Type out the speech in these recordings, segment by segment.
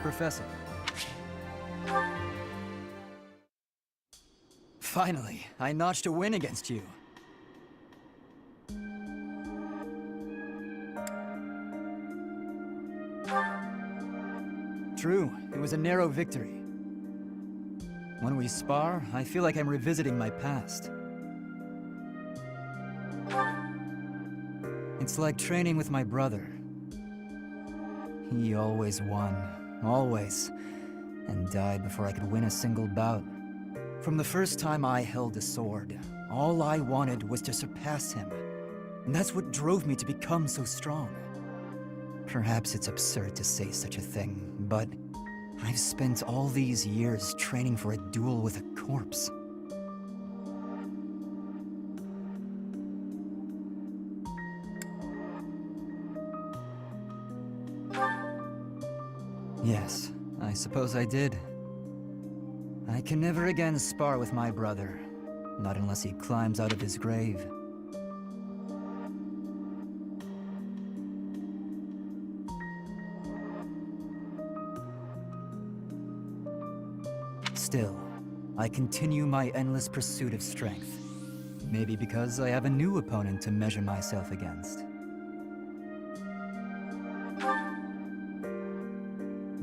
Professor. Finally, I notched a win against you. True, it was a narrow victory. When we spar, I feel like I'm revisiting my past. It's like training with my brother. He always won, always, and died before I could win a single bout. From the first time I held a sword, all I wanted was to surpass him. And that's what drove me to become so strong. Perhaps it's absurd to say such a thing, but I've spent all these years training for a duel with a corpse. Yes, I suppose I did. I can never again spar with my brother, not unless he climbs out of his grave. Still, I continue my endless pursuit of strength. Maybe because I have a new opponent to measure myself against.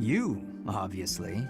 You, obviously.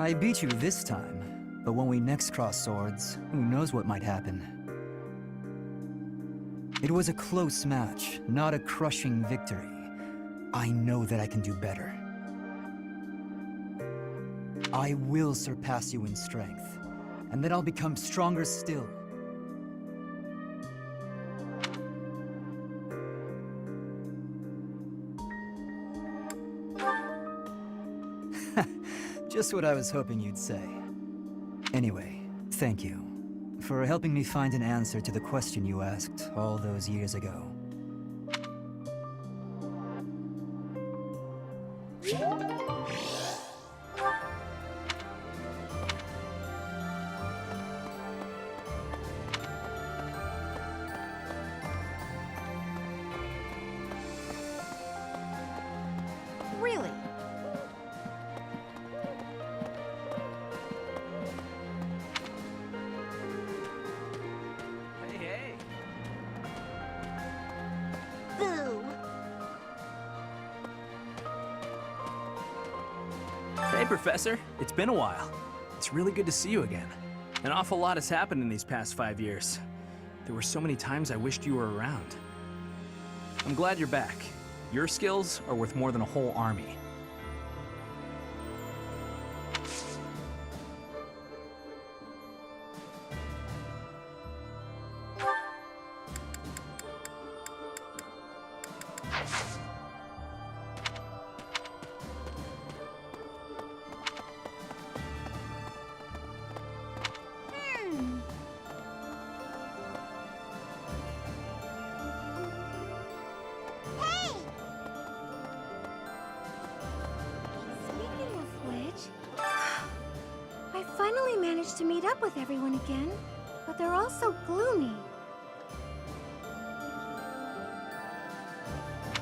I beat you this time, but when we next cross swords, who knows what might happen. It was a close match, not a crushing victory. I know that I can do better. I will surpass you in strength, and then I'll become stronger still. Just what I was hoping you'd say. Anyway, thank you for helping me find an answer to the question you asked all those years ago. Really? Hey. Boo! Hey, Professor. It's been a while. It's really good to see you again. An awful lot has happened in these past 5 years. There were so many times I wished you were around. I'm glad you're back. Your skills are worth more than a whole army. Speaking of which, I finally managed to meet up with everyone again, but they're all so gloomy.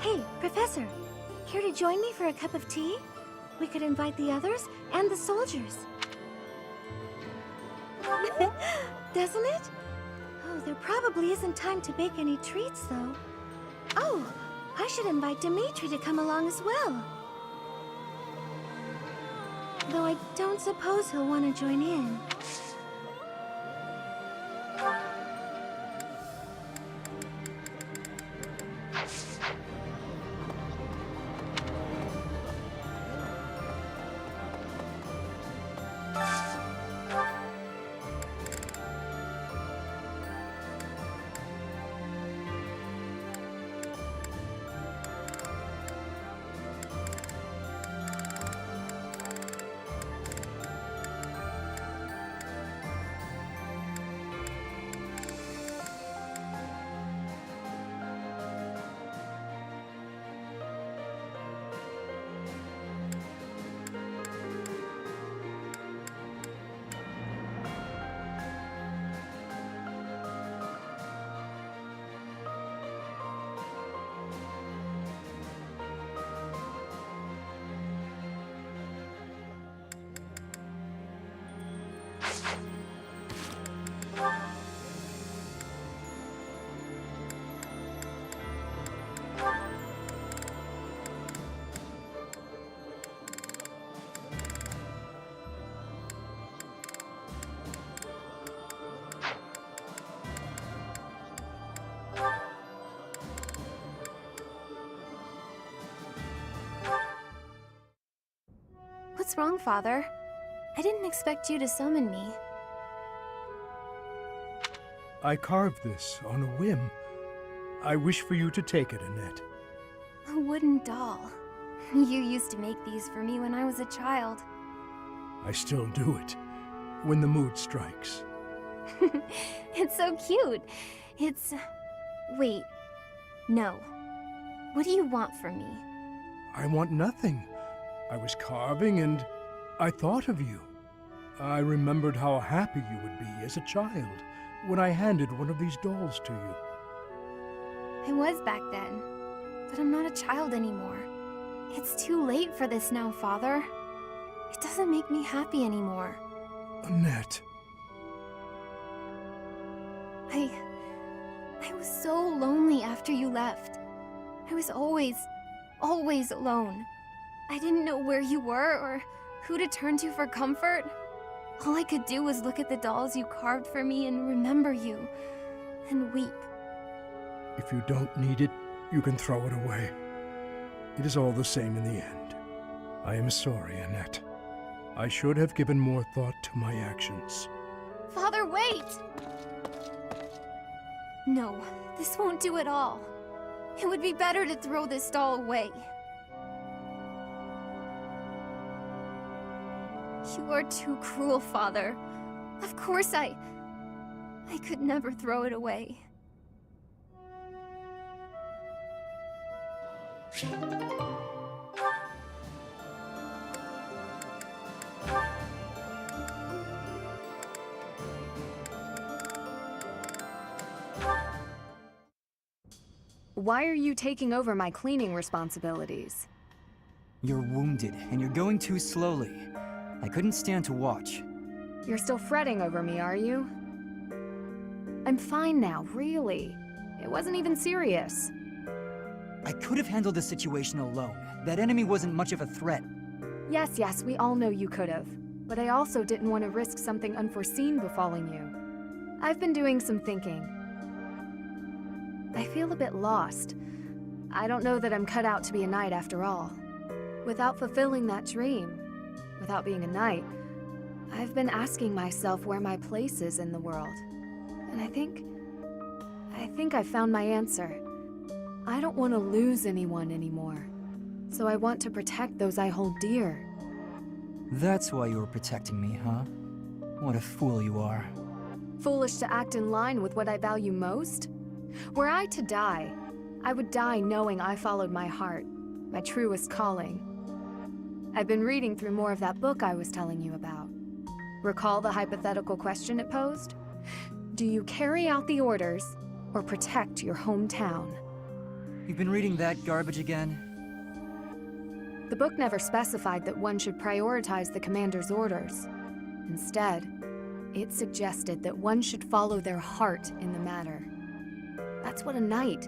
Hey, Professor, care to join me for a cup of tea? We could invite the others and the soldiers. Doesn't it? Oh, there probably isn't time to bake any treats, though. Oh, I should invite Dimitri to come along as well. Though I don't suppose he'll want to join in. What's wrong, Father? I didn't expect you to summon me. I carved this on a whim. I wish for you to take it, Annette. A wooden doll. You used to make these for me when I was a child. I still do it, when the mood strikes. It's so cute. It's... Wait. No. What do you want from me? I want nothing. I was carving and I thought of you. I remembered how happy you would be as a child when I handed one of these dolls to you. I was back then, but I'm not a child anymore. It's too late for this now, Father. It doesn't make me happy anymore. Annette. I was so lonely after you left. I was always alone. I didn't know where you were or Who to turn to for comfort? All I could do was look at the dolls you carved for me and remember you, and weep. If you don't need it, you can throw it away. It is all the same in the end. I am sorry, Annette. I should have given more thought to my actions. Father, wait! No, this won't do at all. It would be better to throw this doll away. You are too cruel, Father. Of course I could never throw it away. Why are you taking over my cleaning responsibilities? You're wounded, and you're going too slowly. I couldn't stand to watch. You're still fretting over me, are you? I'm fine now, really. It wasn't even serious. I could have handled the situation alone. That enemy wasn't much of a threat. Yes, we all know you could have. But I also didn't want to risk something unforeseen befalling you. I've been doing some thinking. I feel a bit lost. I don't know that I'm cut out to be a knight after all. Without fulfilling that dream, without being a knight, I've been asking myself where my place is in the world. And I think I found my answer. I don't want to lose anyone anymore. So I want to protect those I hold dear. That's why you were protecting me, huh? What a fool you are. Foolish to act in line with what I value most? Were I to die, I would die knowing I followed my heart, my truest calling. I've been reading through more of that book I was telling you about. Recall the hypothetical question it posed? Do you carry out the orders or protect your hometown? You've been reading that garbage again? The book never specified that one should prioritize the commander's orders. Instead, it suggested that one should follow their heart in the matter. That's what a knight,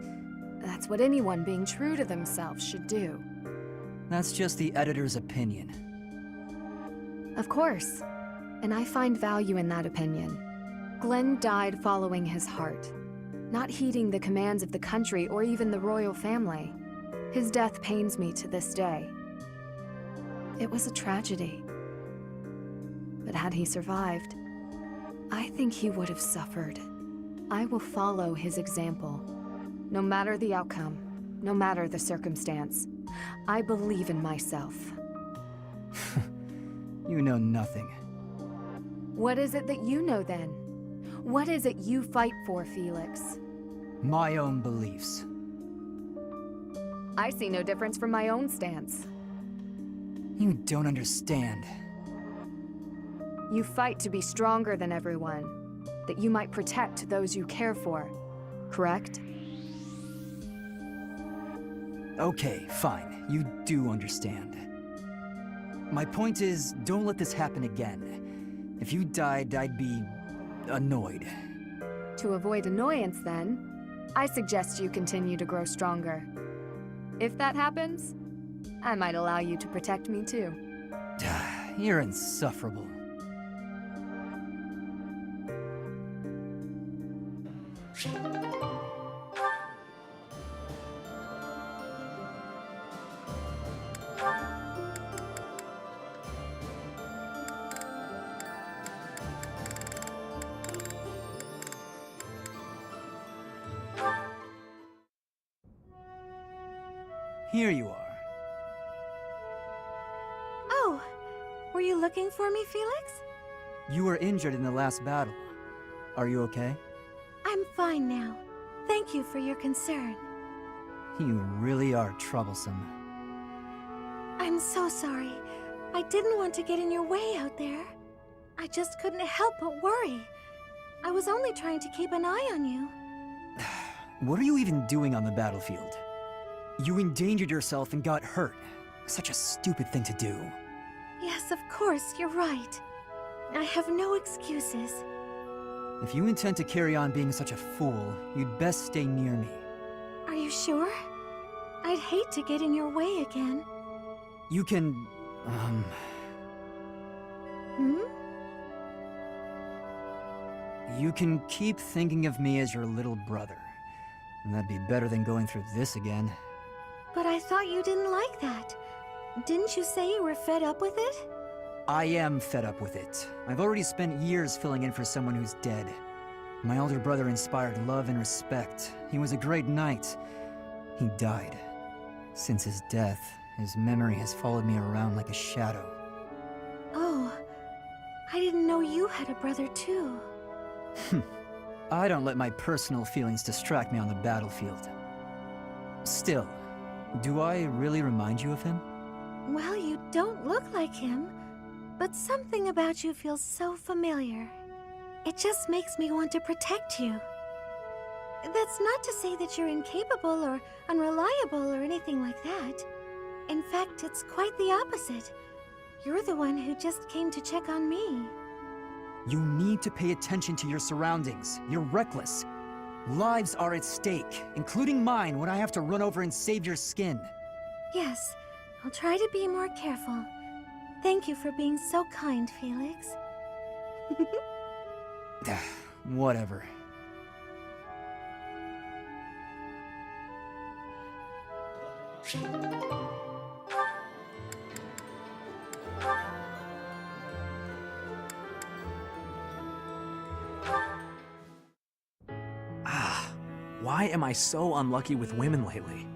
that's what anyone being true to themselves should do. That's just the editor's opinion. Of course, and I find value in that opinion. Glenn died following his heart, not heeding the commands of the country or even the royal family. His death pains me to this day. It was a tragedy. But had he survived, I think he would have suffered. I will follow his example. No matter the outcome, no matter the circumstance, I believe in myself. You know nothing. What is it that you know then? What is it you fight for, Felix? My own beliefs. I see no difference from my own stance. You don't understand. You fight to be stronger than everyone, that you might protect those you care for, correct? Okay, fine. You do understand. My point is, don't let this happen again. If you died, I'd be annoyed. To avoid annoyance, then, I suggest you continue to grow stronger. If that happens, I might allow you to protect me too. You're insufferable. Here you are. Oh, were you looking for me, Felix? You were injured in the last battle. Are you okay? I'm fine now. Thank you for your concern. You really are troublesome. I'm so sorry. I didn't want to get in your way out there. I just couldn't help but worry. I was only trying to keep an eye on you. What are you even doing on the battlefield? You endangered yourself and got hurt. Such a stupid thing to do. Yes, of course, you're right. I have no excuses. If you intend to carry on being such a fool, you'd best stay near me. Are you sure? I'd hate to get in your way again. You can, Hmm? You can keep thinking of me as your little brother. And that'd be better than going through this again. But I thought you didn't like that. Didn't you say you were fed up with it? I am fed up with it. I've already spent years filling in for someone who's dead. My older brother inspired love and respect. He was a great knight. He died. Since his death, his memory has followed me around like a shadow. Oh, I didn't know you had a brother too. I don't let my personal feelings distract me on the battlefield. Still, do I really remind you of him? Well, you don't look like him, but something about you feels so familiar. It just makes me want to protect you. That's not to say that you're incapable or unreliable or anything like that. In fact, it's quite the opposite. You're the one who just came to check on me. You need to pay attention to your surroundings. You're reckless. Lives are at stake, including mine when I have to run over and save your skin. Yes, I'll try to be more careful. Thank you for being so kind, Felix. Whatever. Why am I so unlucky with women lately?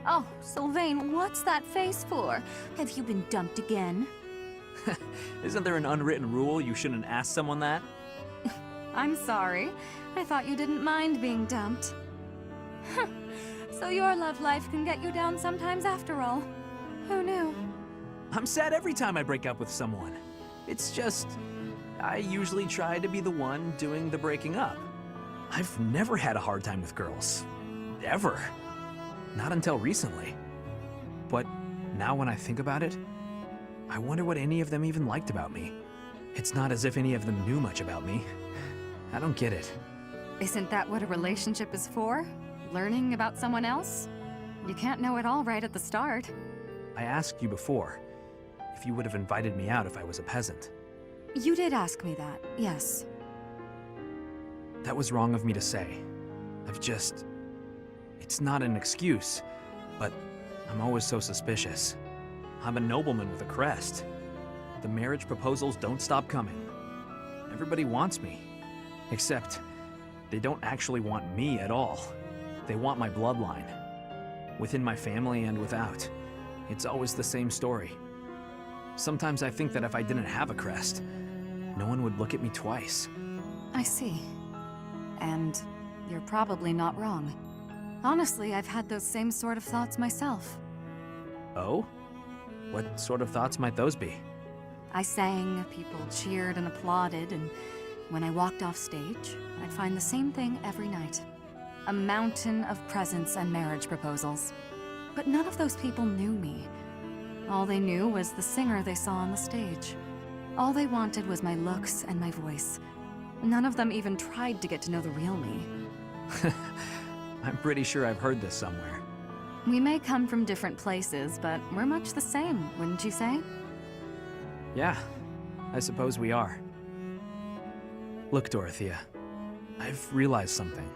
Oh, Sylvain, what's that face for? Have you been dumped again? Isn't there an unwritten rule you shouldn't ask someone that? I'm sorry. I thought you didn't mind being dumped. So your love life can get you down sometimes after all. Who knew? I'm sad every time I break up with someone. It's just, I usually try to be the one doing the breaking up. I've never had a hard time with girls. Ever. Not until recently. But now when I think about it, I wonder what any of them even liked about me. It's not as if any of them knew much about me. I don't get it. Isn't that what a relationship is for? Learning about someone else? You can't know it all right at the start. I asked you before if you would have invited me out if I was a peasant. You did ask me that, yes. That was wrong of me to say. It's not an excuse, but I'm always so suspicious. I'm a nobleman with a crest. The marriage proposals don't stop coming. Everybody wants me. Except, they don't actually want me at all. They want my bloodline. Within my family and without. It's always the same story. Sometimes I think that if I didn't have a crest, no one would look at me twice. I see. And you're probably not wrong. Honestly, I've had those same sort of thoughts myself. Oh? What sort of thoughts might those be? I sang, people cheered and applauded, and when I walked off stage, I'd find the same thing every night. A mountain of presents and marriage proposals. But none of those people knew me. All they knew was the singer they saw on the stage. All they wanted was my looks and my voice. None of them even tried to get to know the real me. I'm pretty sure I've heard this somewhere. We may come from different places, but we're much the same, wouldn't you say? Yeah, I suppose we are. Look, Dorothea, I've realized something.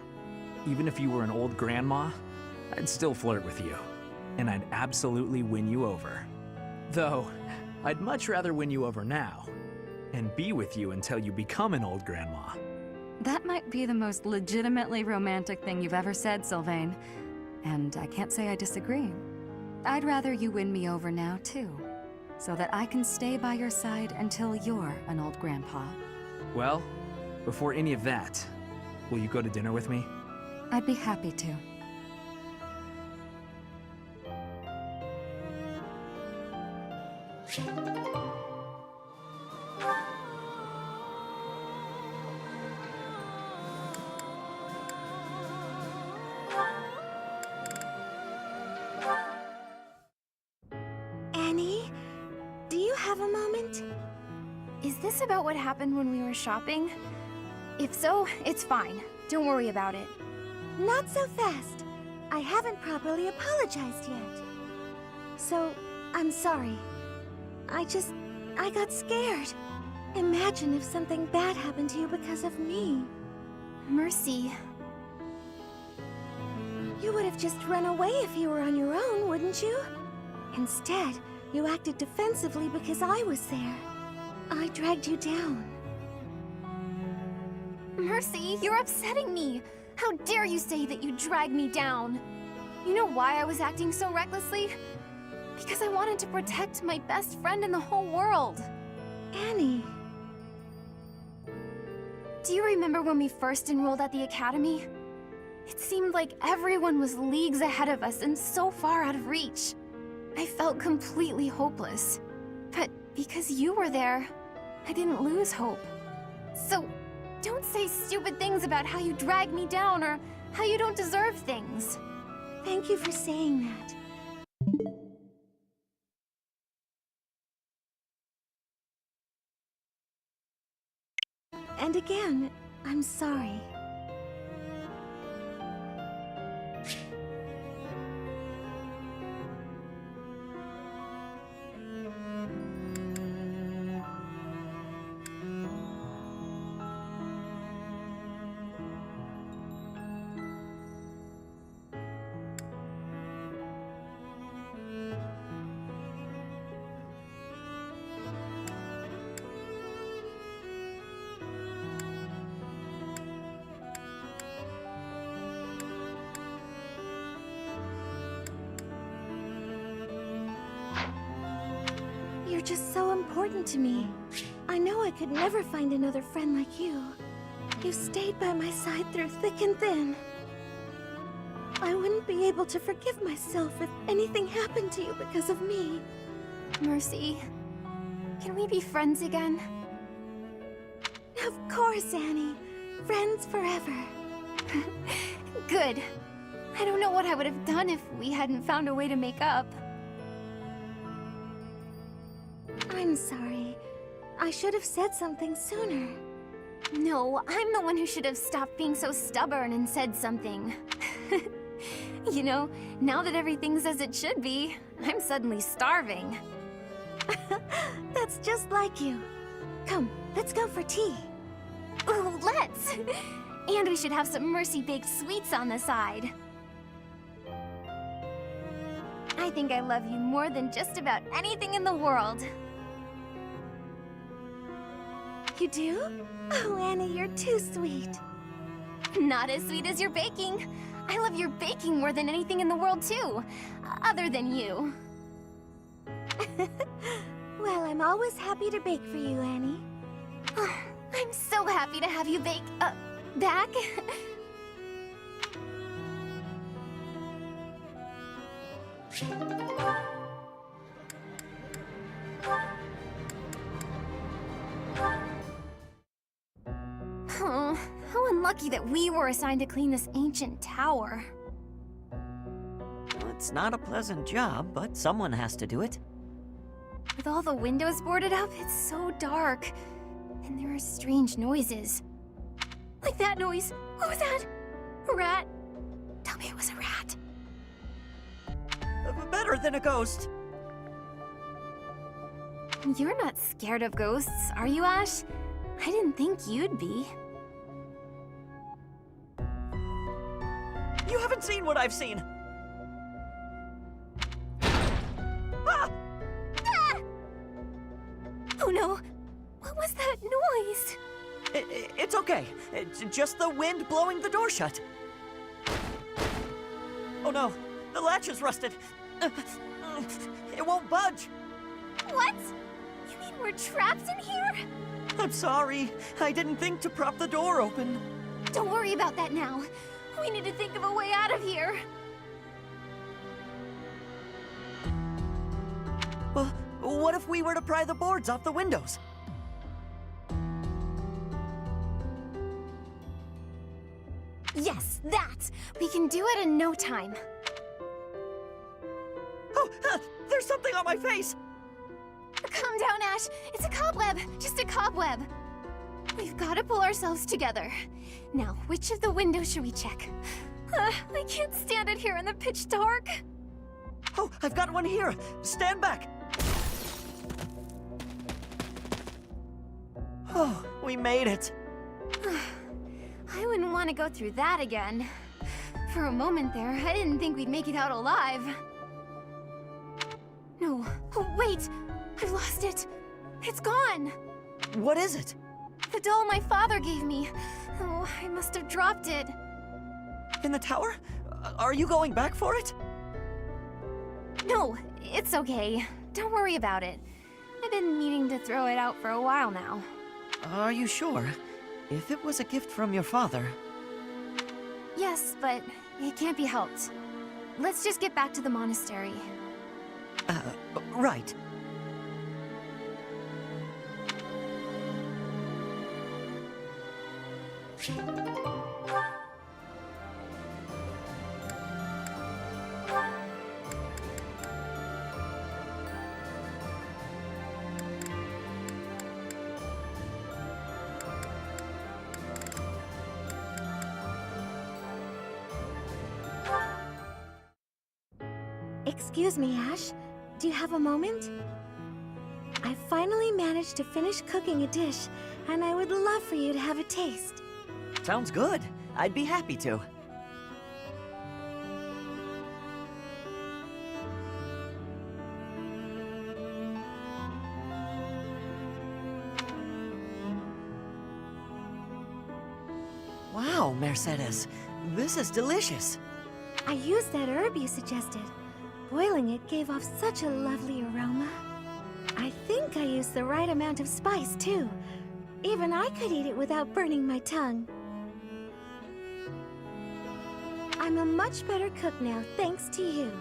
Even if you were an old grandma, I'd still flirt with you. And I'd absolutely win you over. Though, I'd much rather win you over now, and be with you until you become an old grandma. That might be the most legitimately romantic thing you've ever said, Sylvain. And I can't say I disagree. I'd rather you win me over now, too. So that I can stay by your side until you're an old grandpa. Well, before any of that, will you go to dinner with me? I'd be happy to. Annie, do you have a moment? Is this about what happened when we were shopping? If so, it's fine. Don't worry about it. Not so fast. I haven't properly apologized yet. So, I'm sorry. I got scared. Imagine if something bad happened to you because of me. Mercy. You would have just run away if you were on your own, wouldn't you? Instead, you acted defensively because I was there. I dragged you down. Mercy, you're upsetting me. How dare you say that you dragged me down? You know why I was acting so recklessly? Because I wanted to protect my best friend in the whole world. Annie. Do you remember when we first enrolled at the academy? It seemed like everyone was leagues ahead of us and so far out of reach. I felt completely hopeless. But because you were there, I didn't lose hope. So, don't say stupid things about how you dragged me down or how you don't deserve things. Thank you for saying that. And again, I'm sorry. You're just so important to me. I know I could never find another friend like you. You stayed by my side through thick and thin. I wouldn't be able to forgive myself if anything happened to you because of me. Mercy, can we be friends again? Of course, Annie. Friends forever. Good. I don't know what I would have done if we hadn't found a way to make up. I'm sorry. I should have said something sooner. No, I'm the one who should have stopped being so stubborn and said something. You know, now that everything's as it should be, I'm suddenly starving. That's just like you. Come, let's go for tea. Ooh, let's! And we should have some Mercy-baked sweets on the side. I think I love you more than just about anything in the world. You do? Oh, Annie, you're too sweet. Not as sweet as your baking. I love your baking more than anything in the world, too. Other than you. Well, I'm always happy to bake for you, Annie. I'm so happy to have you bake, back. Oh, how unlucky that we were assigned to clean this ancient tower. It's not a pleasant job, but someone has to do it. With all the windows boarded up, it's so dark. And there are strange noises. Like that noise. What was that? A rat? Tell me it was a rat. Better than a ghost. You're not scared of ghosts, are you, Ash? I didn't think you'd be. You haven't seen what I've seen. Ah! Ah! Oh no! What was that noise? It's okay. It's just the wind blowing the door shut. Oh no, the latch is rusted. It won't budge. What? You mean we're trapped in here? I'm sorry. I didn't think to prop the door open. Don't worry about that now. We need to think of a way out of here. Well, what if we were to pry the boards off the windows? Yes, that! We can do it in no time. Oh, there's something on my face! Calm down, Ash. It's a cobweb. Just a cobweb. We've got to pull ourselves together. Now, which of the windows should we check? I can't stand it here in the pitch dark. Oh, I've got one here. Stand back. Oh, we made it. I wouldn't want to go through that again. For a moment there, I didn't think we'd make it out alive. No. Oh, wait! I've lost it. It's gone! What is it? The doll my father gave me. Oh, I must have dropped it. In the tower? Are you going back for it? No, it's okay. Don't worry about it. I've been meaning to throw it out for a while now. Are you sure? If it was a gift from your father... Yes, but it can't be helped. Let's just get back to the monastery. Right. Excuse me, Ash. Do you have a moment? I finally managed to finish cooking a dish, and I would love for you to have a taste. Sounds good. I'd be happy to. Wow, Mercedes. This is delicious. I used that herb you suggested. Boiling it gave off such a lovely aroma. I think I used the right amount of spice, too. Even I could eat it without burning my tongue. I'm a much better cook now, thanks to you.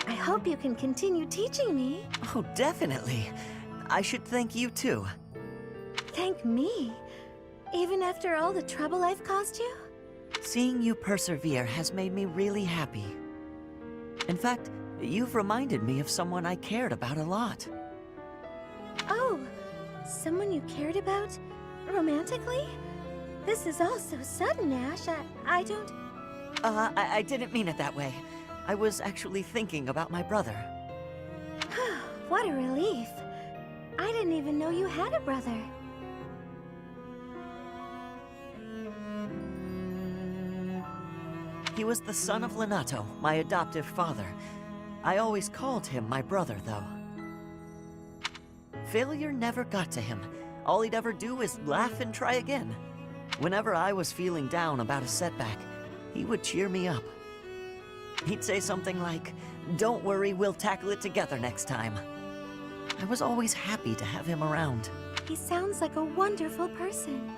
I hope you can continue teaching me. Oh, definitely. I should thank you, too. Thank me? Even after all the trouble I've caused you? Seeing you persevere has made me really happy. In fact, you've reminded me of someone I cared about a lot. Oh, someone you cared about? Romantically? This is all so sudden, Ash. I don't... I didn't mean it that way. I was actually thinking about my brother. What a relief. I didn't even know you had a brother. He was the son of Lenato, my adoptive father. I always called him my brother, though. Failure never got to him. All he'd ever do is laugh and try again. Whenever I was feeling down about a setback, he would cheer me up. He'd say something like, "Don't worry, we'll tackle it together next time." I was always happy to have him around. He sounds like a wonderful person.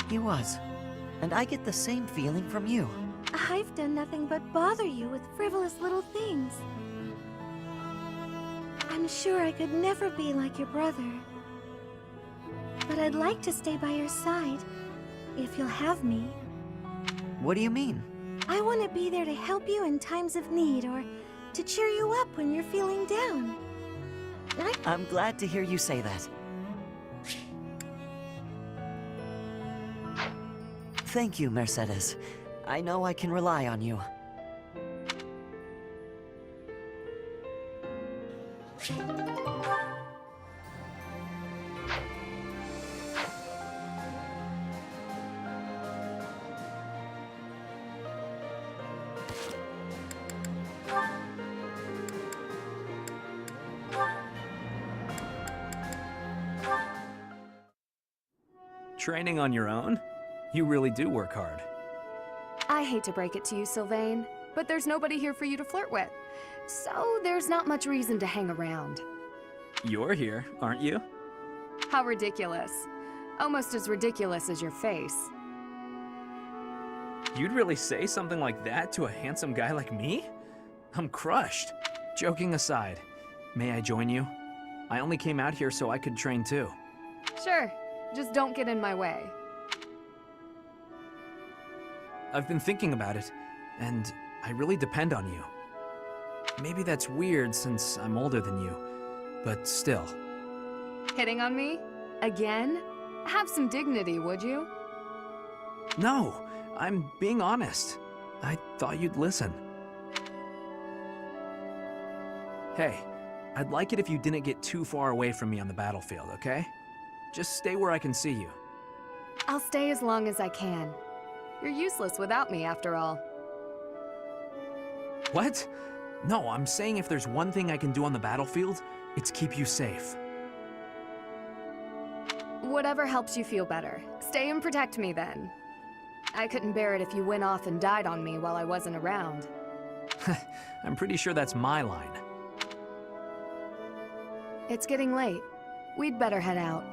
He was. And I get the same feeling from you. I've done nothing but bother you with frivolous little things. I'm sure I could never be like your brother. But I'd like to stay by your side, if you'll have me. What do you mean? I want to be there to help you in times of need, or to cheer you up when you're feeling down. I'm glad to hear you say that. Thank you, Mercedes. I know I can rely on you. Training on your own? You really do work hard. I hate to break it to you, Sylvain, but there's nobody here for you to flirt with. So there's not much reason to hang around. You're here, aren't you? How ridiculous. Almost as ridiculous as your face. You'd really say something like that to a handsome guy like me? I'm crushed. Joking aside, may I join you? I only came out here so I could train too. Sure, just don't get in my way. I've been thinking about it, and I really depend on you. Maybe that's weird since I'm older than you, but still. Hitting on me? Again? Have some dignity, would you? No, I'm being honest. I thought you'd listen. Hey, I'd like it if you didn't get too far away from me on the battlefield, okay? Just stay where I can see you. I'll stay as long as I can. You're useless without me, after all. What? No, I'm saying if there's one thing I can do on the battlefield, it's keep you safe. Whatever helps you feel better. Stay and protect me, then. I couldn't bear it if you went off and died on me while I wasn't around. I'm pretty sure that's my line. It's getting late. We'd better head out.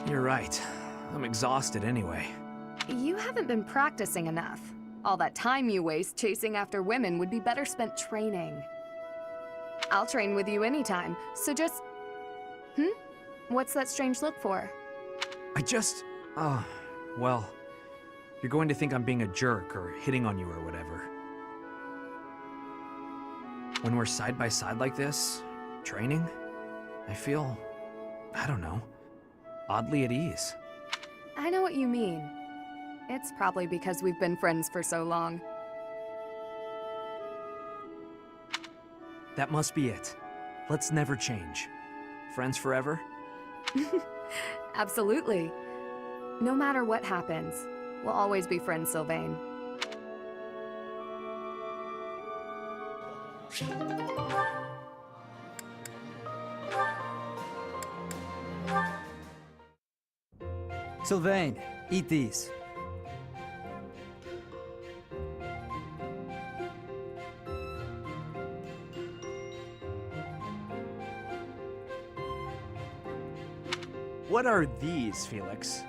You're right. I'm exhausted anyway. You haven't been practicing enough. All that time you waste chasing after women would be better spent training. I'll train with you anytime, so just... What's that strange look for? Well, you're going to think I'm being a jerk or hitting on you or whatever. When we're side by side like this, training, I feel, I don't know, oddly at ease. I know what you mean. It's probably because we've been friends for so long. That must be it. Let's never change. Friends forever? Absolutely. No matter what happens, we'll always be friends, Sylvain. Sylvain, eat these. What are these, Felix?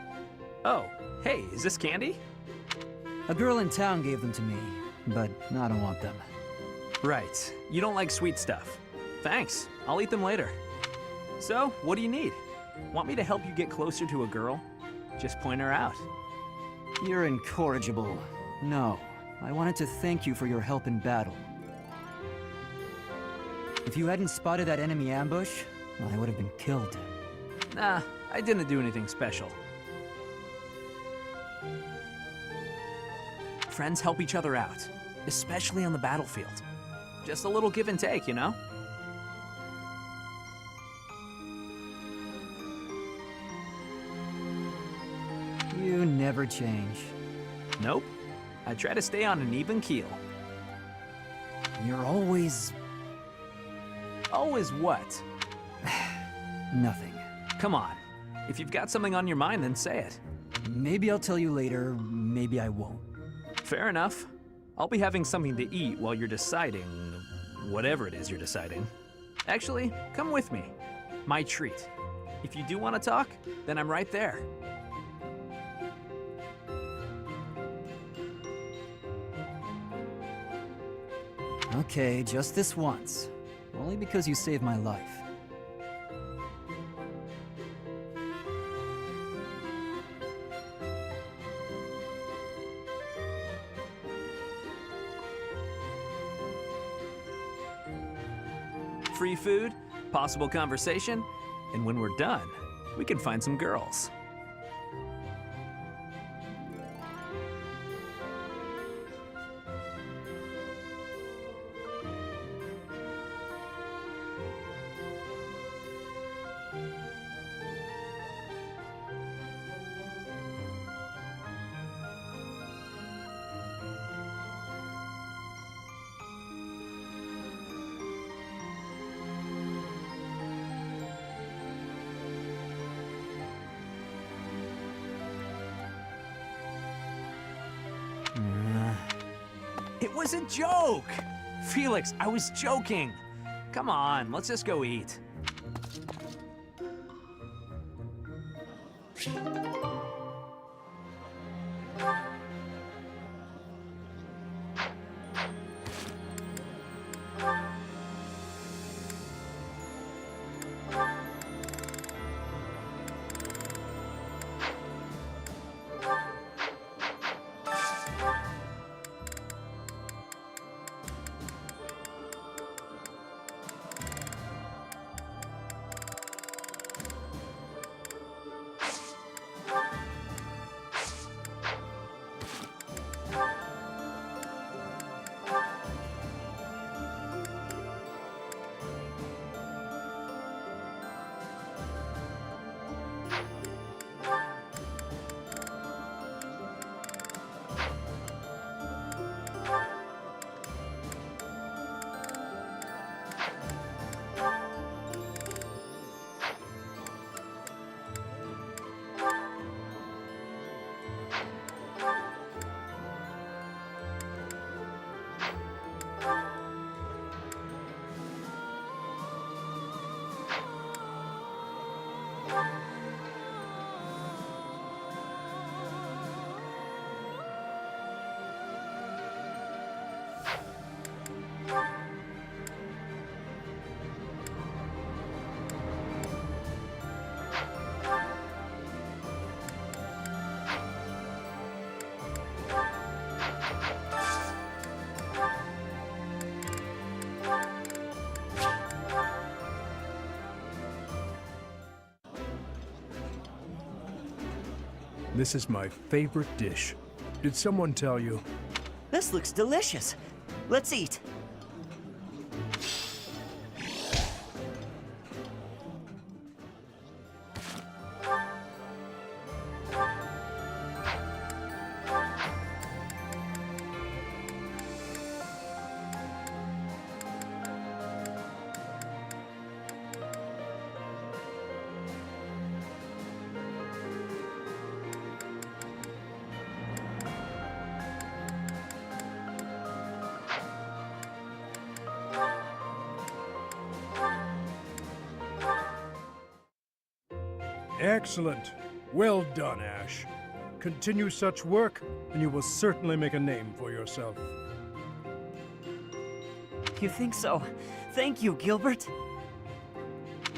Oh, hey, is this candy? A girl in town gave them to me, but I don't want them. Right. You don't like sweet stuff. Thanks. I'll eat them later. So, what do you need? Want me to help you get closer to a girl? Just point her out. You're incorrigible. No, I wanted to thank you for your help in battle. If you hadn't spotted that enemy ambush, I would have been killed. Nah, I didn't do anything special. Friends help each other out, especially on the battlefield. Just a little give and take, you know? You never change. Nope. I try to stay on an even keel. You're always... Always what? nothing. Come on. If you've got something on your mind, then say it. Maybe I'll tell you later, maybe I won't. Fair enough. I'll be having something to eat while you're deciding... whatever it is you're deciding. Actually, come with me. My treat. If you do want to talk, then I'm right there. Okay, just this once. Only because you saved my life. Free food, possible conversation, and when we're done, we can find some girls. It was a joke! Felix, I was joking! Come on, let's just go eat. This is my favorite dish. Did someone tell you? This looks delicious. Let's eat. Excellent. Well done, Ash. Continue such work, and you will certainly make a name for yourself. You think so? Thank you, Gilbert.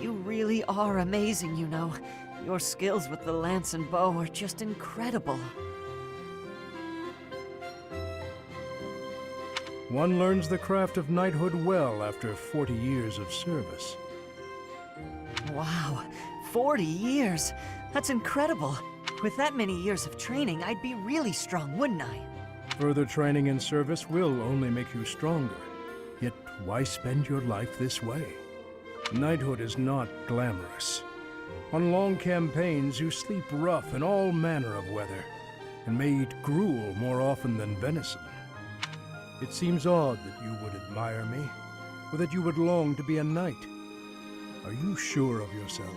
You really are amazing, you know. Your skills with the lance and bow are just incredible. One learns the craft of knighthood well after 40 years of service. Wow, 40 years! That's incredible! With that many years of training, I'd be really strong, wouldn't I? Further training and service will only make you stronger. Yet why spend your life this way? Knighthood is not glamorous. On long campaigns, you sleep rough in all manner of weather, and may eat gruel more often than venison. It seems odd that you would admire me, or that you would long to be a knight. Are you sure of yourself?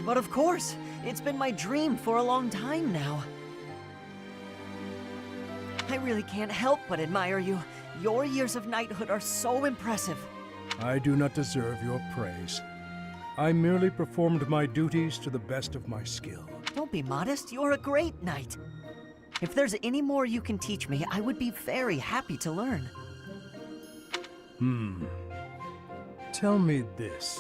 But of course! It's been my dream for a long time now. I really can't help but admire you. Your years of knighthood are so impressive. I do not deserve your praise. I merely performed my duties to the best of my skill. Don't be modest, you're a great knight. If there's any more you can teach me, I would be very happy to learn. Tell me this.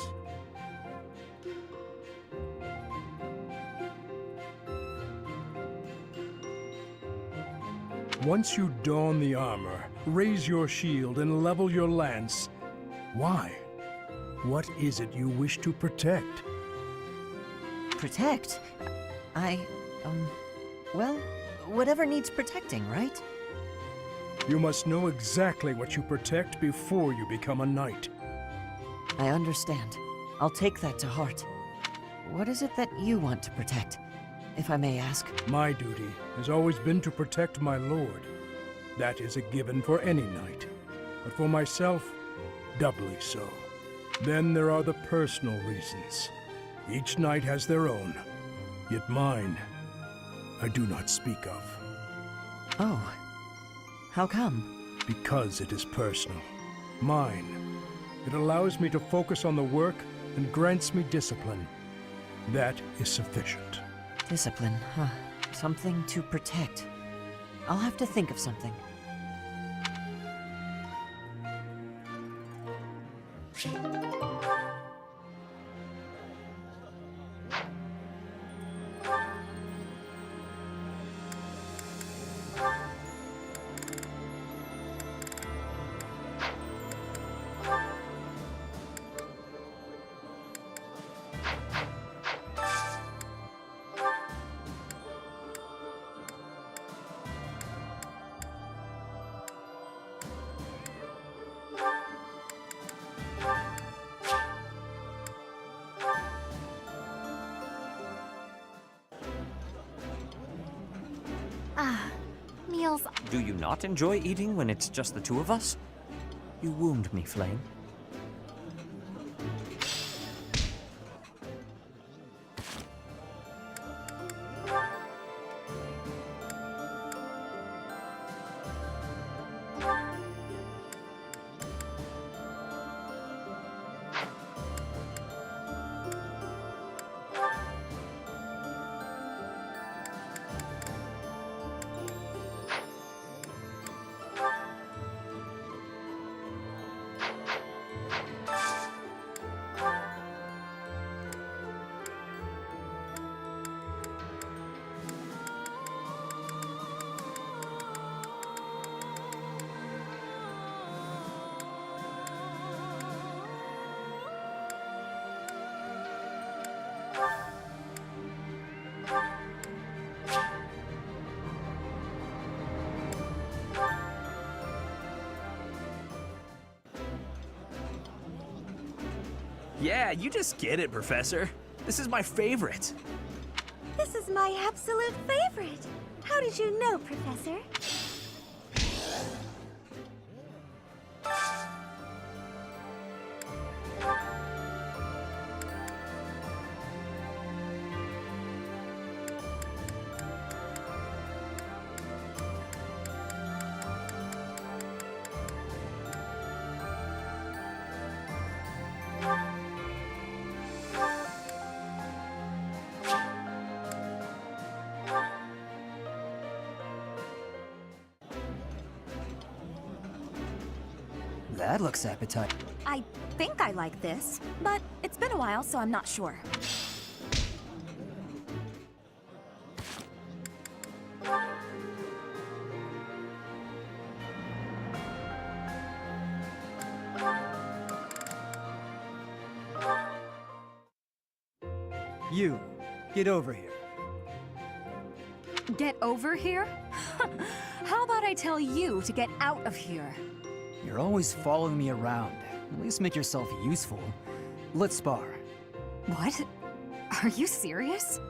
Once you don the armor, raise your shield, and level your lance, why? What is it you wish to protect? Protect? Well, whatever needs protecting, right? You must know exactly what you protect before you become a knight. I understand. I'll take that to heart. What is it that you want to protect, if I may ask? My duty has always been to protect my lord. That is a given for any knight. But for myself, doubly so. Then there are the personal reasons. Each knight has their own. Yet mine, I do not speak of. Oh. How come? Because it is personal. Mine. It allows me to focus on the work and grants me discipline. That is sufficient. Discipline, huh? Something to protect. I'll have to think of something. Meals. Do you not enjoy eating when it's just the two of us? You wound me, Flame. Yeah, you just get it, Professor. This is my favorite. This is my absolute favorite. How did you know, Professor? That looks appetizing. I think I like this, but it's been a while, so I'm not sure. You, get over here. Get over here? How about I tell you to get out of here? You're always following me around. At least make yourself useful. Let's spar. What? Are you serious?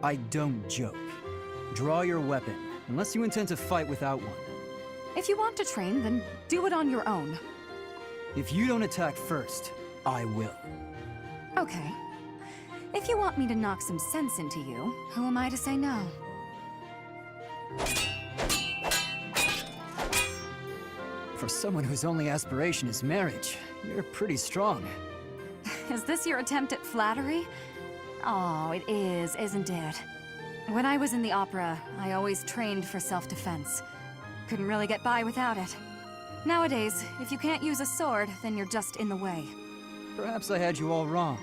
I don't joke. Draw your weapon, unless you intend to fight without one. If you want to train, then do it on your own. If you don't attack first, I will. Okay. If you want me to knock some sense into you, who am I to say no? For someone whose only aspiration is marriage, you're pretty strong. Is this your attempt at flattery? Oh, it is, isn't it? When I was in the opera, I always trained for self-defense. Couldn't really get by without it. Nowadays, if you can't use a sword, then you're just in the way. Perhaps I had you all wrong.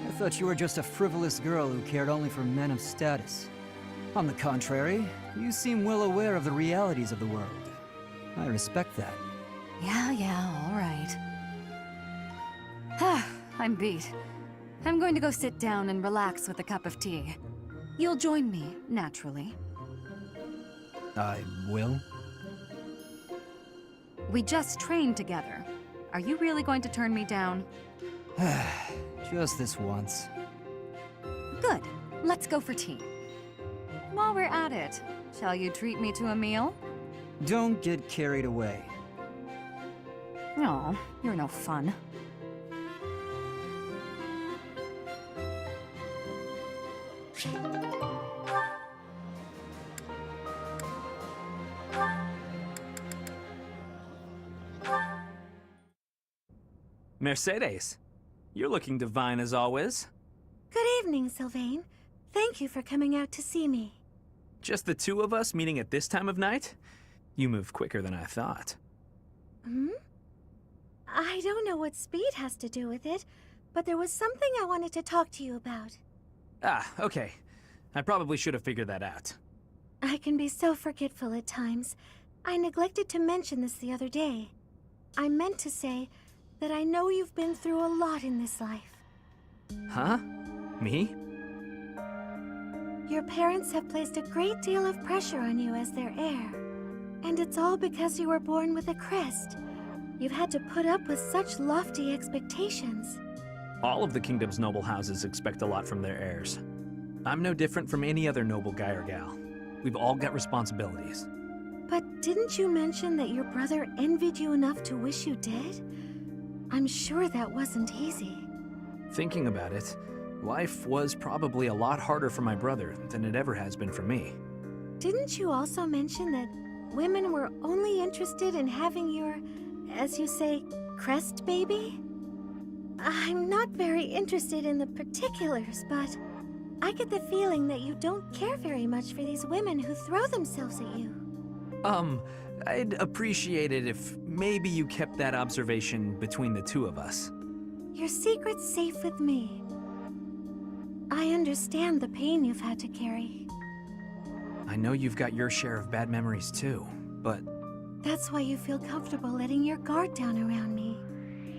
I thought you were just a frivolous girl who cared only for men of status. On the contrary, you seem well aware of the realities of the world. I respect that. Yeah, all right. I'm beat. I'm going to go sit down and relax with a cup of tea. You'll join me, naturally. I will? We just trained together. Are you really going to turn me down? Just this once. Good. Let's go for tea. While we're at it, shall you treat me to a meal? Don't get carried away. Oh, you're no fun. Mercedes, you're looking divine as always. Good evening, Sylvain. Thank you for coming out to see me. Just the two of us meeting at this time of night? You move quicker than I thought. Hmm? I don't know what speed has to do with it, but there was something I wanted to talk to you about. Ah, okay. I probably should have figured that out. I can be so forgetful at times. I neglected to mention this the other day. I meant to say that I know you've been through a lot in this life. Huh? Me? Your parents have placed a great deal of pressure on you as their heir. And it's all because you were born with a crest. You've had to put up with such lofty expectations. All of the kingdom's noble houses expect a lot from their heirs. I'm no different from any other noble guy or gal. We've all got responsibilities. But didn't you mention that your brother envied you enough to wish you dead? I'm sure that wasn't easy. Thinking about it, life was probably a lot harder for my brother than it ever has been for me. Didn't you also mention that women were only interested in having your, as you say, crest baby? I'm not very interested in the particulars, but I get the feeling that you don't care very much for these women who throw themselves at you. I'd appreciate it if maybe you kept that observation between the two of us. Your secret's safe with me. I understand the pain you've had to carry. I know you've got your share of bad memories too, but... That's why you feel comfortable letting your guard down around me.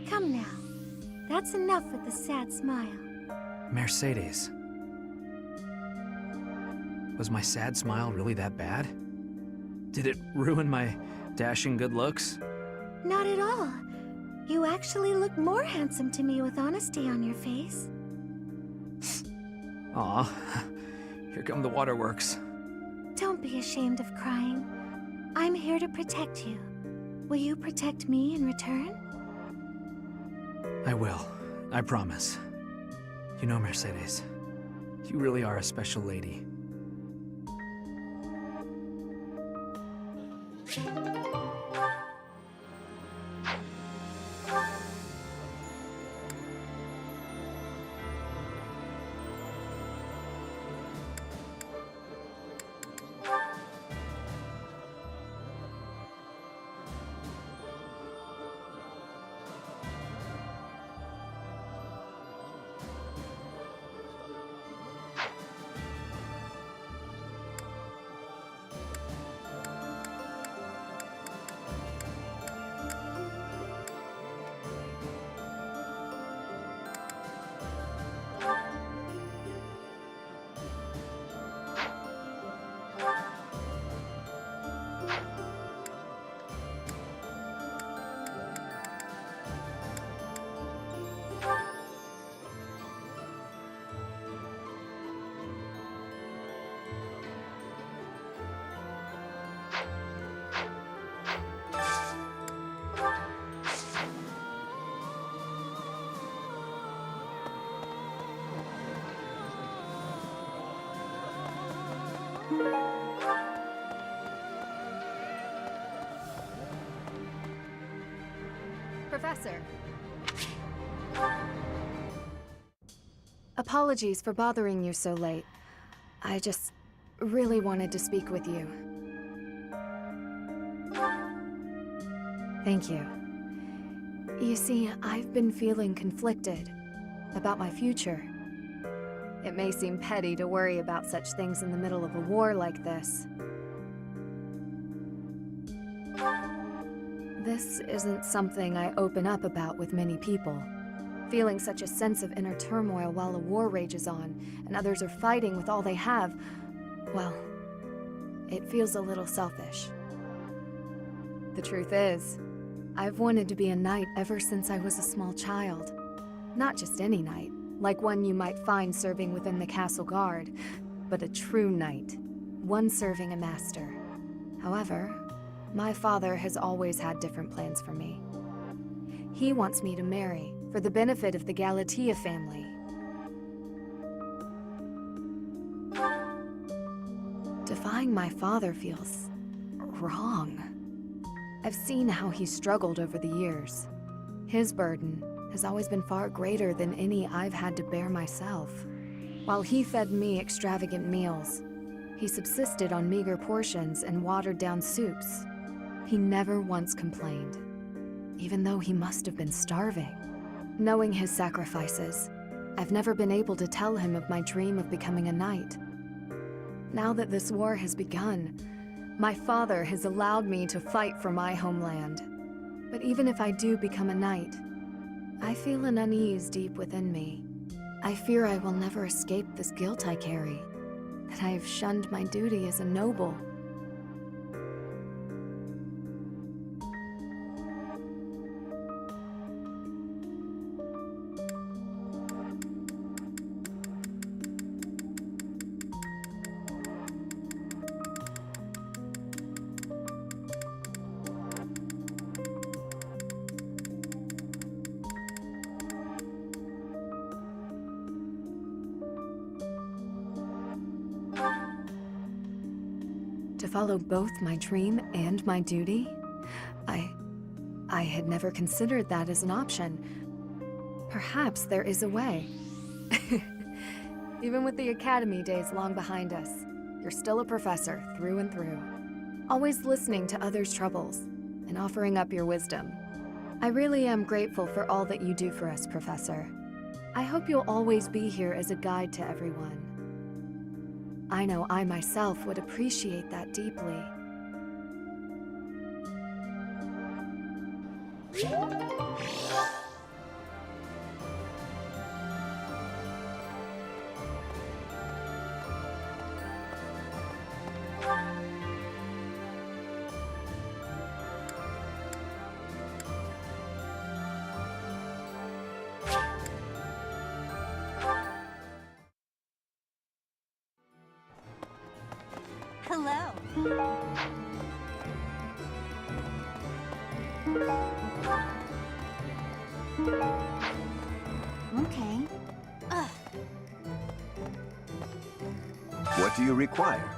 Come now. That's enough with the sad smile. Mercedes. Was my sad smile really that bad? Did it ruin my dashing good looks? Not at all. You actually look more handsome to me with honesty on your face. Aw, here come the waterworks. Don't be ashamed of crying. I'm here to protect you. Will you protect me in return? I will. I promise. You know, Mercedes, you really are a special lady. Professor. Apologies for bothering you so late. I just really wanted to speak with you. Thank you. You see, I've been feeling conflicted about my future. It may seem petty to worry about such things in the middle of a war like this. This isn't something I open up about with many people. Feeling such a sense of inner turmoil while a war rages on, and others are fighting with all they have, well, it feels a little selfish. The truth is, I've wanted to be a knight ever since I was a small child. Not just any knight, like one you might find serving within the castle guard, but a true knight, one serving a master. However, my father has always had different plans for me. He wants me to marry for the benefit of the Galatea family. Defying my father feels wrong. I've seen how he's struggled over the years. His burden has always been far greater than any I've had to bear myself. While he fed me extravagant meals, he subsisted on meager portions and watered-down soups. He never once complained, even though he must have been starving. Knowing his sacrifices, I've never been able to tell him of my dream of becoming a knight. Now that this war has begun, my father has allowed me to fight for my homeland. But even if I do become a knight, I feel an unease deep within me. I fear I will never escape this guilt I carry, that I have shunned my duty as a noble. To follow both my dream and my duty? I had never considered that as an option. Perhaps there is a way. Even with the academy days long behind us, you're still a professor through and through. Always listening to others' troubles and offering up your wisdom. I really am grateful for all that you do for us, Professor. I hope you'll always be here as a guide to everyone. I know I myself would appreciate that deeply. Hello. Okay. Ugh. What do you require?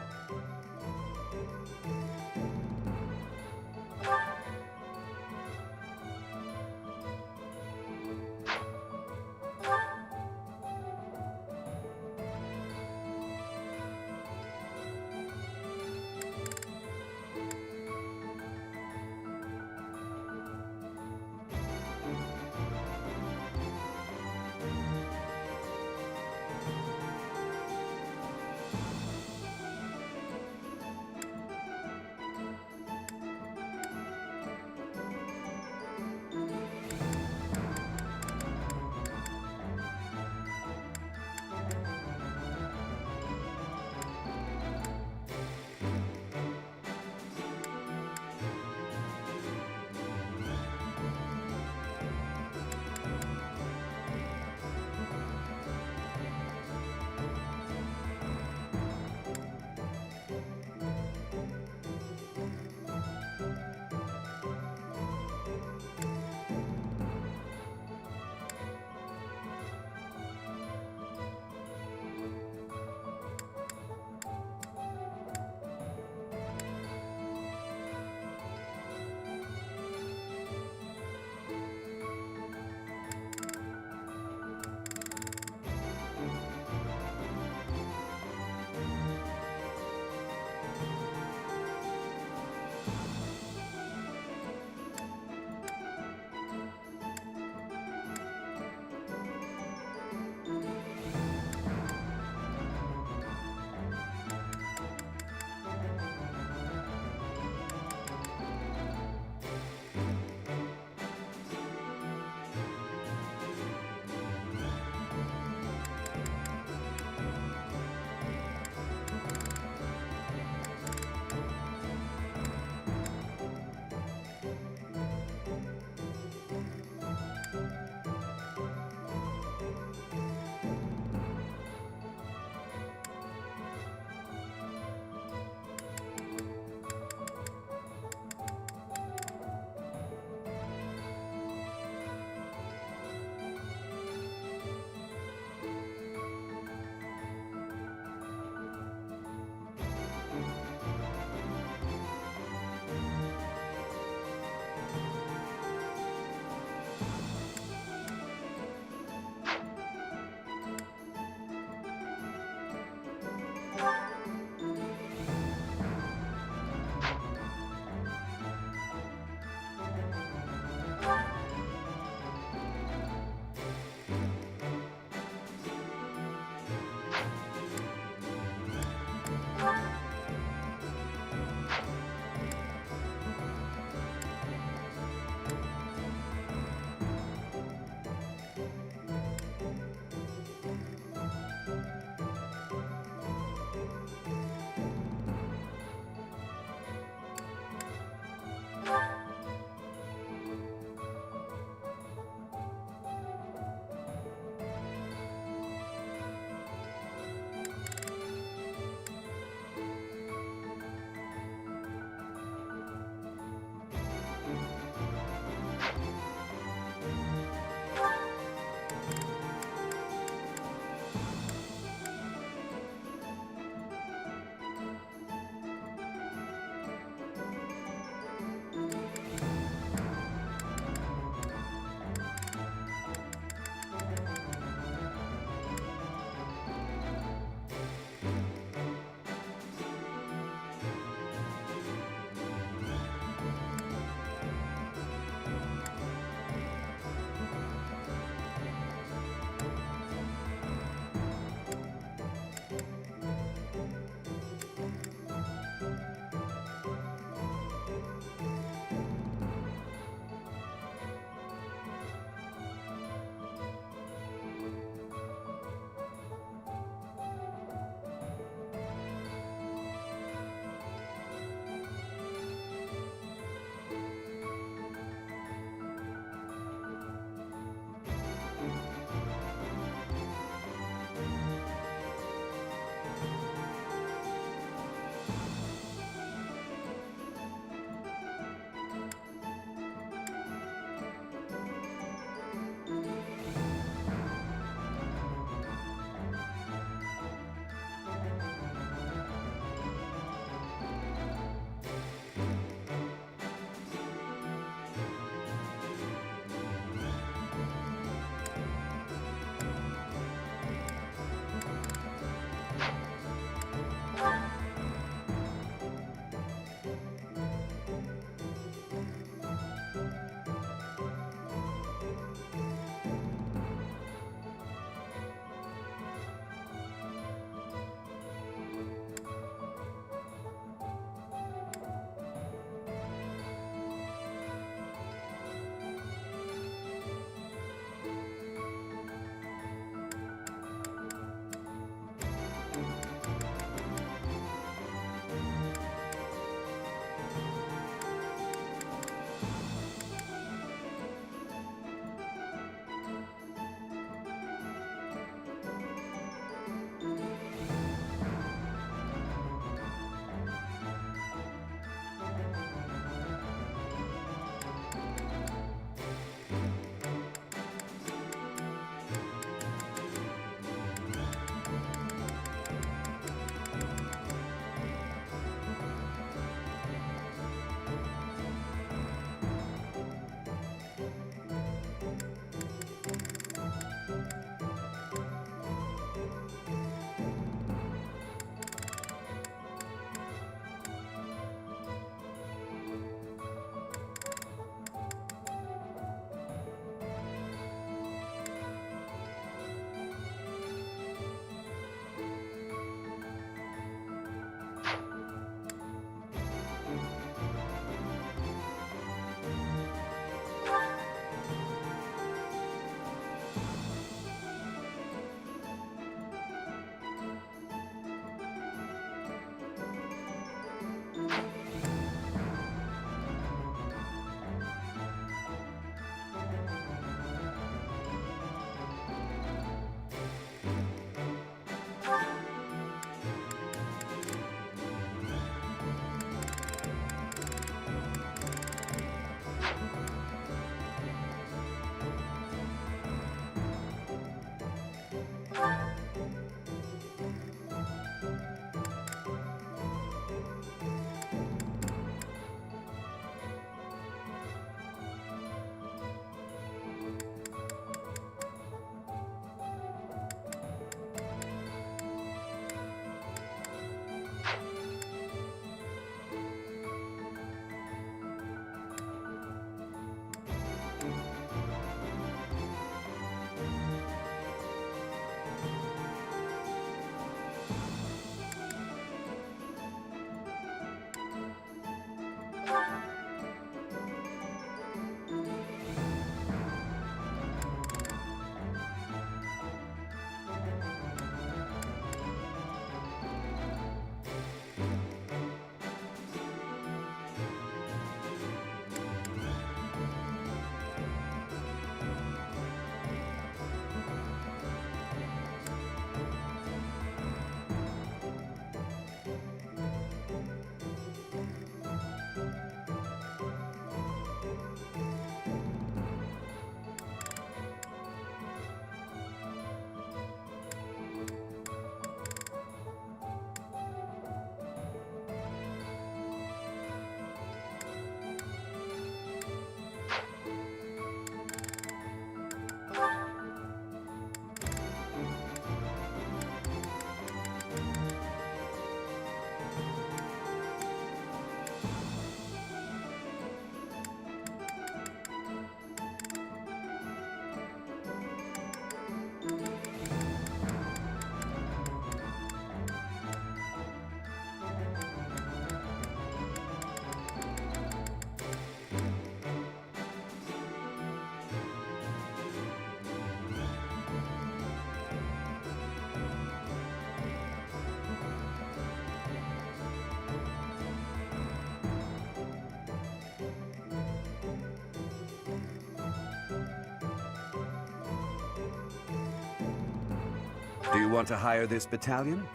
Do you want to hire this battalion?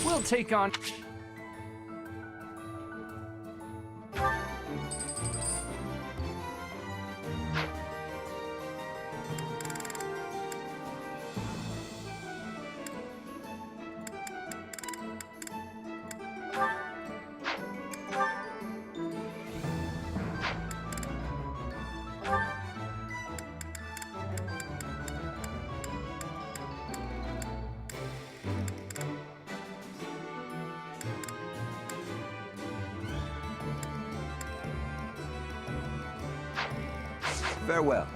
We'll take on... Farewell.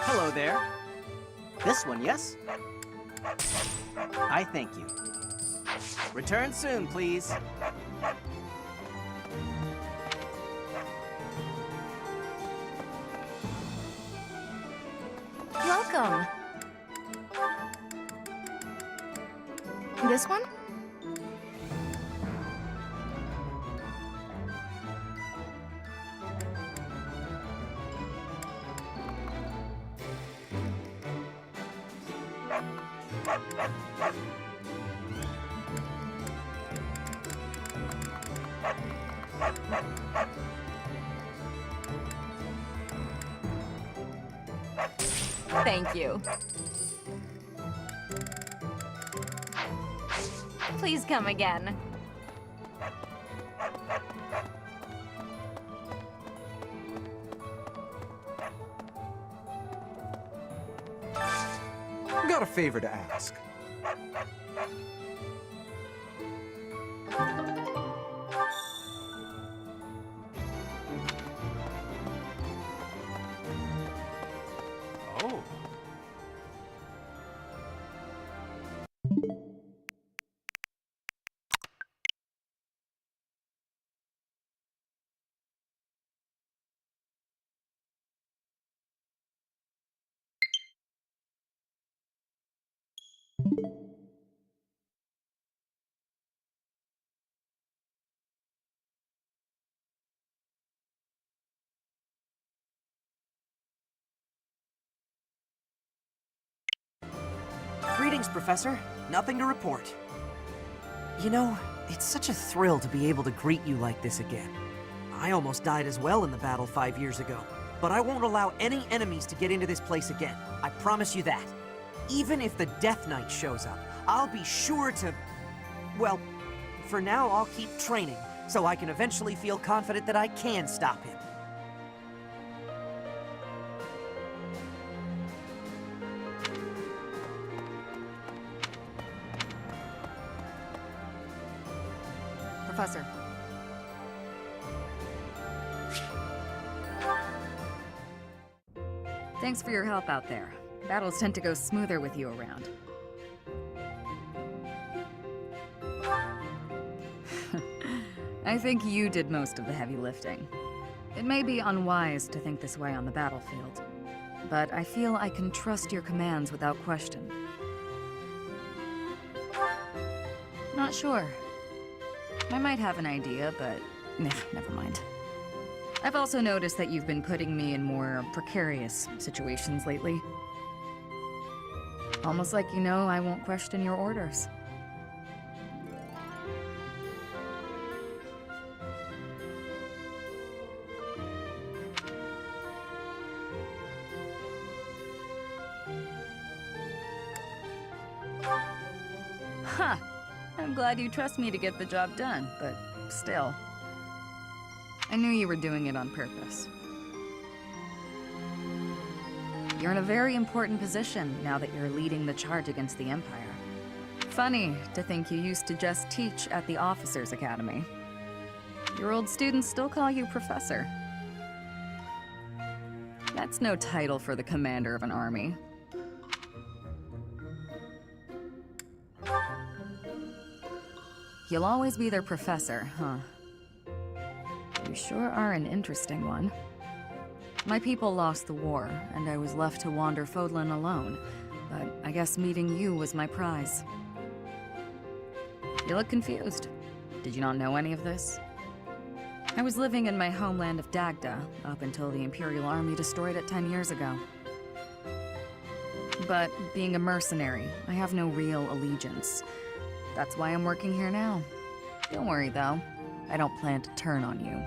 Hello there. This one, yes? I thank you. Return soon, please. Welcome. This one? Thank you. Please come again. Got a favor to ask. Oh. Greetings, Professor. Nothing to report. You know, it's such a thrill to be able to greet you like this again. I almost died as well in the battle 5 years ago, but I won't allow any enemies to get into this place again. I promise you that. Even if the Death Knight shows up, I'll be sure to... Well, for now, I'll keep training, so I can eventually feel confident that I can stop him. Professor. Thanks for your help out there. Battles tend to go smoother with you around. I think you did most of the heavy lifting. It may be unwise to think this way on the battlefield, but I feel I can trust your commands without question. Not sure. I might have an idea, but never mind. I've also noticed that you've been putting me in more precarious situations lately. Almost like you know I won't question your orders. Huh. I'm glad you trust me to get the job done, but still. I knew you were doing it on purpose. You're in a very important position now that you're leading the charge against the Empire. Funny to think you used to just teach at the Officers' Academy. Your old students still call you Professor. That's no title for the commander of an army. You'll always be their professor, huh? You sure are an interesting one. My people lost the war, and I was left to wander Fodlan alone, but I guess meeting you was my prize. You look confused. Did you not know any of this? I was living in my homeland of Dagda up until the Imperial Army destroyed it 10 years ago. But being a mercenary, I have no real allegiance. That's why I'm working here now. Don't worry, though. I don't plan to turn on you.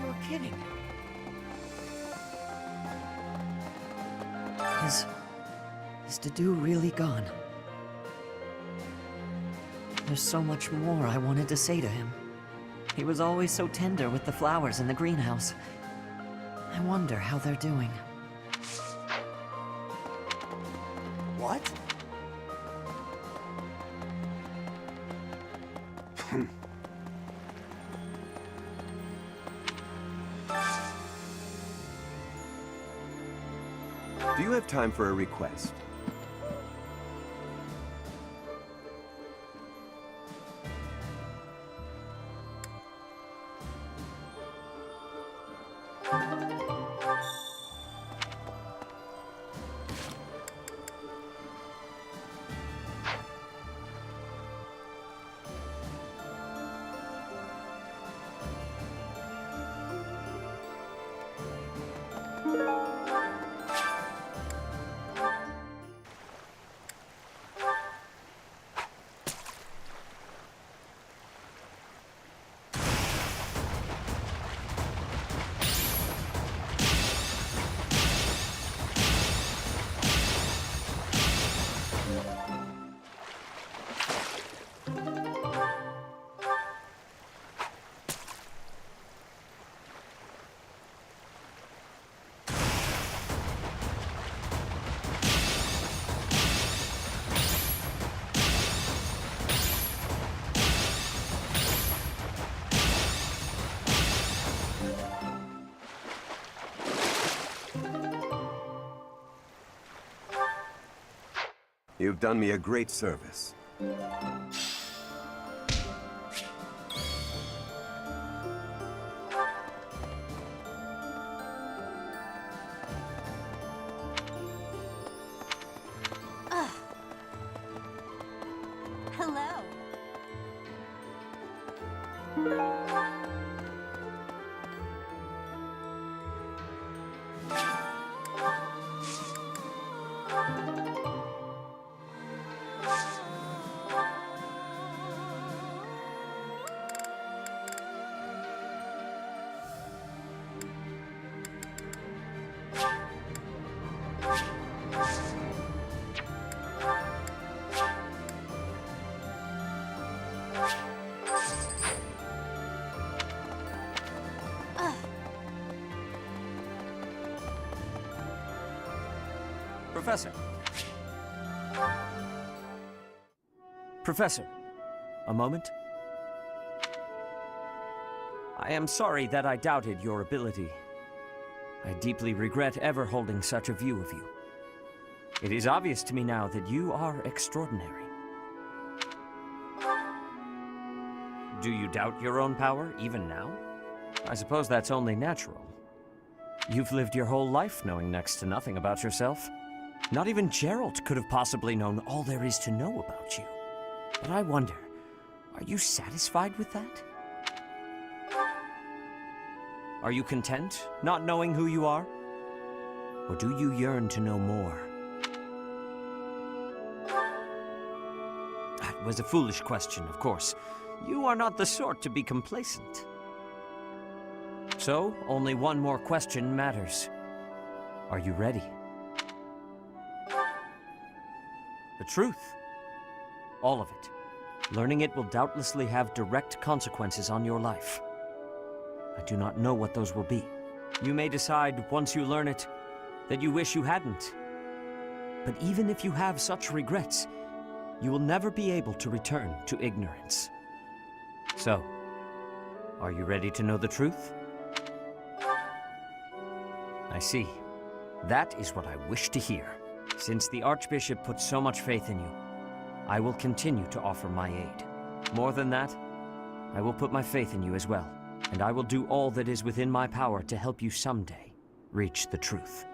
You're kidding. Is Dedue really gone? There's so much more I wanted to say to him. He was always so tender with the flowers in the greenhouse. I wonder how they're doing. What? Do you have time for a request? You've done me a great service. Hello. Professor. Professor, a moment. I am sorry that I doubted your ability. I deeply regret ever holding such a view of you. It is obvious to me now that you are extraordinary. Do you doubt your own power, even now? I suppose that's only natural. You've lived your whole life knowing next to nothing about yourself. Not even Geralt could have possibly known all there is to know about you. But I wonder, are you satisfied with that? Are you content, not knowing who you are? Or do you yearn to know more? That was a foolish question, of course. You are not the sort to be complacent. So, only one more question matters. Are you ready? The truth. All of it. Learning it will doubtlessly have direct consequences on your life. I do not know what those will be. You may decide, once you learn it, that you wish you hadn't. But even if you have such regrets, you will never be able to return to ignorance. So, are you ready to know the truth? I see. That is what I wish to hear. Since the Archbishop put so much faith in you, I will continue to offer my aid. More than that, I will put my faith in you as well, and I will do all that is within my power to help you someday reach the truth.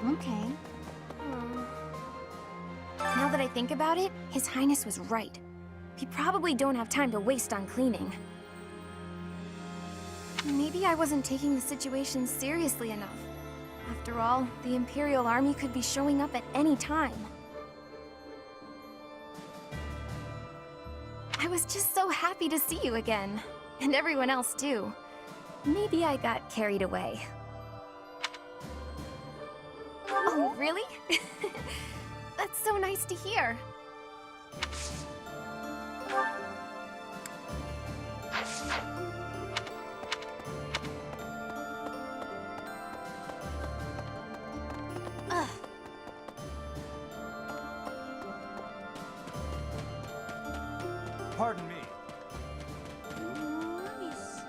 Okay. Now that I think about it, His Highness was right. We probably don't have time to waste on cleaning. Maybe I wasn't taking the situation seriously enough. After all, the Imperial Army could be showing up at any time. I was just so happy to see you again. And everyone else too. Maybe I got carried away. Oh, really? That's so nice to hear. Ugh. Pardon me. Let me see.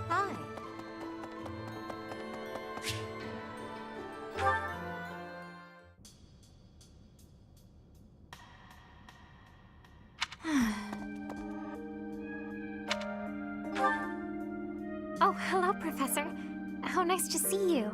Hi. Oh, hello, Professor. How nice to see you.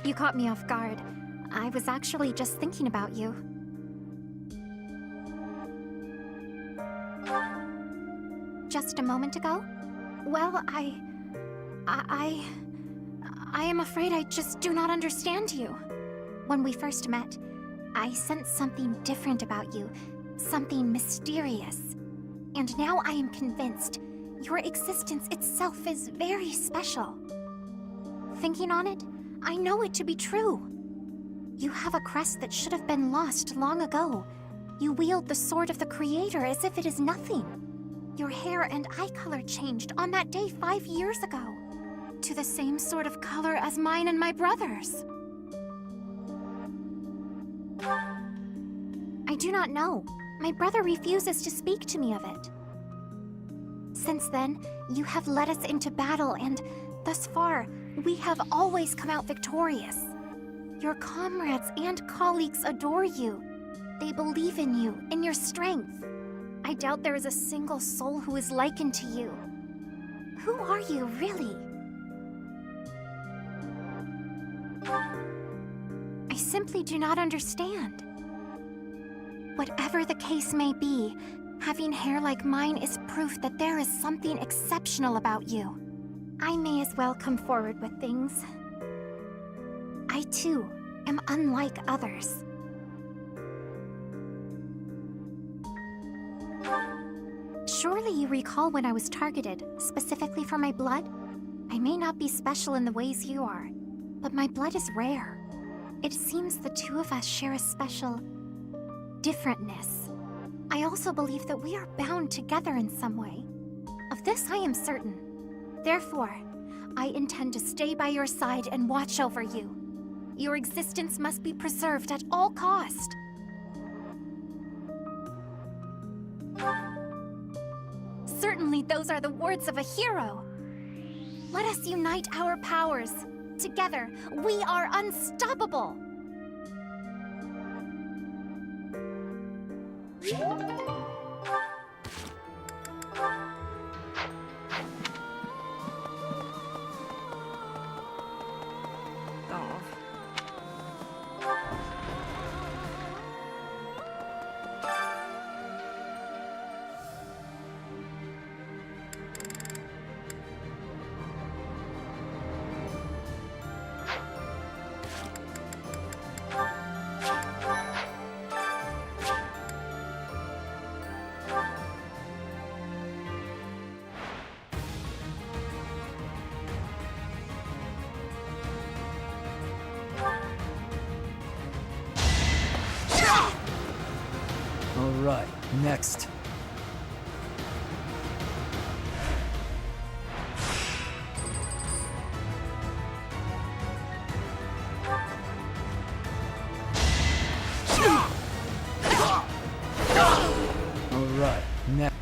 You caught me off guard. I was actually just thinking about you. Just a moment ago? Well, I am afraid I just do not understand you. When we first met, I sensed something different about you, something mysterious. And now I am convinced your existence itself is very special. Thinking on it, I know it to be true. You have a crest that should have been lost long ago. You wield the sword of the Creator as if it is nothing. Your hair and eye color changed on that day 5 years ago, to the same sort of color as mine and my brother's. I do not know. My brother refuses to speak to me of it. Since then, you have led us into battle, and thus far, we have always come out victorious. Your comrades and colleagues adore you. They believe in you, in your strength. I doubt there is a single soul who is likened to you. Who are you, really? I simply do not understand. Whatever the case may be, having hair like mine is proof that there is something exceptional about you. I may as well come forward with things. I, too, am unlike others. Surely you recall when I was targeted, specifically for my blood? I may not be special in the ways you are, but my blood is rare. It seems the two of us share a special differentness. I also believe that we are bound together in some way. Of this I am certain. Therefore, I intend to stay by your side and watch over you. Your existence must be preserved at all cost. Certainly those are the words of a hero. Let us unite our powers. Together, we are unstoppable! All right, next. All right, next.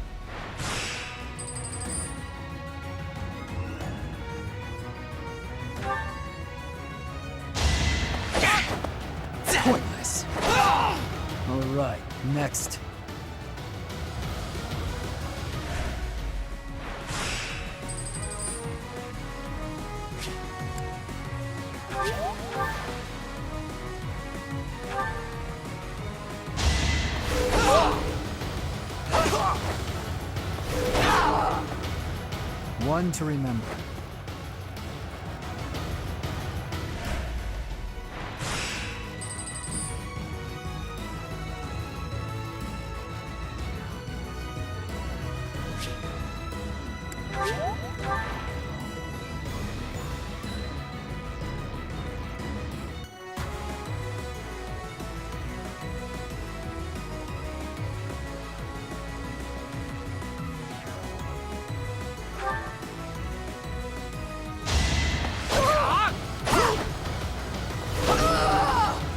Pointless. All right, next. One to remember.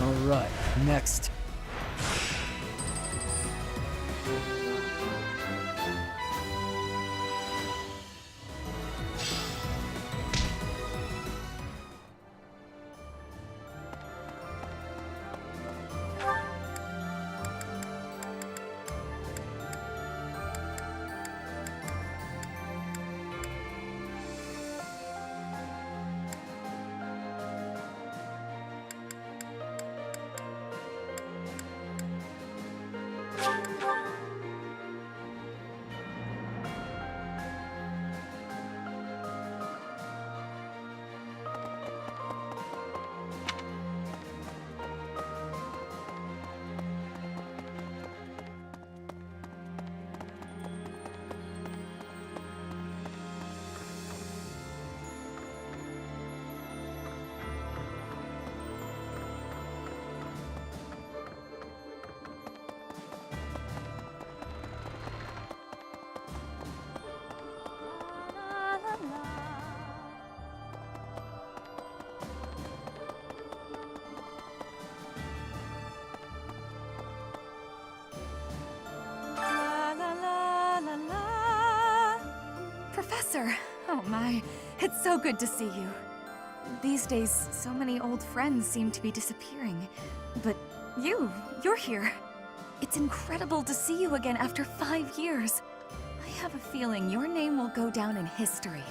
All right, next. Professor! Oh my, it's so good to see you. These days, so many old friends seem to be disappearing. But you're here. It's incredible to see you again after 5 years. I have a feeling your name will go down in history.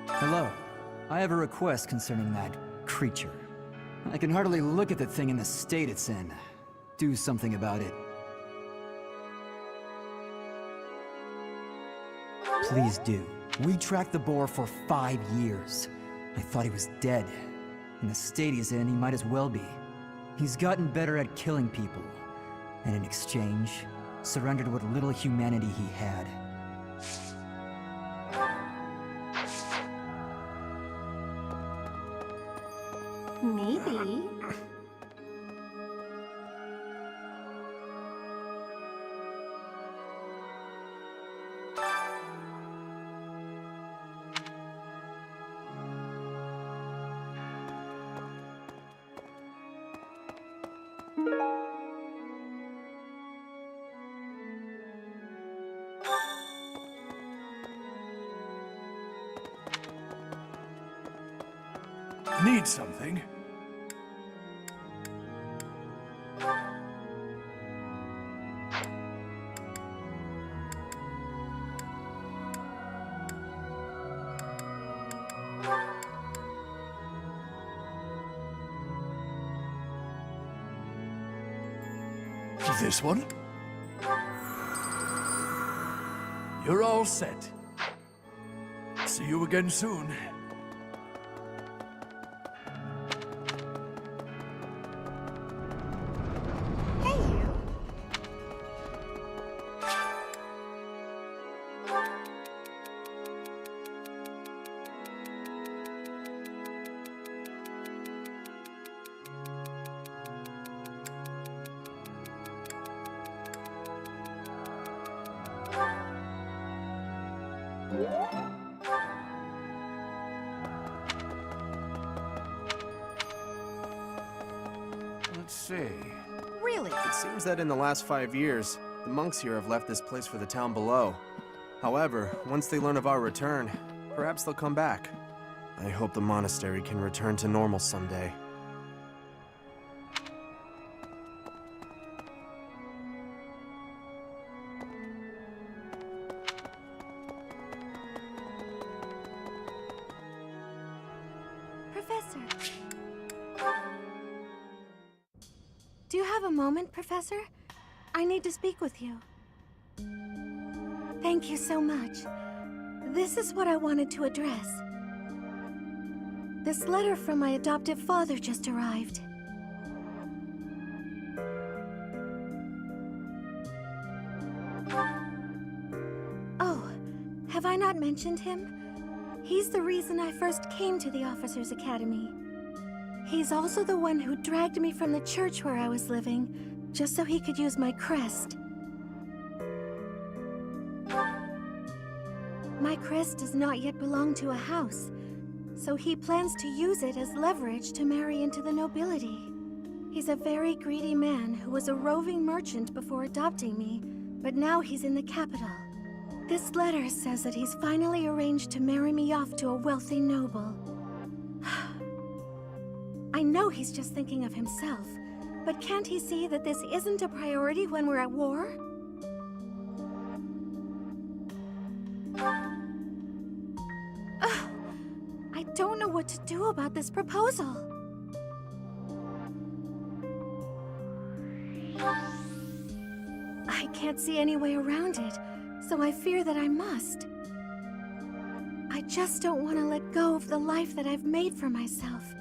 Hello. I have a request concerning that creature. I can hardly look at the thing in the state it's in. Do something about it. Please do. We tracked the boar for 5 years. I thought he was dead. In the state he's in, he might as well be. He's gotten better at killing people. And in exchange, surrendered what little humanity he had. Maybe. Need something? This one? You're all set. See you again soon. Hey, you. Let's see. Really? It seems that in the last 5 years, the monks here have left this place for the town below. However, once they learn of our return, perhaps they'll come back. I hope the monastery can return to normal someday. Professor. Do you have a moment, Professor? I need to speak with you. Thank you so much. This is what I wanted to address. This letter from my adoptive father just arrived. Oh, have I not mentioned him? He's the reason I first came to the Officers' Academy. He's also the one who dragged me from the church where I was living, just so he could use my crest. My crest does not yet belong to a house, so he plans to use it as leverage to marry into the nobility. He's a very greedy man who was a roving merchant before adopting me, but now he's in the capital. This letter says that he's finally arranged to marry me off to a wealthy noble. I know he's just thinking of himself, but can't he see that this isn't a priority when we're at war? I don't know what to do about this proposal. I can't see any way around it, so I fear that I must. I just don't want to let go of the life that I've made for myself.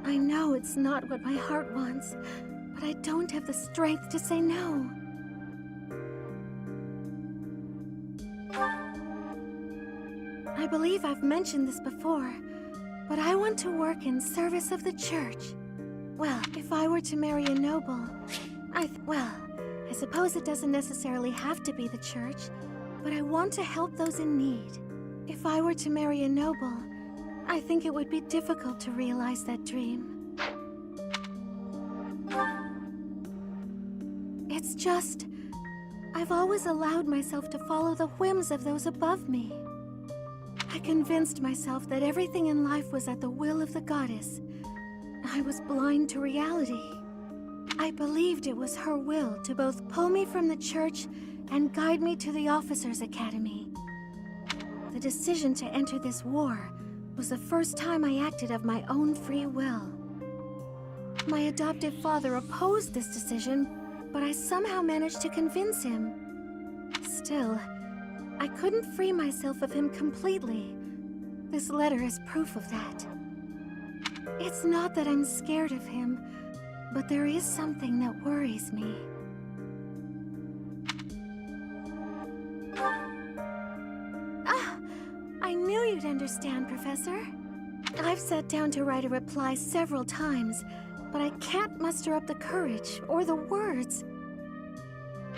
I know it's not what my heart wants, but I don't have the strength to say no. I believe I've mentioned this before, but I want to work in service of the church. Well, if I were to marry a noble, I suppose it doesn't necessarily have to be the church, but I want to help those in need. If I were to marry a noble, I think it would be difficult to realize that dream. It's just, I've always allowed myself to follow the whims of those above me. I convinced myself that everything in life was at the will of the goddess. I was blind to reality. I believed it was her will to both pull me from the church and guide me to the Officers' Academy. The decision to enter this war was the first time I acted of my own free will. My adoptive father opposed this decision, but I somehow managed to convince him. Still, I couldn't free myself of him completely. This letter is proof of that. It's not that I'm scared of him, but there is something that worries me. I knew you'd understand, Professor. I've sat down to write a reply several times, but I can't muster up the courage or the words.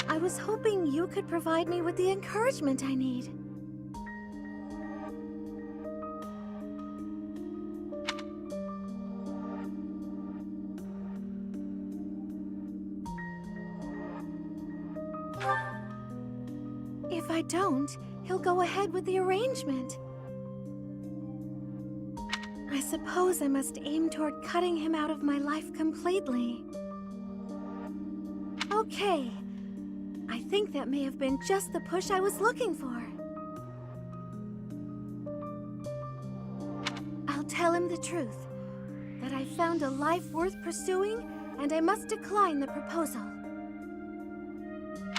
I was hoping you could provide me with the encouragement I need. If I don't, he'll go ahead with the arrangement. I suppose I must aim toward cutting him out of my life completely. Okay. I think that may have been just the push I was looking for. I'll tell him the truth. That I found a life worth pursuing, and I must decline the proposal.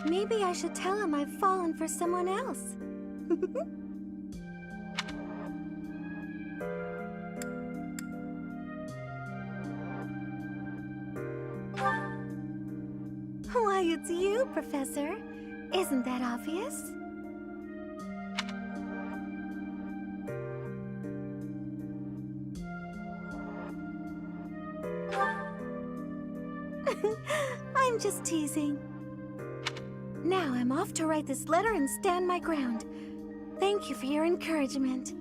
Maybe I should tell him I've fallen for someone else. Why, it's you, Professor. Isn't that obvious? I'm just teasing. Now I'm off to write this letter and stand my ground. Thank you for your encouragement.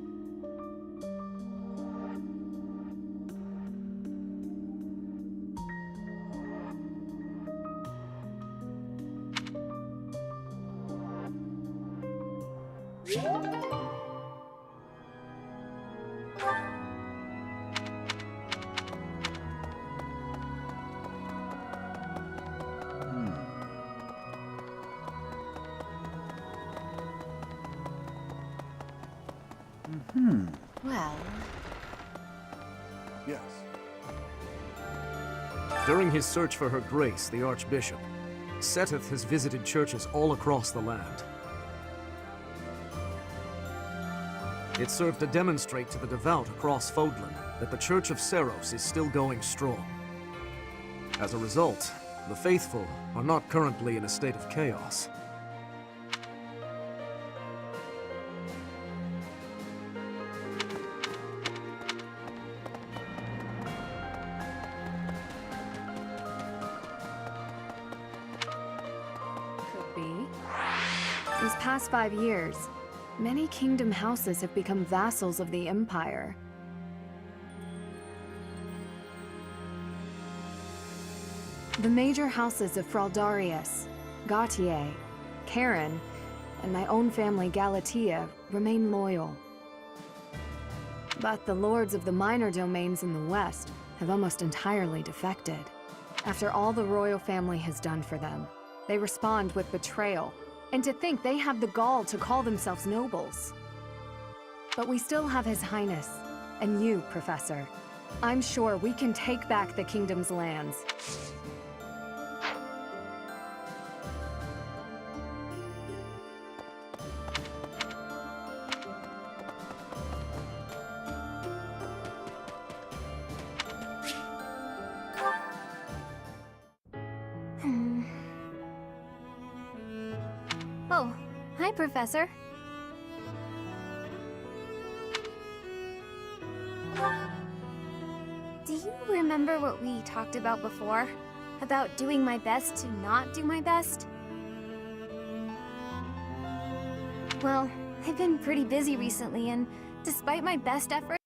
Well, Yes. During his search for her grace, the Archbishop, Seteth has visited churches all across the land. It served to demonstrate to the devout across Fodlan that the Church of Seros is still going strong. As a result, the faithful are not currently in a state of chaos. Could be. These past 5 years, many kingdom houses have become vassals of the Empire. The major houses of Fraldarius, Gautier, Karen, and my own family Galatea remain loyal. But the lords of the minor domains in the west have almost entirely defected. After all the royal family has done for them, they respond with betrayal, and to think they have the gall to call themselves nobles. But we still have His Highness, and you, Professor. I'm sure we can take back the kingdom's lands. Oh, hi, Professor. Do you remember what we talked about before? About doing my best to not do my best? Well, I've been pretty busy recently, and despite my best efforts,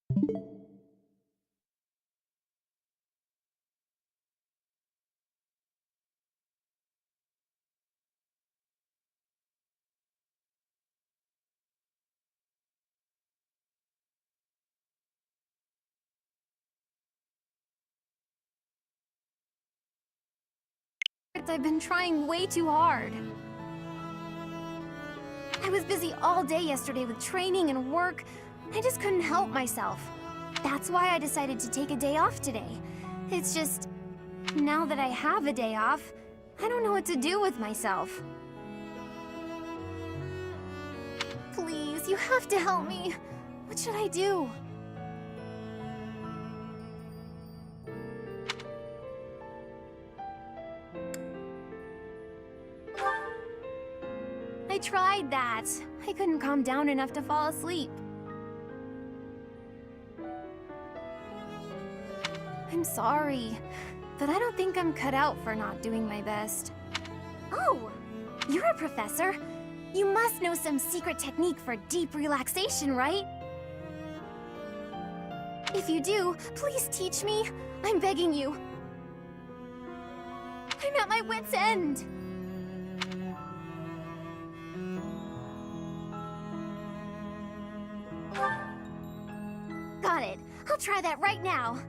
I've been trying way too hard. I was busy all day yesterday with training and work, I just couldn't help myself. That's why I decided to take a day off today. It's just, now that I have a day off, I don't know what to do with myself. Please, you have to help me. What should I do? I tried that. I couldn't calm down enough to fall asleep. I'm sorry, but I don't think I'm cut out for not doing my best. Oh, you're a professor. You must know some secret technique for deep relaxation, right? If you do, please teach me. I'm begging you. I'm at my wit's end. Got it. I'll try that right now.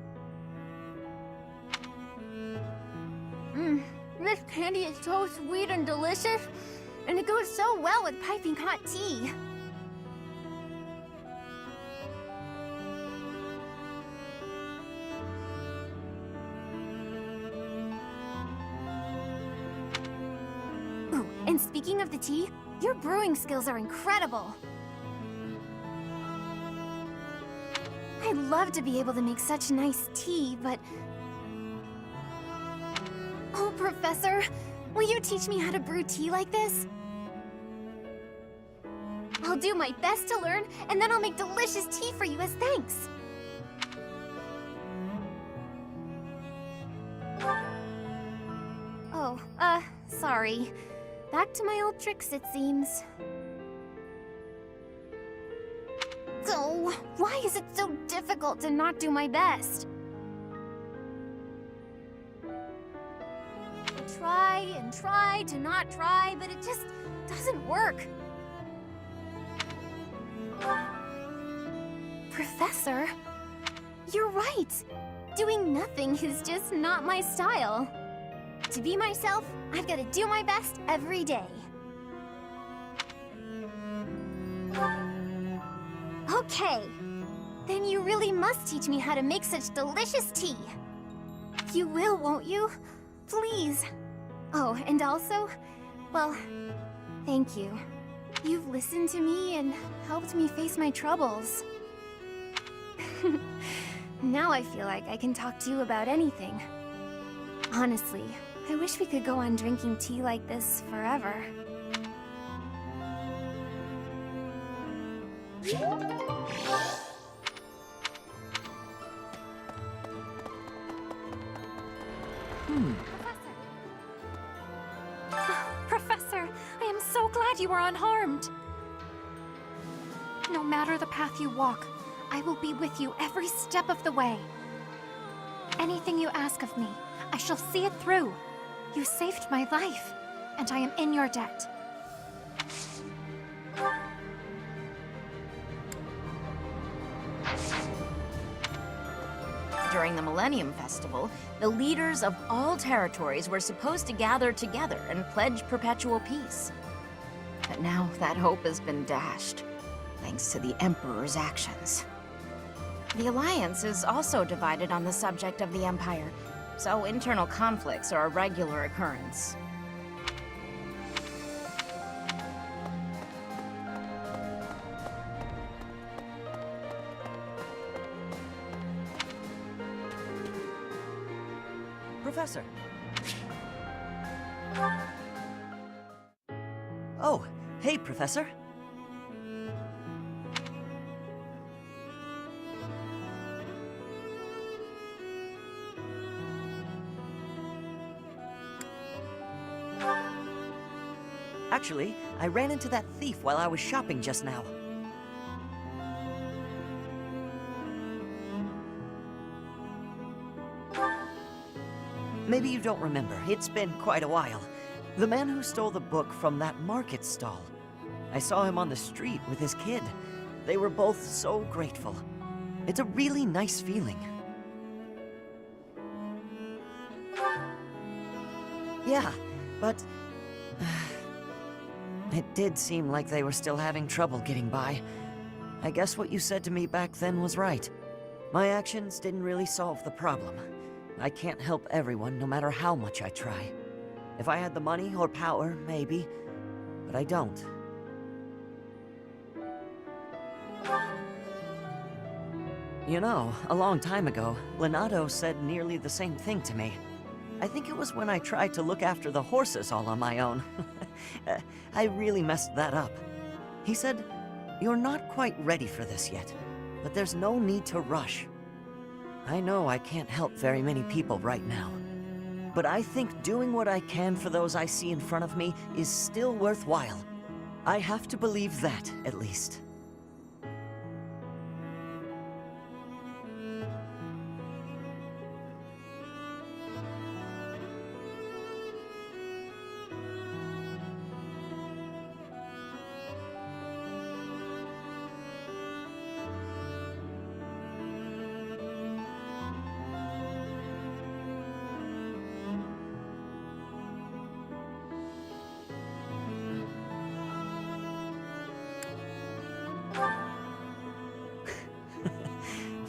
This candy is so sweet and delicious, and it goes so well with piping hot tea. Ooh, and speaking of the tea, your brewing skills are incredible. I'd love to be able to make such nice tea, but... Oh, Professor, will you teach me how to brew tea like this? I'll do my best to learn, and then I'll make delicious tea for you as thanks. Oh, sorry. Back to my old tricks, it seems. So, why is it so difficult to not do my best? I try and try to not try, but it just doesn't work. Professor, you're right. Doing nothing is just not my style. To be myself, I've got to do my best every day. Okay. Then you really must teach me how to make such delicious tea. You will, won't you? Please. Oh, and also, well, thank you. You've listened to me and helped me face my troubles. Now I feel like I can talk to you about anything. Honestly, I wish we could go on drinking tea like this forever. Professor, I am so glad you are unharmed. No matter the path you walk, I will be with you every step of the way. Anything you ask of me, I shall see it through. You saved my life, and I am in your debt. During the Millennium Festival, the leaders of all territories were supposed to gather together and pledge perpetual peace. But now that hope has been dashed, thanks to the Emperor's actions. The Alliance is also divided on the subject of the Empire, so internal conflicts are a regular occurrence. Professor. Oh, hey, Professor. Actually, I ran into that thief while I was shopping just now. Maybe you don't remember. It's been quite a while. The man who stole the book from that market stall. I saw him on the street with his kid. They were both so grateful. It's a really nice feeling. Yeah, but... it did seem like they were still having trouble getting by. I guess what you said to me back then was right. My actions didn't really solve the problem. I can't help everyone, no matter how much I try. If I had the money or power, maybe, but I don't. You know, a long time ago, Leonardo said nearly the same thing to me. I think it was when I tried to look after the horses all on my own. I really messed that up. He said, "You're not quite ready for this yet, but there's no need to rush." I know I can't help very many people right now, but I think doing what I can for those I see in front of me is still worthwhile. I have to believe that, at least.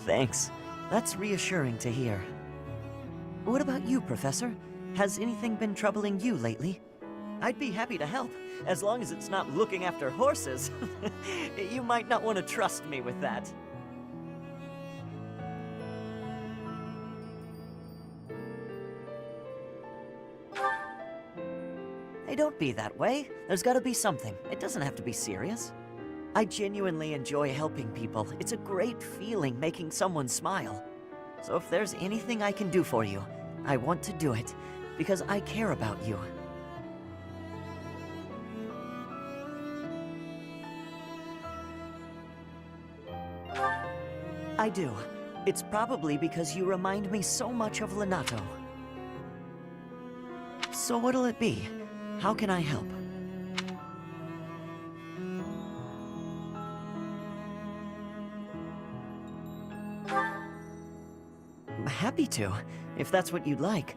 Thanks. That's reassuring to hear. What about you, Professor? Has anything been troubling you lately? I'd be happy to help, as long as it's not looking after horses. You might not want to trust me with that. Hey, don't be that way. There's gotta be something. It doesn't have to be serious. I genuinely enjoy helping people. It's a great feeling making someone smile. So if there's anything I can do for you, I want to do it, because I care about you. I do. It's probably because you remind me so much of Lenato. So what'll it be? How can I help? Happy to, if that's what you'd like.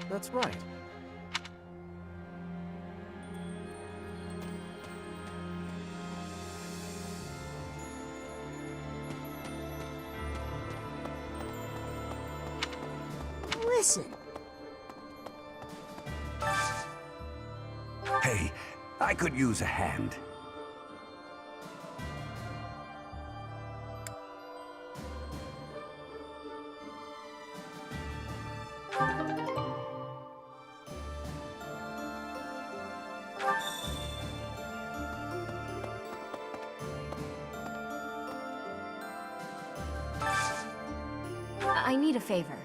That's right. Listen. Hey, I could use a hand. I need a favor.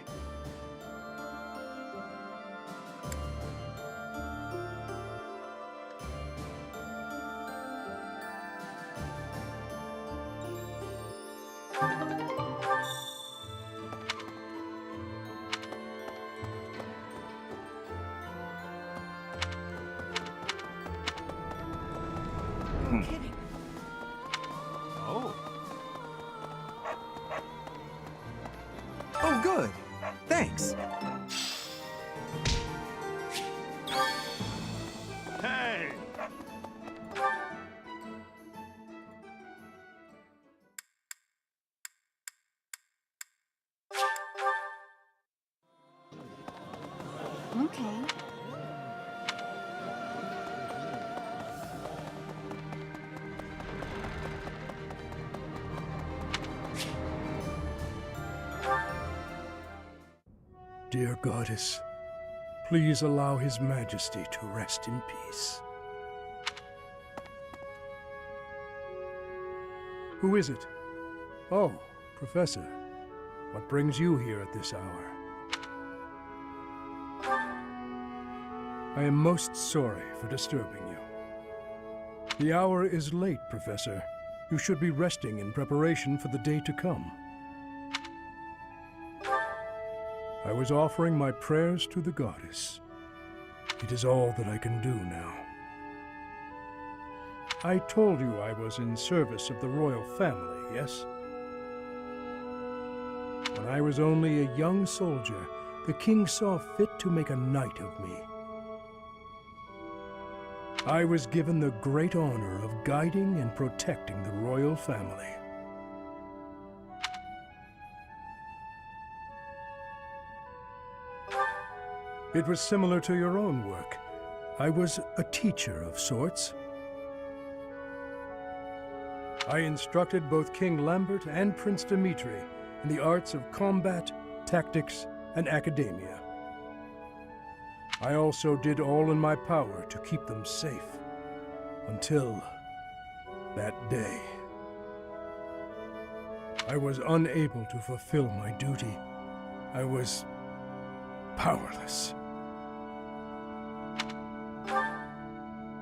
Oh, good. Thanks. Hey! Okay. Dear Goddess, please allow His Majesty to rest in peace. Who is it? Oh, Professor. What brings you here at this hour? I am most sorry for disturbing you. The hour is late, Professor. You should be resting in preparation for the day to come. I was offering my prayers to the Goddess. It is all that I can do now. I told you I was in service of the royal family, yes? when I was only a young soldier, the king saw fit to make a knight of me. I was given the great honor of guiding and protecting the royal family. It was similar to your own work. I was a teacher of sorts. I instructed both King Lambert and Prince Dimitri in the arts of combat, tactics, and academia. I also did all in my power to keep them safe. Until that day. I was unable to fulfill my duty. I was powerless.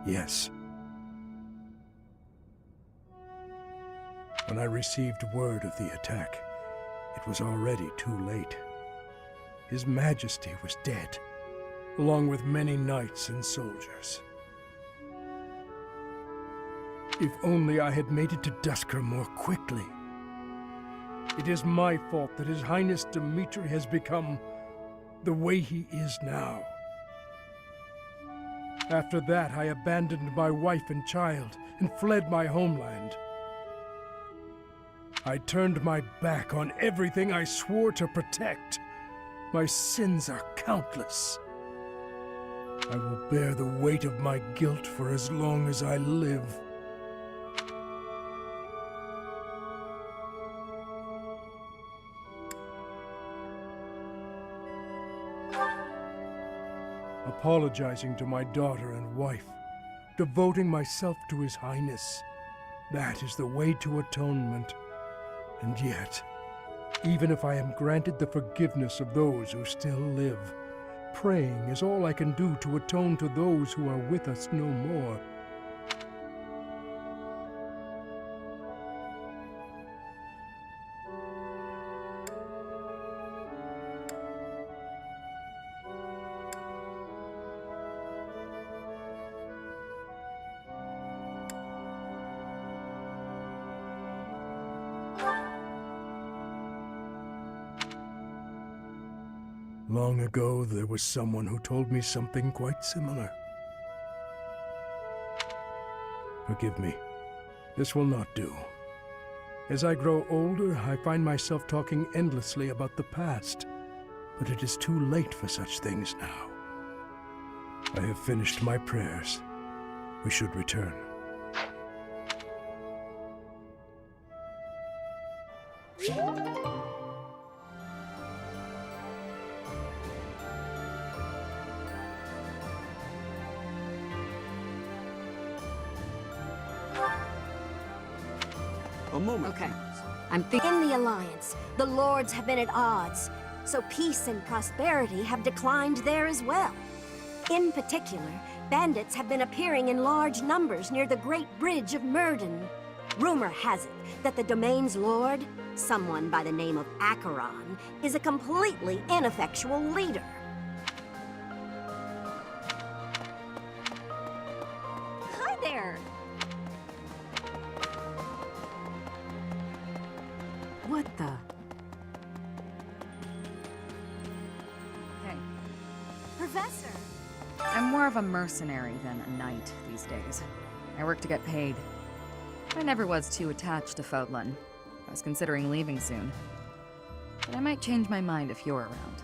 Yes. When I received word of the attack, it was already too late. His Majesty was dead, along with many knights and soldiers. If only I had made it to Duscur more quickly. It is my fault that His Highness Dimitri has become the way he is now. After that, I abandoned my wife and child and fled my homeland. I turned my back on everything I swore to protect. My sins are countless. I will bear the weight of my guilt for as long as I live. Apologizing to my daughter and wife, devoting myself to His Highness. That is the way to atonement. And yet, even if I am granted the forgiveness of those who still live, praying is all I can do to atone to those who are with us no more. Long ago, there was someone who told me something quite similar. Forgive me. This will not do. As I grow older, I find myself talking endlessly about the past. But it is too late for such things now. I have finished my prayers. We should return. A moment. Okay. I'm thinking in the Alliance, the Lords have been at odds, so peace and prosperity have declined there as well. In particular, bandits have been appearing in large numbers near the Great Bridge of Myrden. Rumor has it that the domain's lord, someone by the name of Acheron, is a completely ineffectual leader. Hi there! What the? Hey, Professor! I'm more of a mercenary than a knight these days. I work to get paid. I never was too attached to Fodlan. I was considering leaving soon. But I might change my mind if you're around.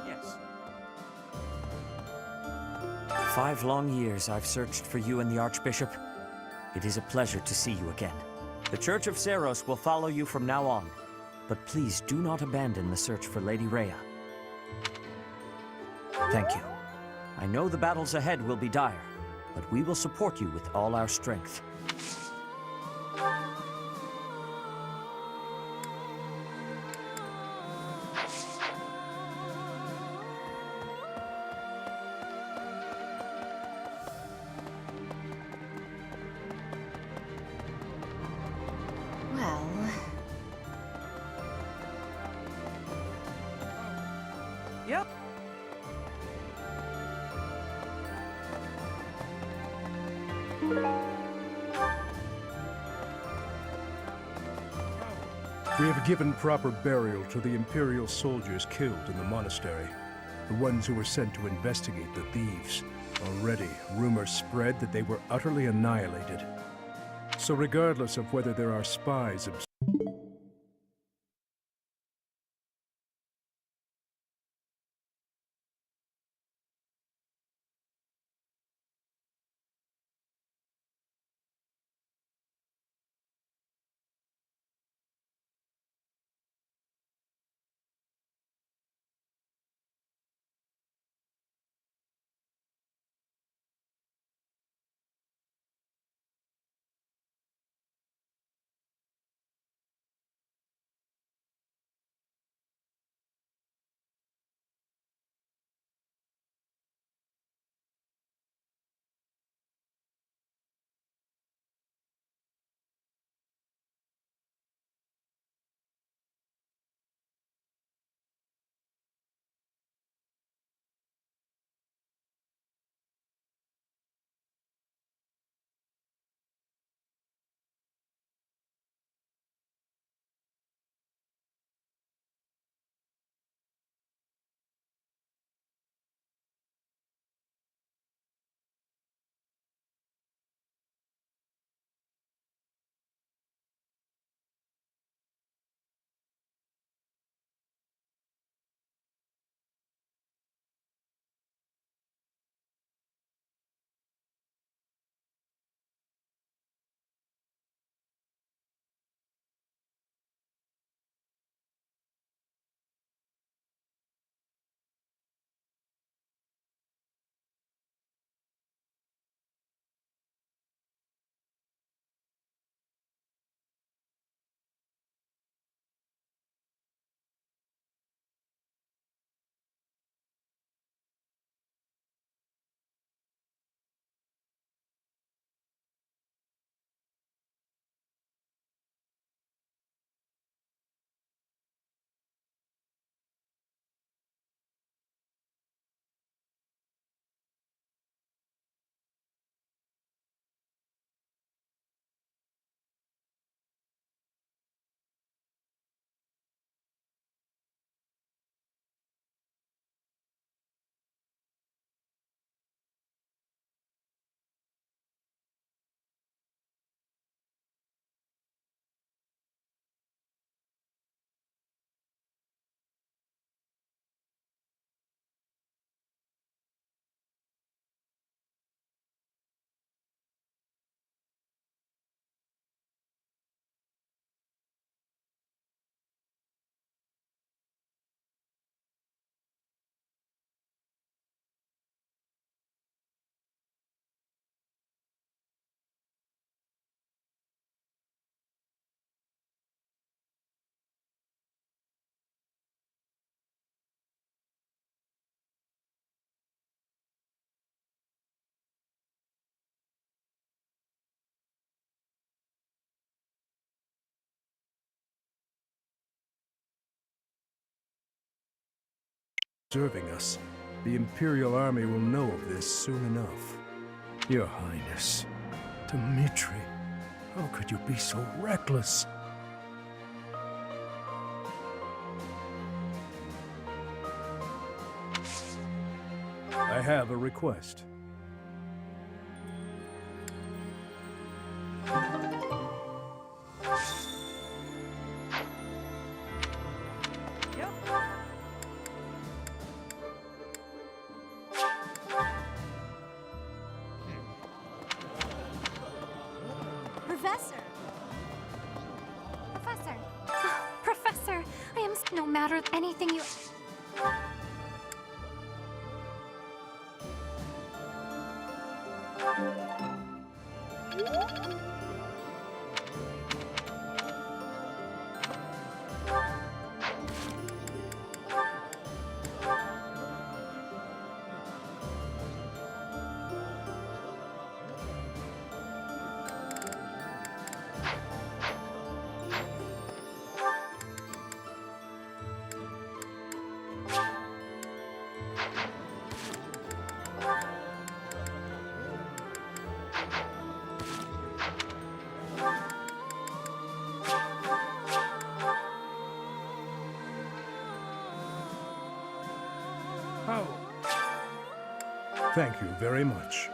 Yes. 5 long years I've searched for you and the Archbishop. It is a pleasure to see you again. The Church of Seiros will follow you from now on, but please do not abandon the search for Lady Rhea. Thank you. I know the battles ahead will be dire, but we will support you with all our strength. Well... Yep. We have given proper burial to the Imperial soldiers killed in the monastery, the ones who were sent to investigate the thieves. Already, rumors spread that they were utterly annihilated. So regardless of whether there are spies observing us, the Imperial army will know of this soon enough. Your Highness, Dmitri, how could you be so reckless? I have a request. Professor! Professor! Professor, I am no matter anything you... Thank you very much.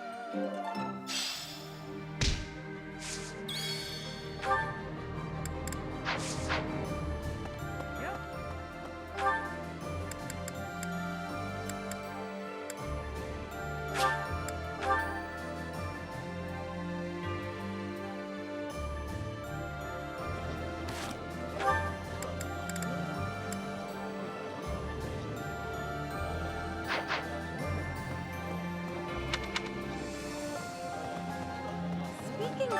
Speaking of...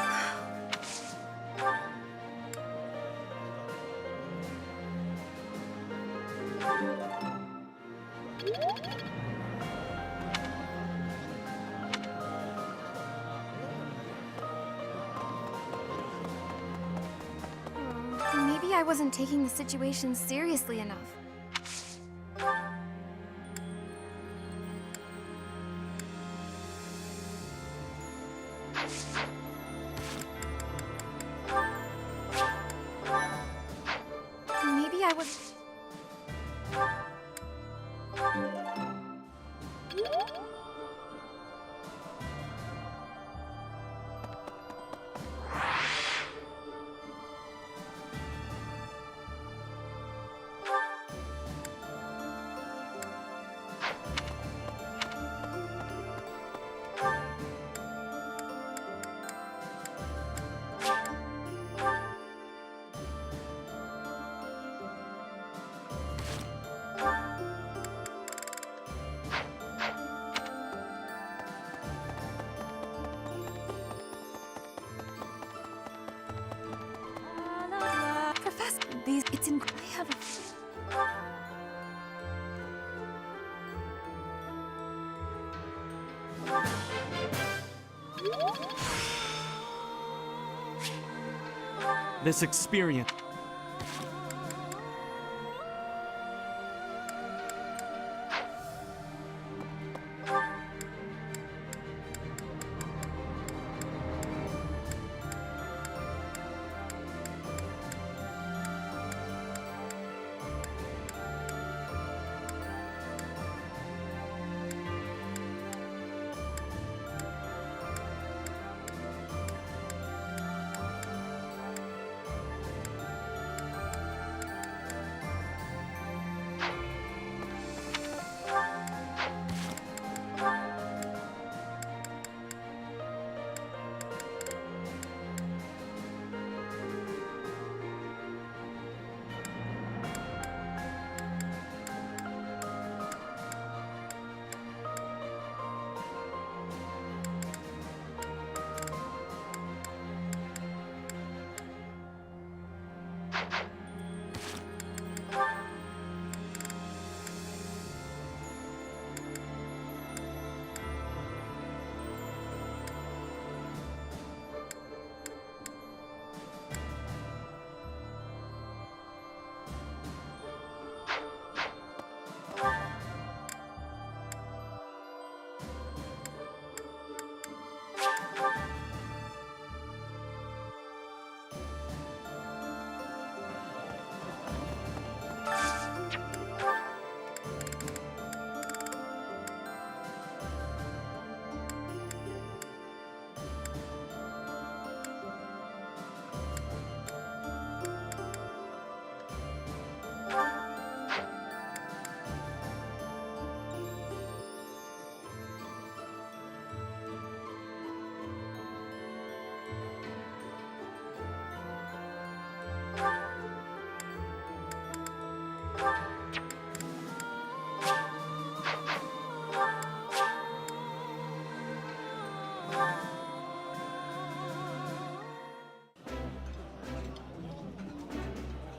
Maybe I wasn't taking the situation seriously enough. Maybe I was... Professor, these... It's in... I have a... This experience...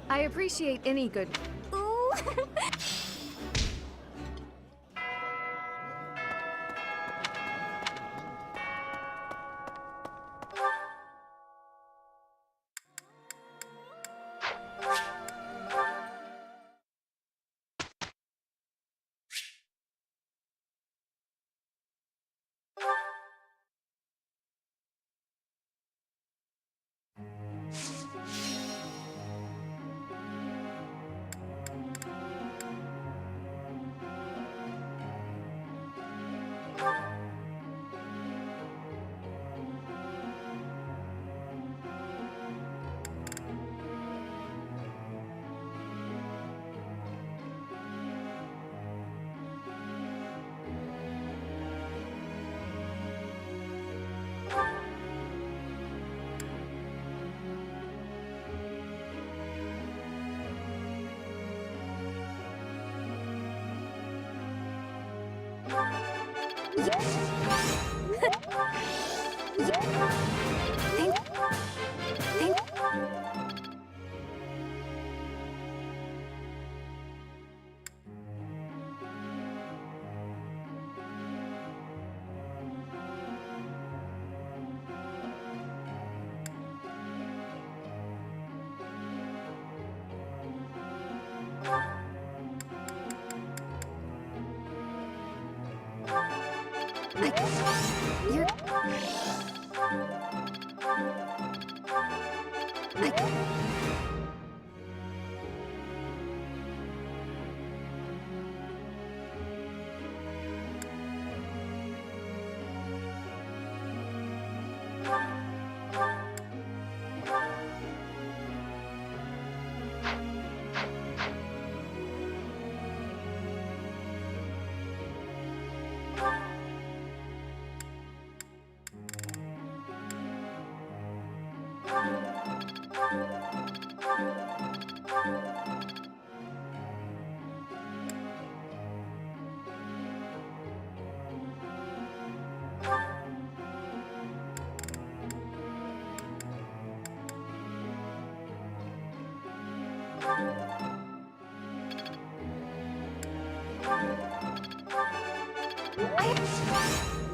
I appreciate any good... Ooh!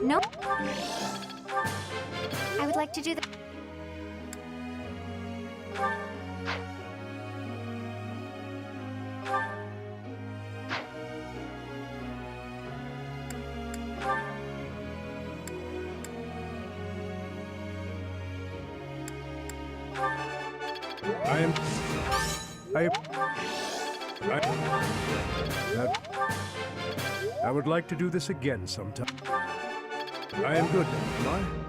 No. I would like to do that. I would like to do this again sometime. I am good now, am I?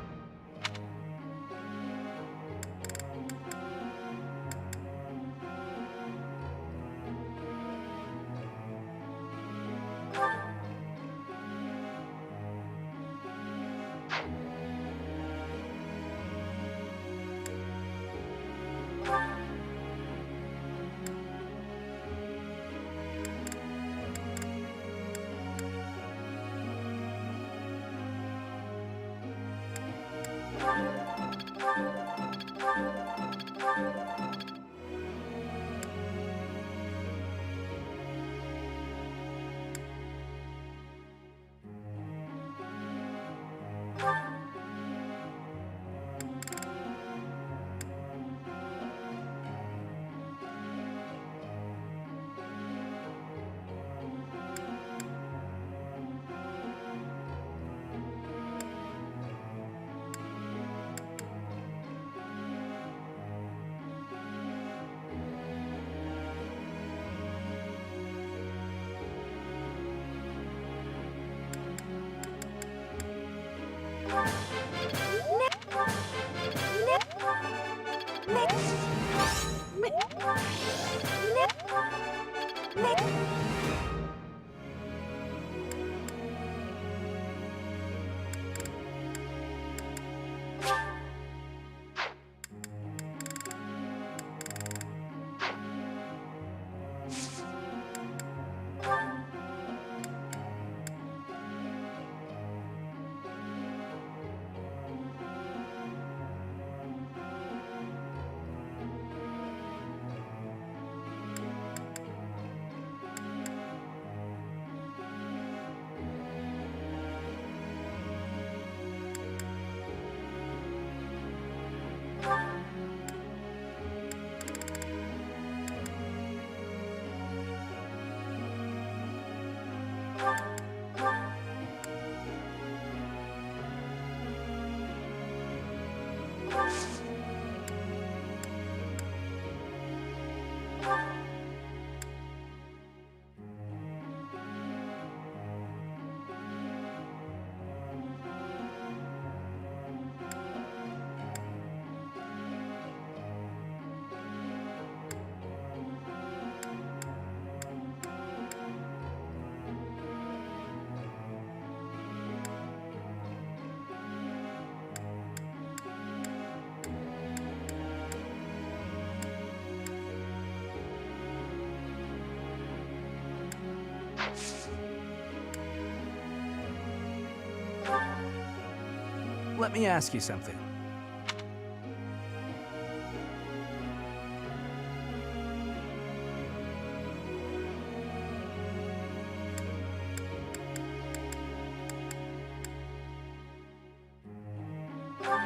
Let me ask you something.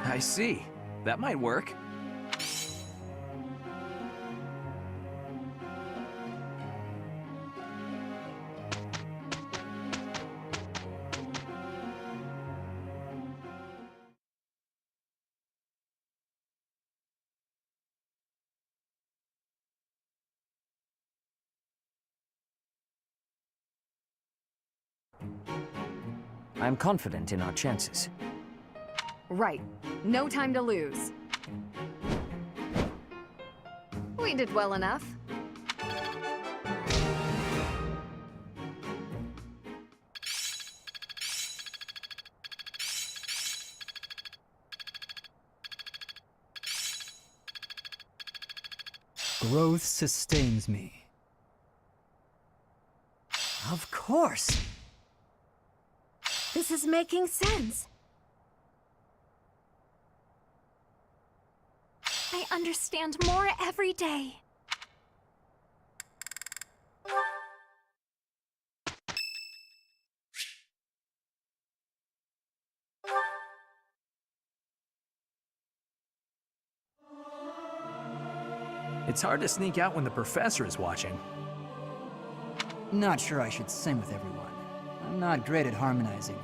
I see. That might work. I'm confident in our chances. Right. No time to lose. We did well enough. Growth sustains me. Of course. This is making sense. I understand more every day. It's hard to sneak out when the professor is watching. Not sure I should sing with everyone. I'm not great at harmonizing.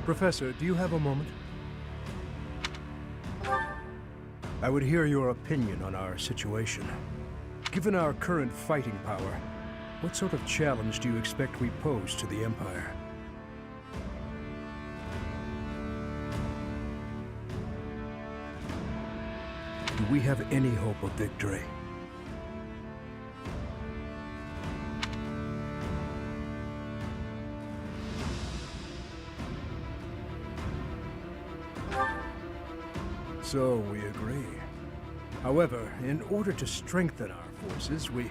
Professor, do you have a moment? I would hear your opinion on our situation. Given our current fighting power, what sort of challenge do you expect we pose to the Empire? Do we have any hope of victory? So we agree. However, in order to strengthen our forces, we...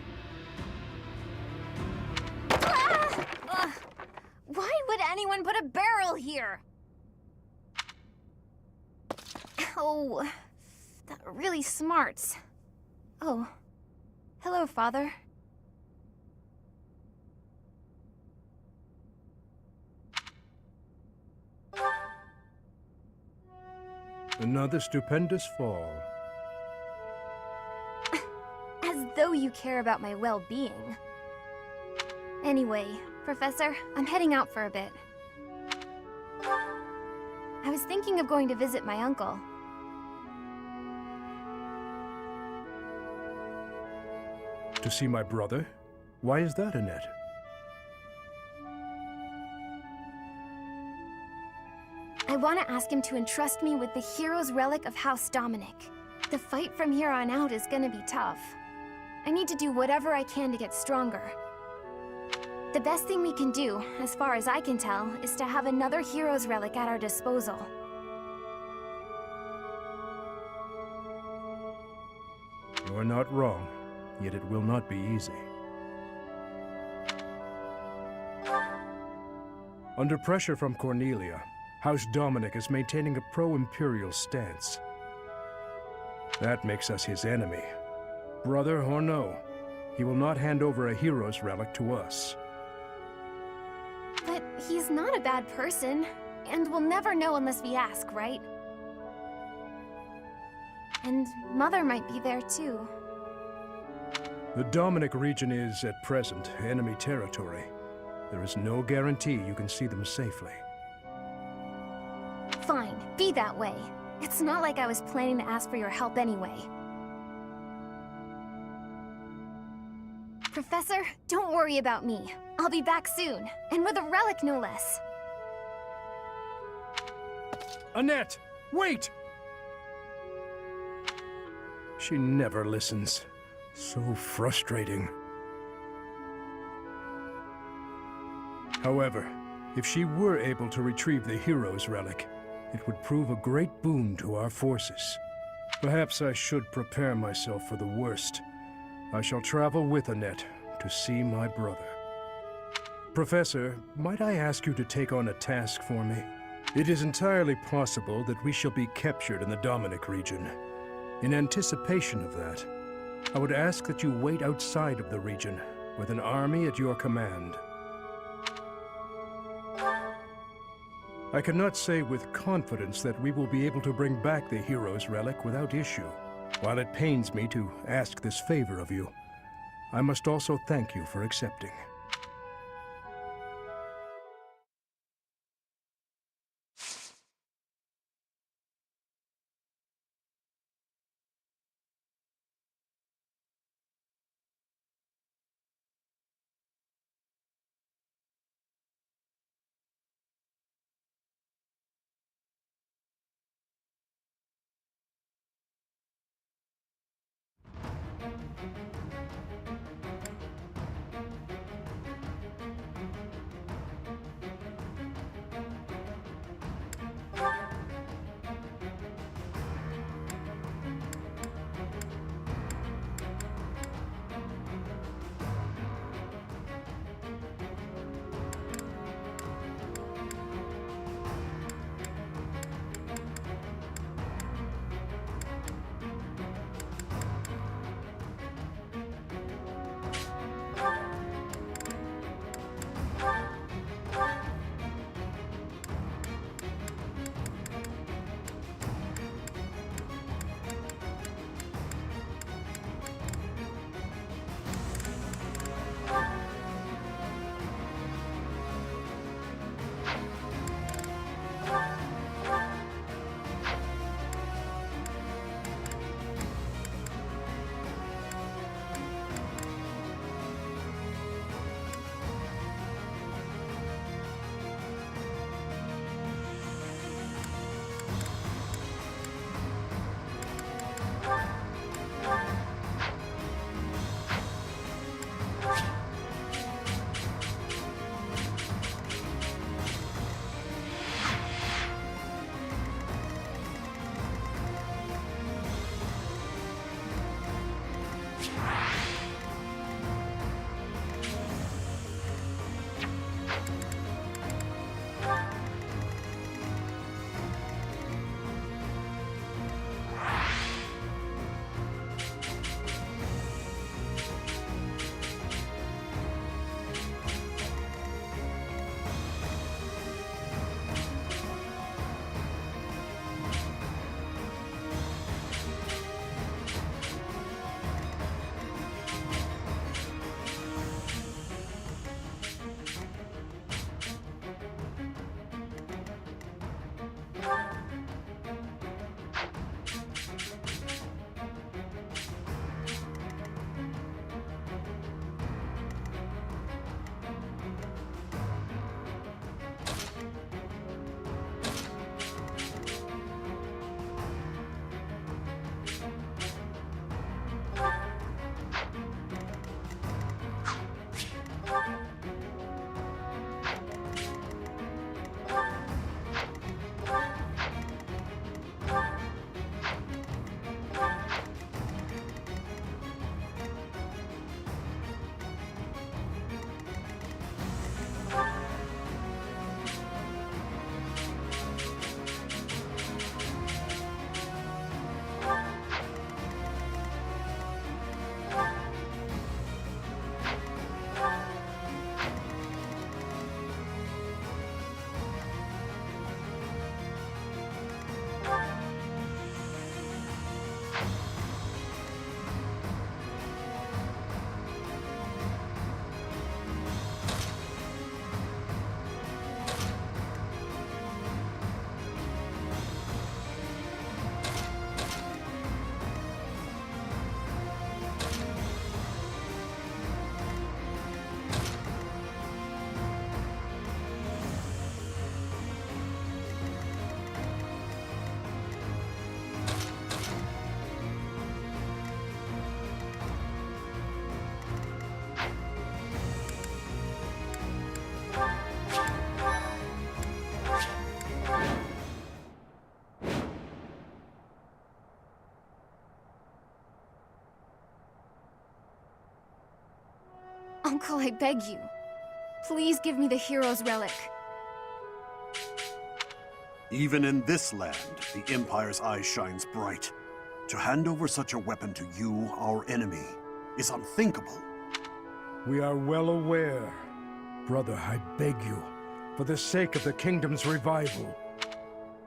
Why would anyone put a barrel here? Oh, that really smarts. Oh, Hello, Father. Another stupendous fall. As though you care about my well-being. Anyway, Professor, I'm heading out for a bit. I was thinking of going to visit my uncle. To see my brother? Why is that, Annette? I want to ask him to entrust me with the hero's relic of House Dominic. The fight from here on out is gonna be tough. I need to do whatever I can to get stronger. The best thing we can do, as far as I can tell, is to have another hero's relic at our disposal. You are not wrong, yet it will not be easy. Under pressure from Cornelia, House Dominic is maintaining a pro-imperial stance. That makes us his enemy. Brother or no, he will not hand over a hero's relic to us. But he's not a bad person, and we'll never know unless we ask, right? And Mother might be there too. The Dominic region is, at present, enemy territory. There is no guarantee you can see them safely. Fine, be that way. It's not like I was planning to ask for your help anyway. Professor, don't worry about me. I'll be back soon, and with a relic no less. Annette! Wait! She never listens. So frustrating. However, if she were able to retrieve the hero's relic, it would prove a great boon to our forces. Perhaps I should prepare myself for the worst. I shall travel with Annette to see my brother. Professor, might I ask you to take on a task for me? It is entirely possible that we shall be captured in the Dominic region. In anticipation of that, I would ask that you wait outside of the region with an army at your command. I cannot say with confidence that we will be able to bring back the hero's relic without issue. While it pains me to ask this favor of you, I must also thank you for accepting. Uncle, I beg you. Please give me the hero's relic. Even in this land, the Empire's eye shines bright. To hand over such a weapon to you, our enemy, is unthinkable. We are well aware. Brother, I beg you, for the sake of the kingdom's revival.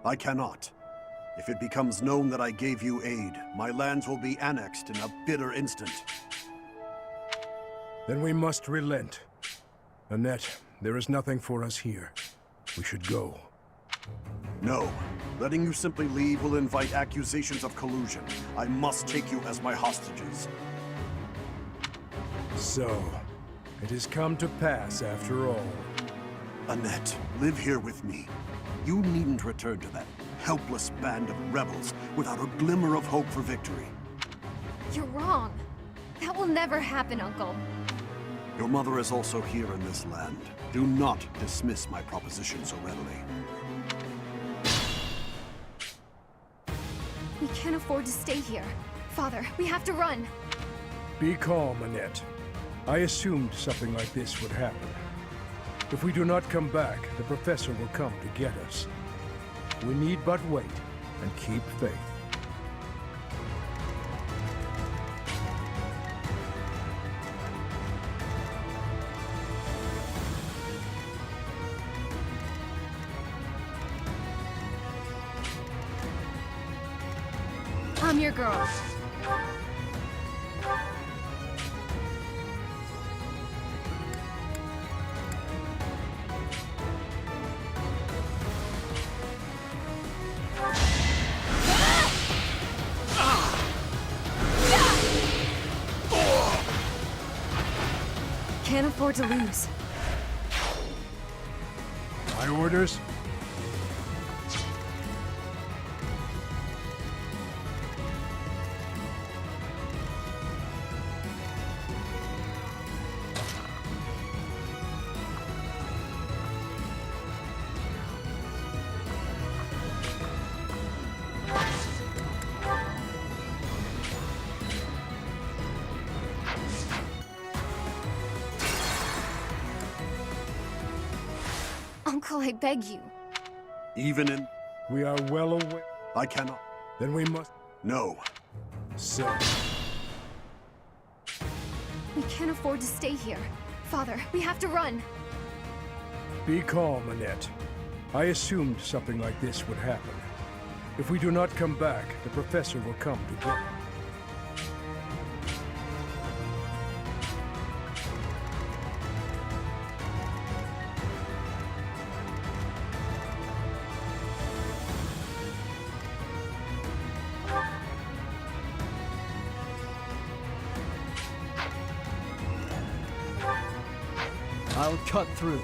I cannot. If it becomes known that I gave you aid, my lands will be annexed in a bitter instant. Then we must relent. Annette, there is nothing for us here. We should go. No. Letting you simply leave will invite accusations of collusion. I must take you as my hostages. So, it has come to pass after all. Annette, live here with me. You needn't return to that helpless band of rebels without a glimmer of hope for victory. You're wrong. That will never happen, Uncle. Your mother is also here in this land. Do not dismiss my proposition so readily. We can't afford to stay here. Father, we have to run. Be calm, Annette. I assumed something like this would happen. If we do not come back, the professor will come to get us. We need but wait and keep faith. I'm your girl. Can't afford to lose. My orders? Uncle, I beg you. Even in... We are well aware. I cannot. Then we must... No. So... We can't afford to stay here. Father, we have to run. Be calm, Annette. I assumed something like this would happen. If we do not come back, the professor will come to get us. I'll cut through.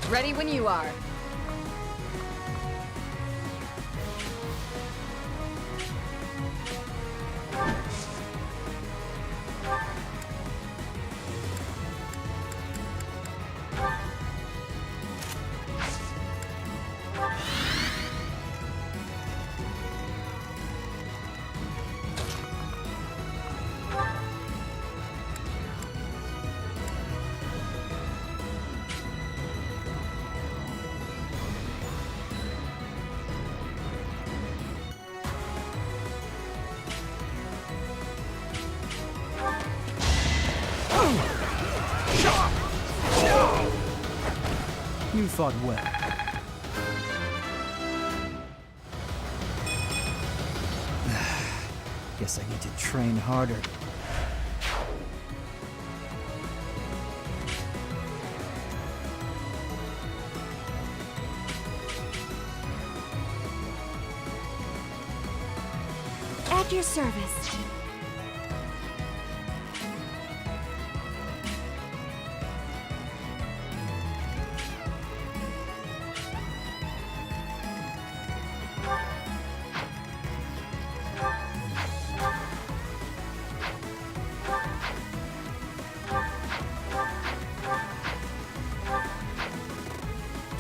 Ready when you are. You fought well. Guess I need to train harder. At your service.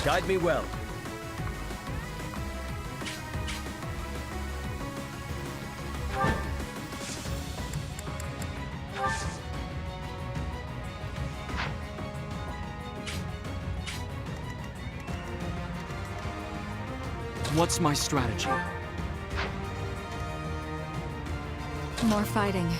Guide me well. What's my strategy? More fighting.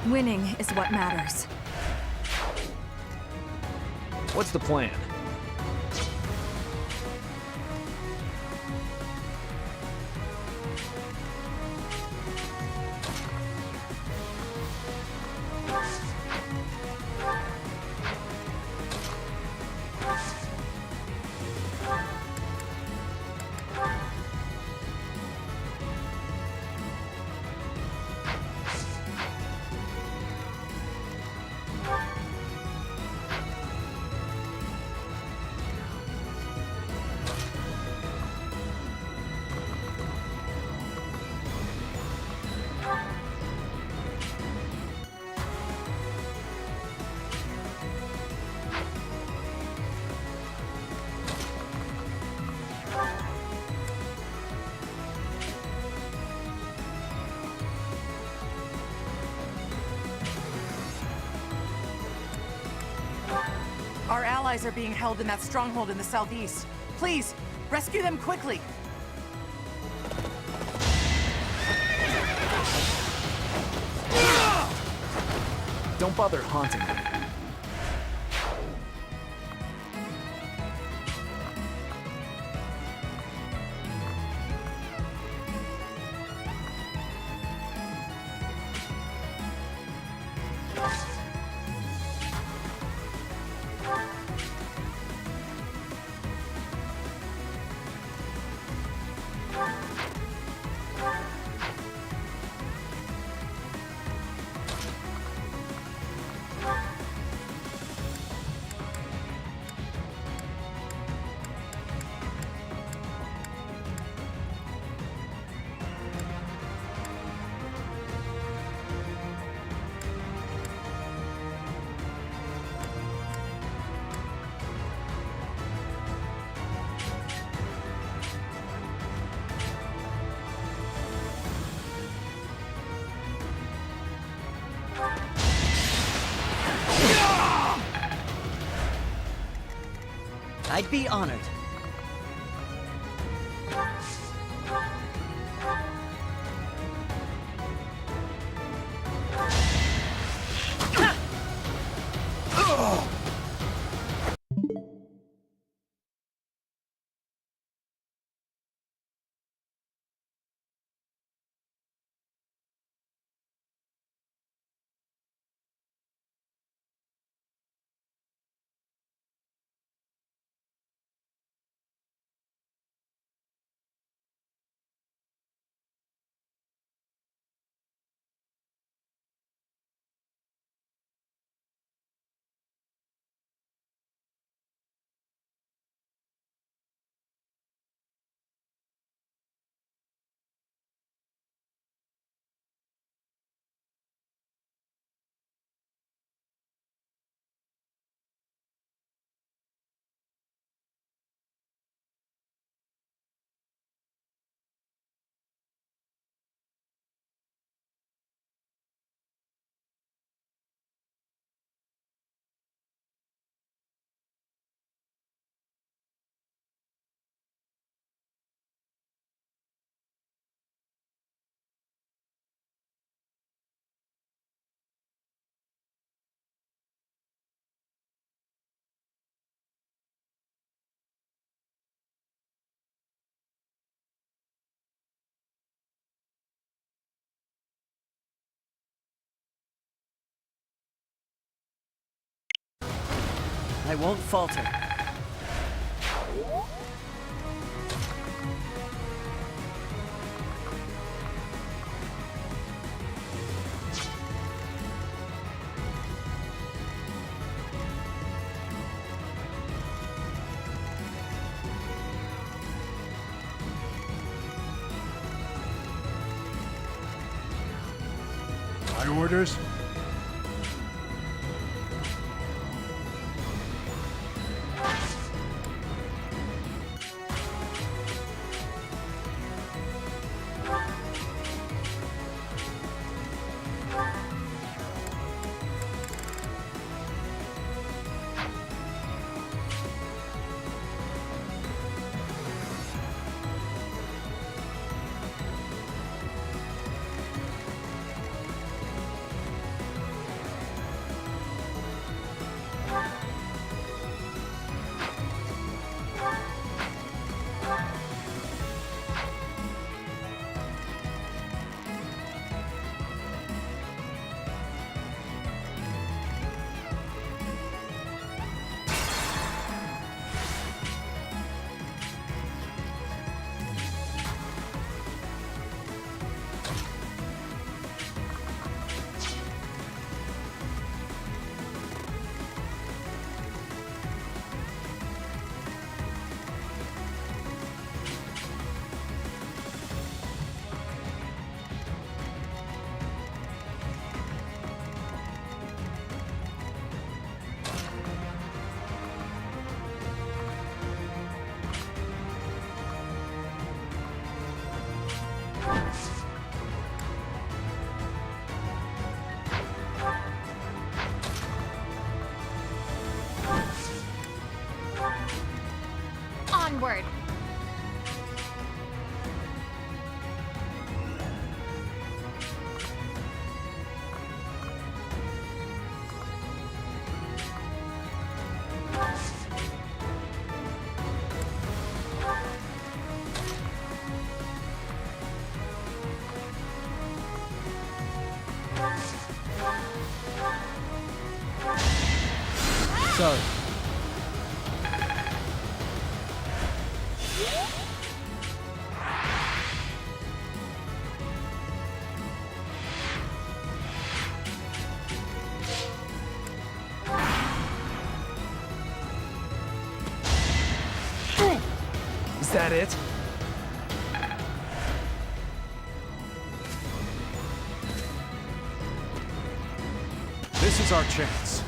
Winning is what matters. What's the plan? Our allies are being held in that stronghold in the southeast. Please, rescue them quickly! Don't bother haunting them. I'd be honored. I won't falter. My orders? sorry. Is that it? This is our chance.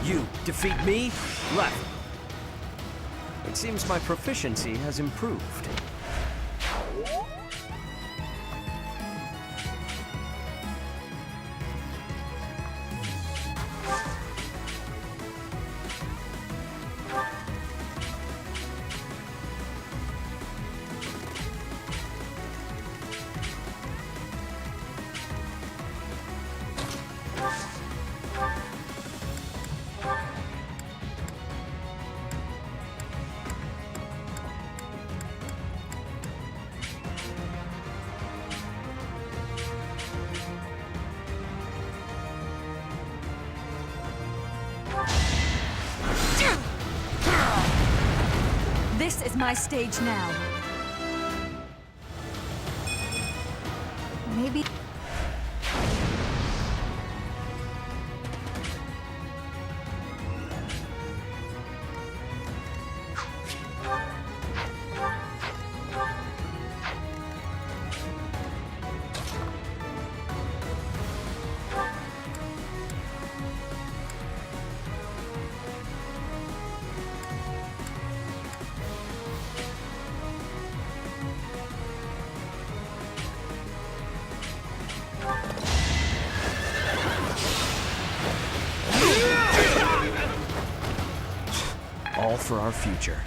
You defeat me? Left. It seems my proficiency has improved. This is my stage now. Maybe... All for our future.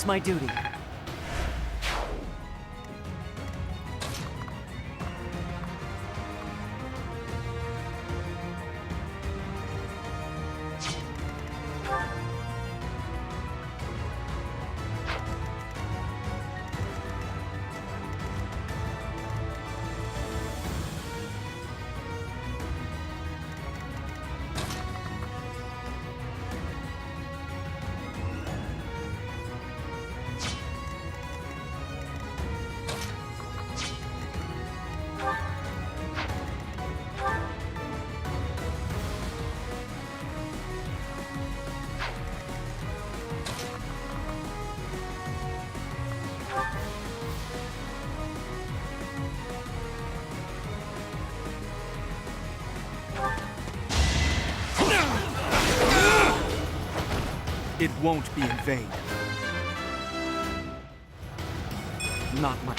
It's my duty. It won't be in vain. Not my...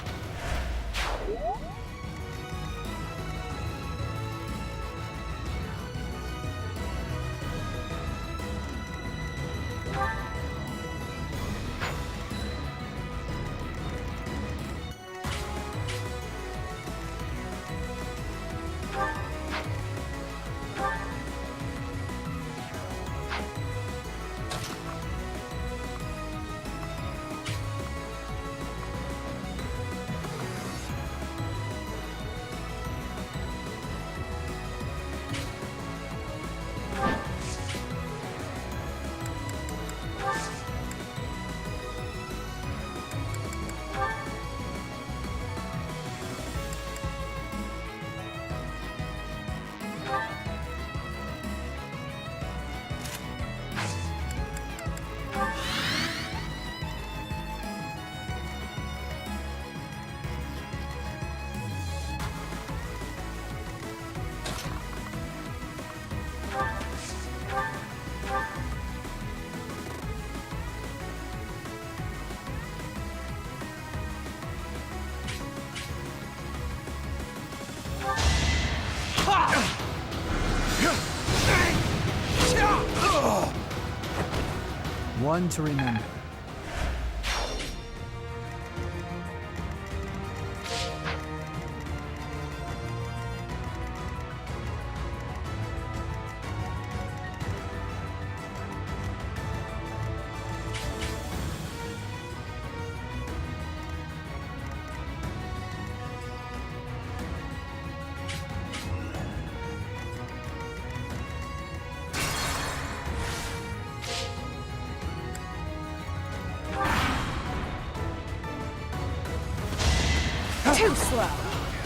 One to remember. Too slow.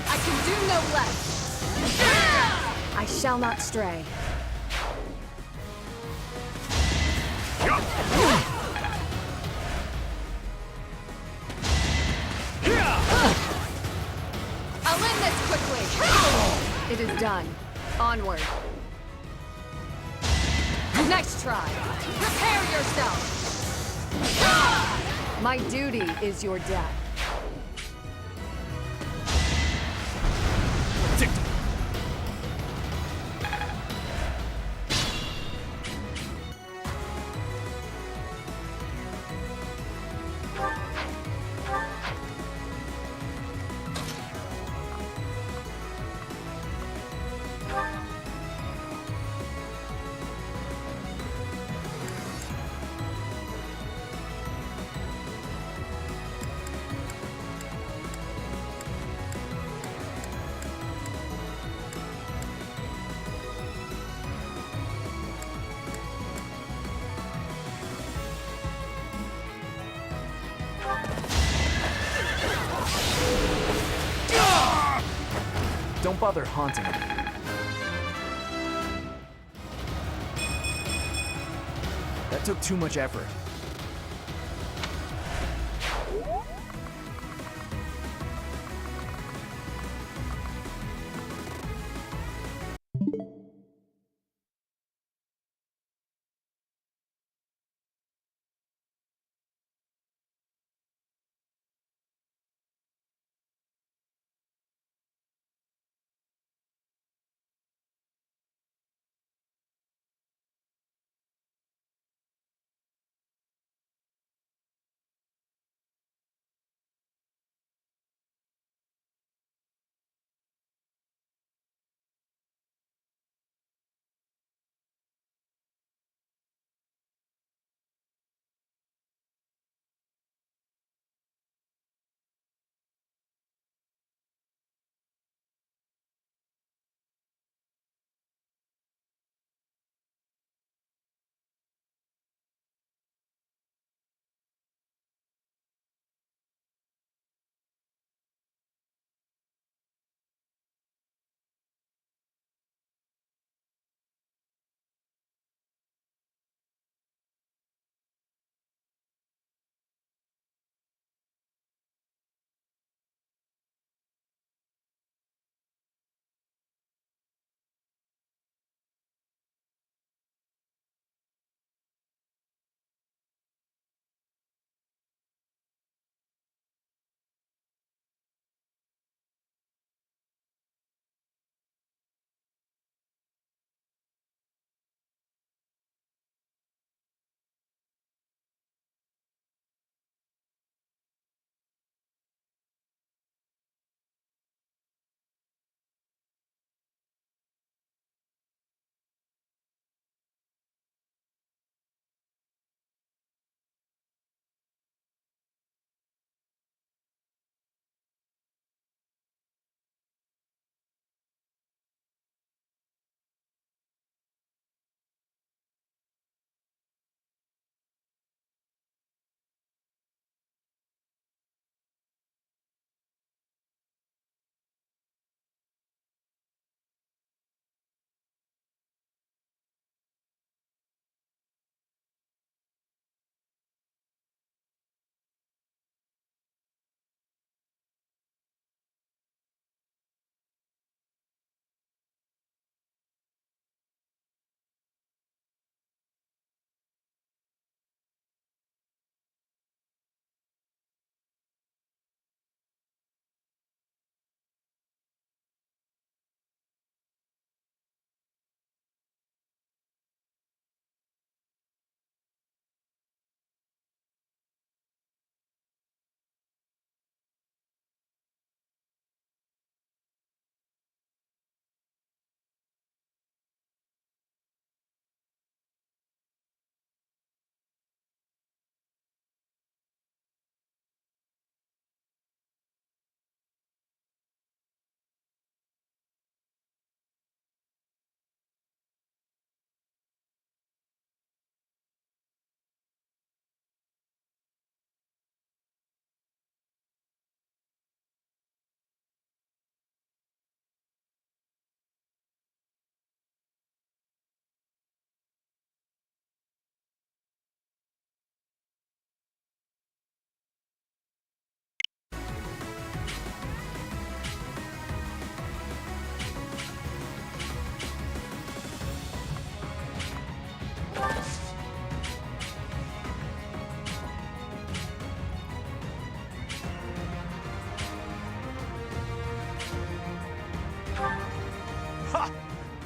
I can do no less. I shall not stray. I'll end this quickly. It is done. Onward. Nice try. Prepare yourself. My duty is your death. Don't bother haunting me. That took too much effort.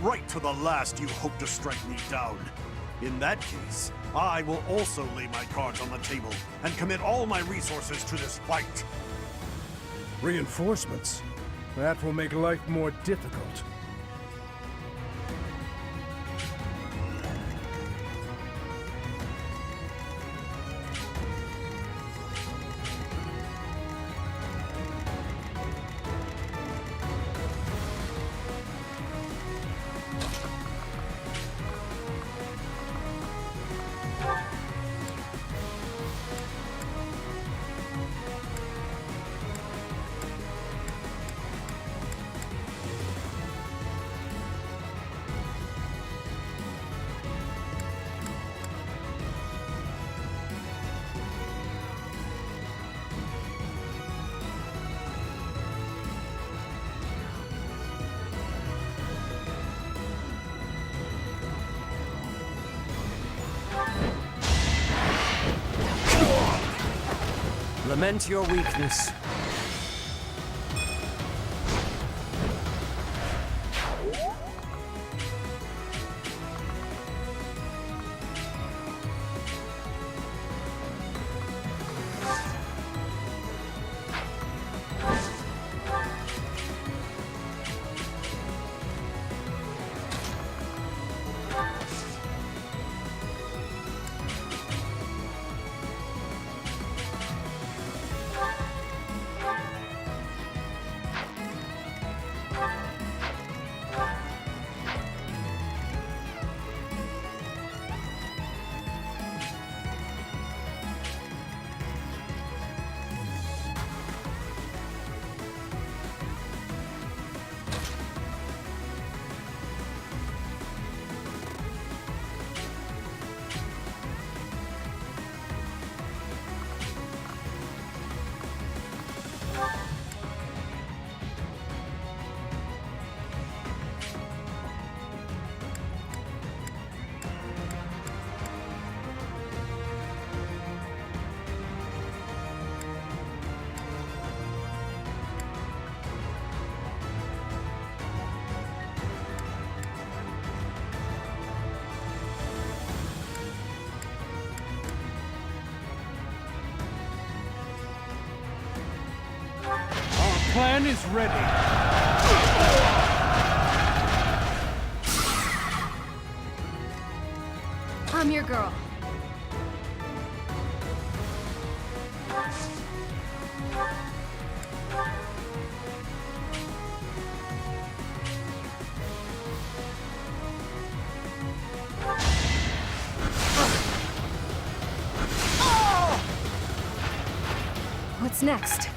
Right to the last you hope to strike me down. In that case, I will also lay my cards on the table and commit all my resources to this fight. Reinforcements? That will make life more difficult. Lament your weakness. Plan is ready. I'm your girl. What's next?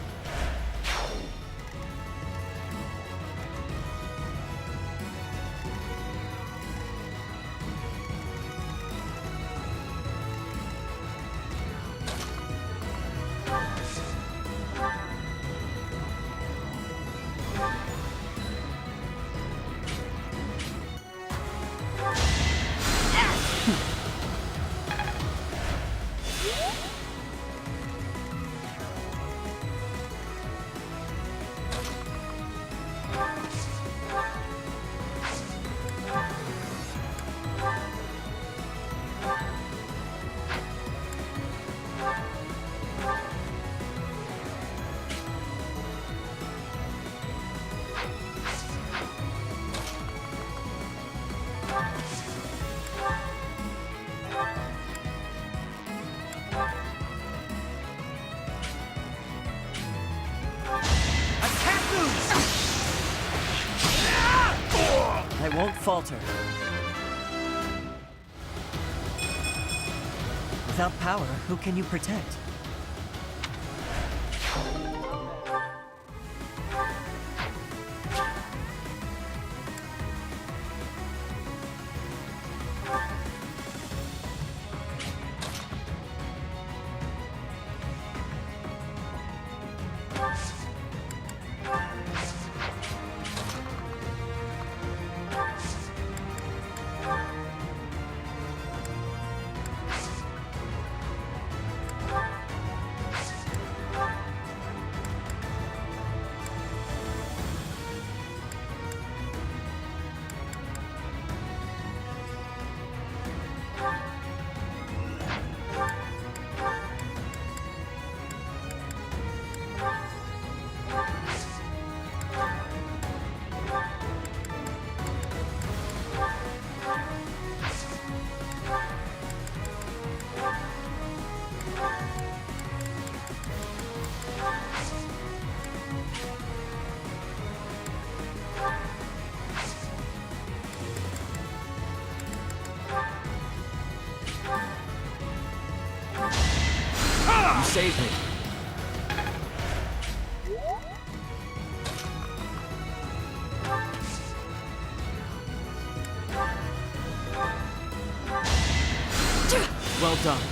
I won't falter. Without power, who can you protect? You saved me. Well done.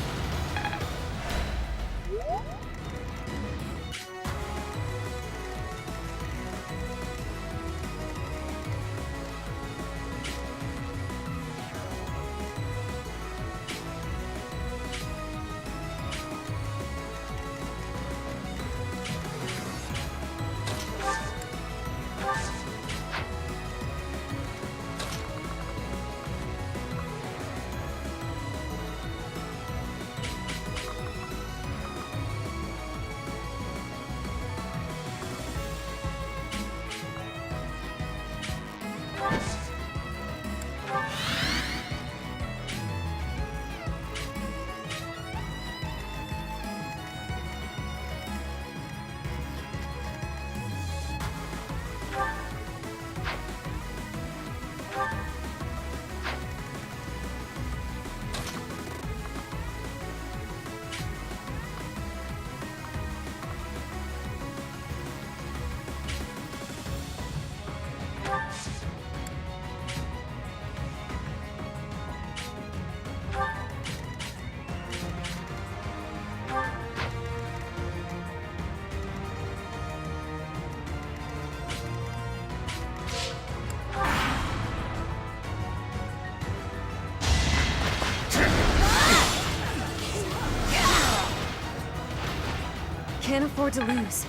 Can't afford to lose.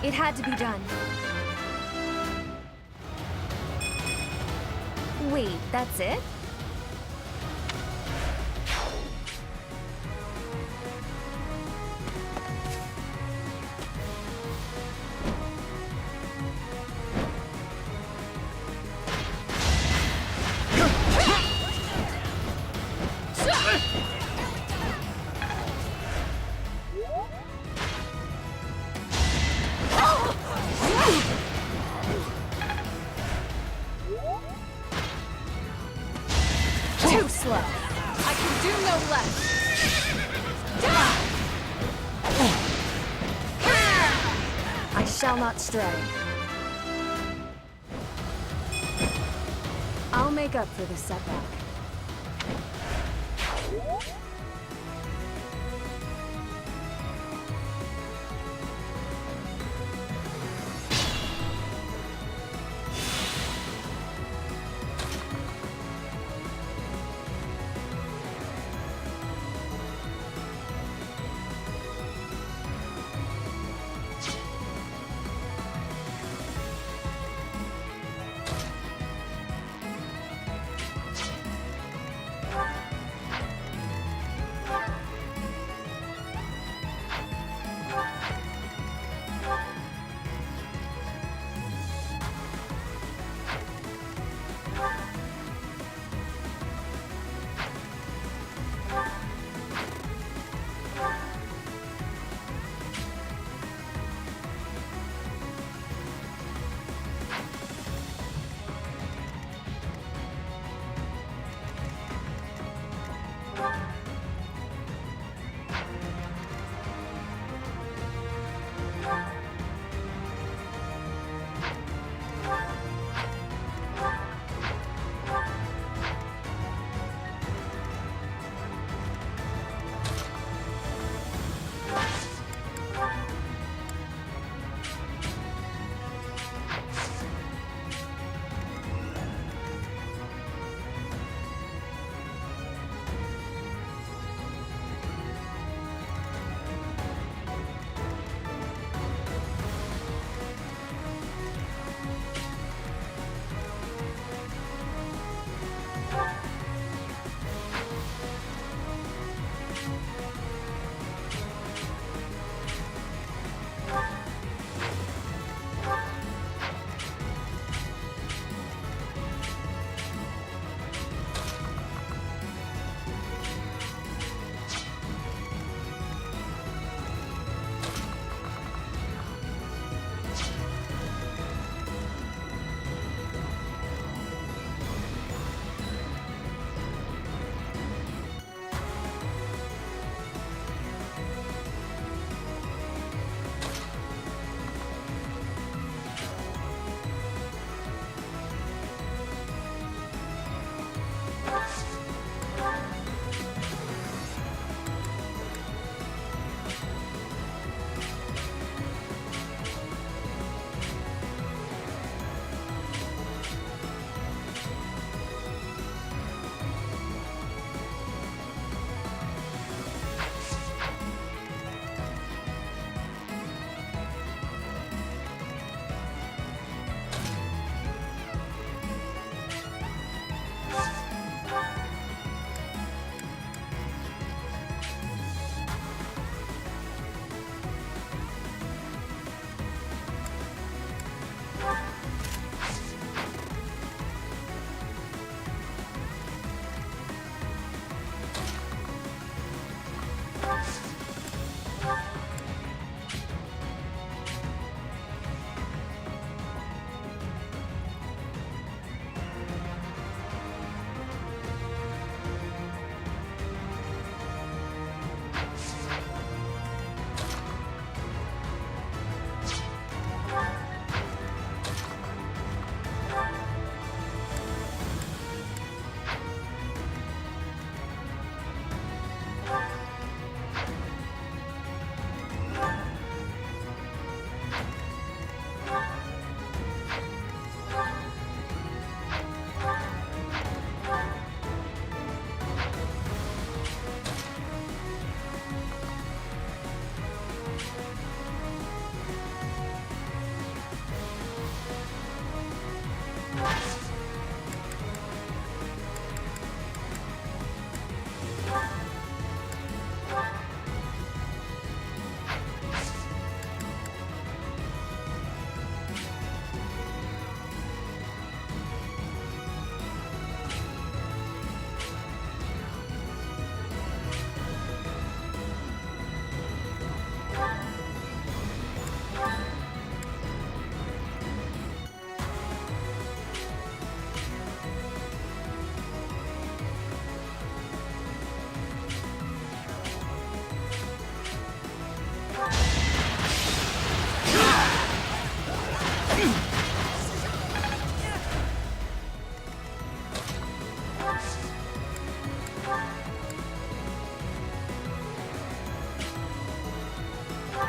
It had to be done. Wait, that's it? Too slow. I can do no less. I shall not stray. I'll make up for this setback.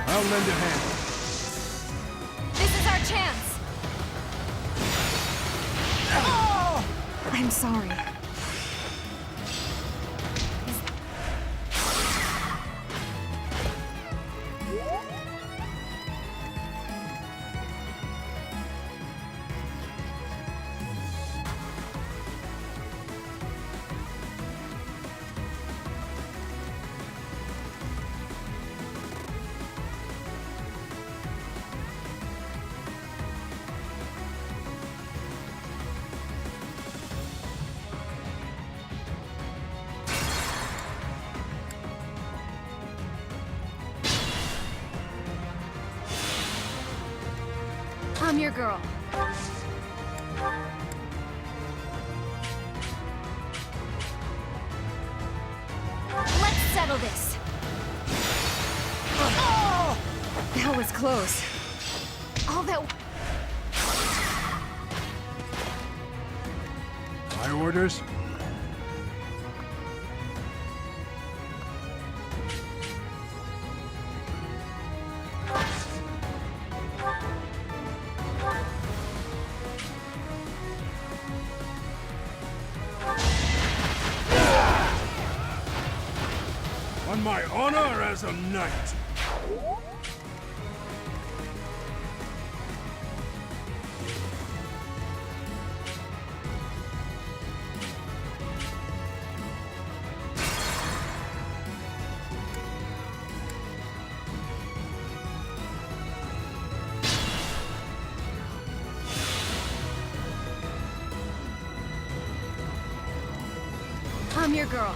I'll lend a hand. This is our chance! I'm sorry. I'm your girl. Let's settle this. That was close. All that... My orders? On my honor as a knight. I'm your girl.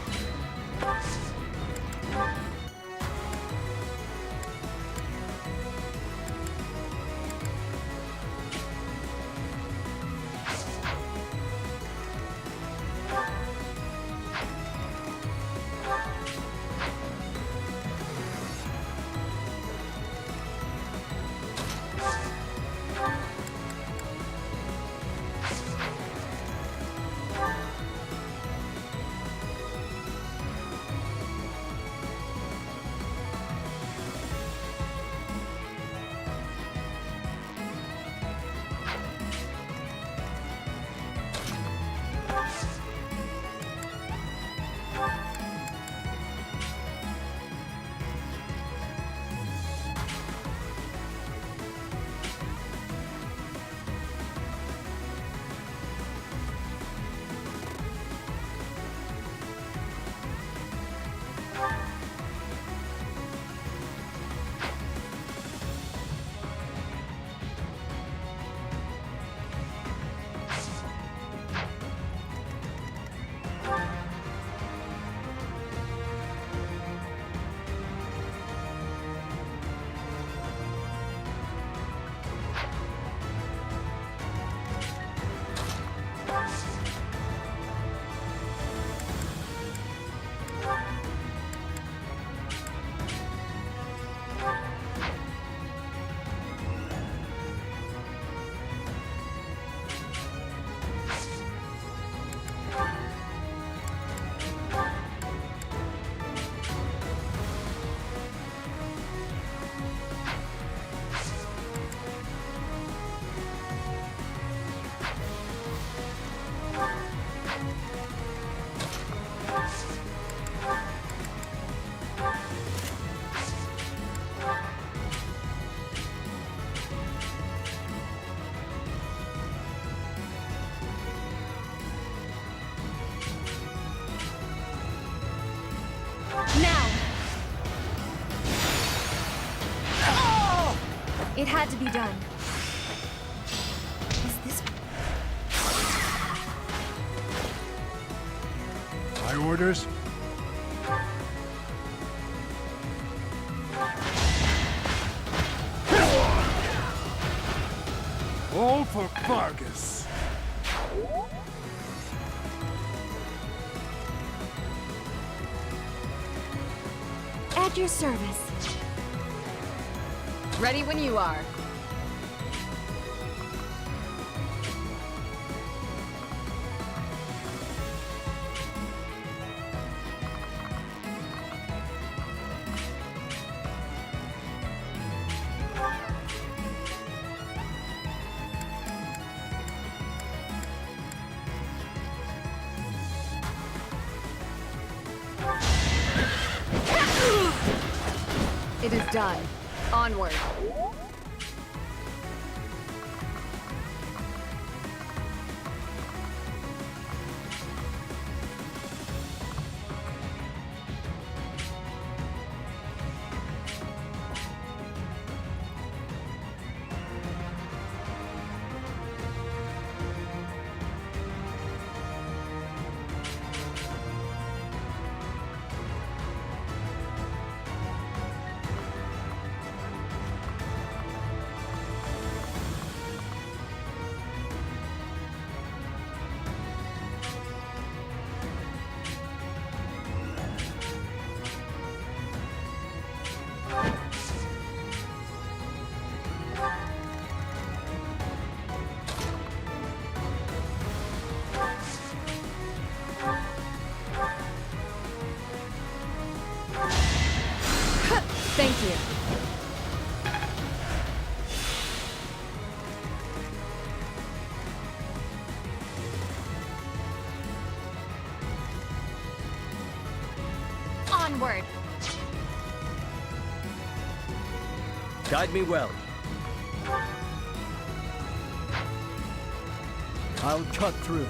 It had to be done. Is this... My orders? All for Vargas. At your service. Ready when you are. It is done. Onward. Thank you. Onward! Guide me well. I'll cut through.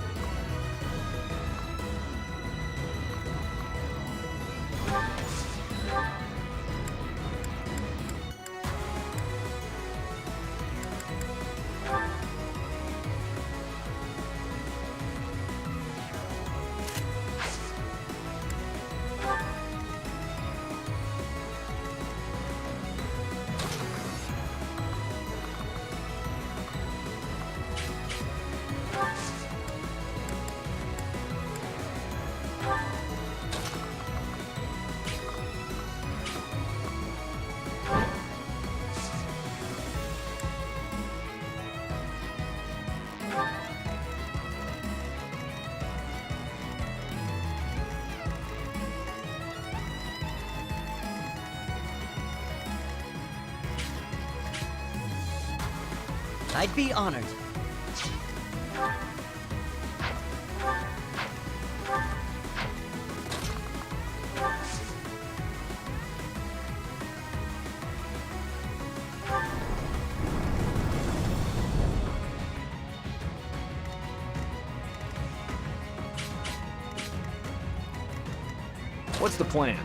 I'd be honored. What's the plan?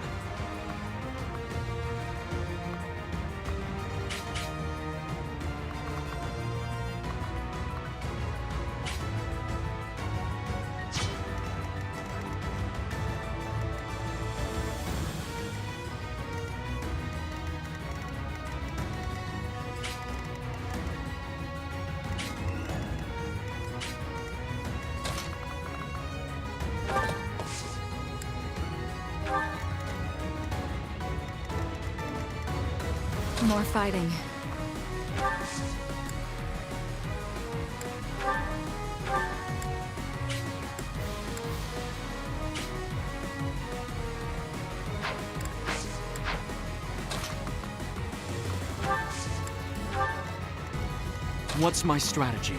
More fighting. What's my strategy?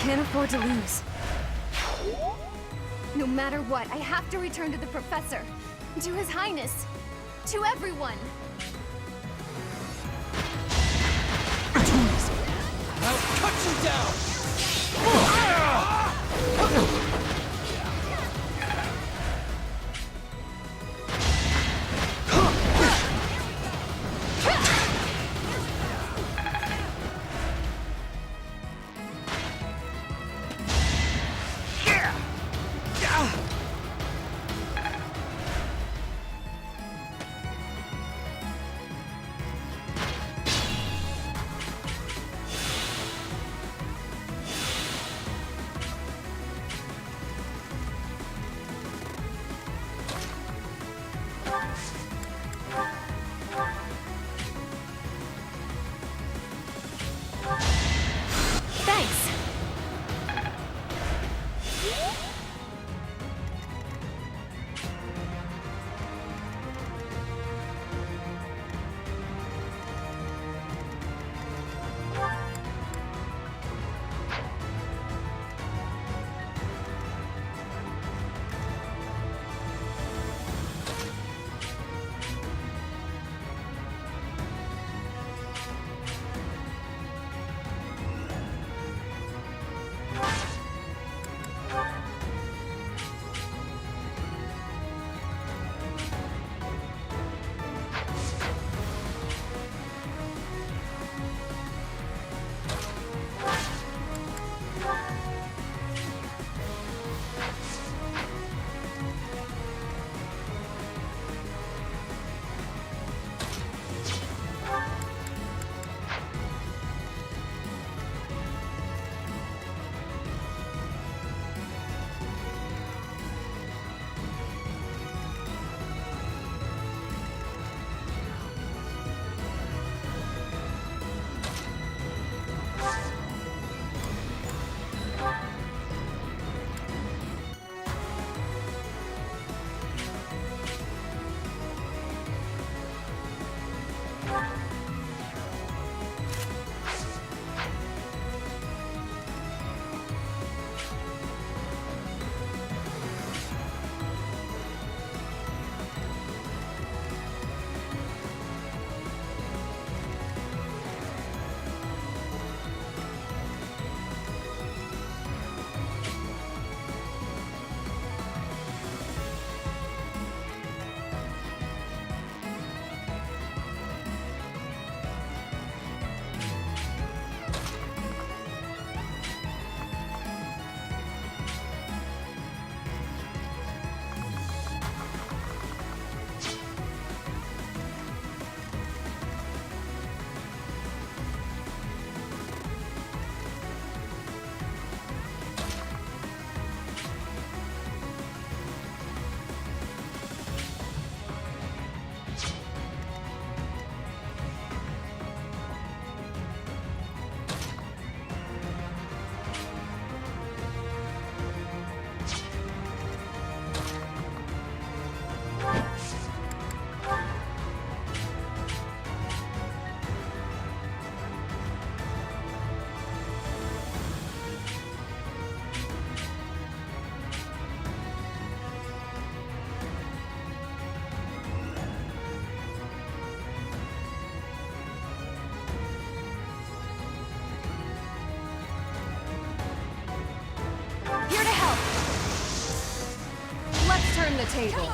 Can't afford to lose. No matter what, I have to return to the Professor. To His Highness. To everyone. I'll cut you down! the table.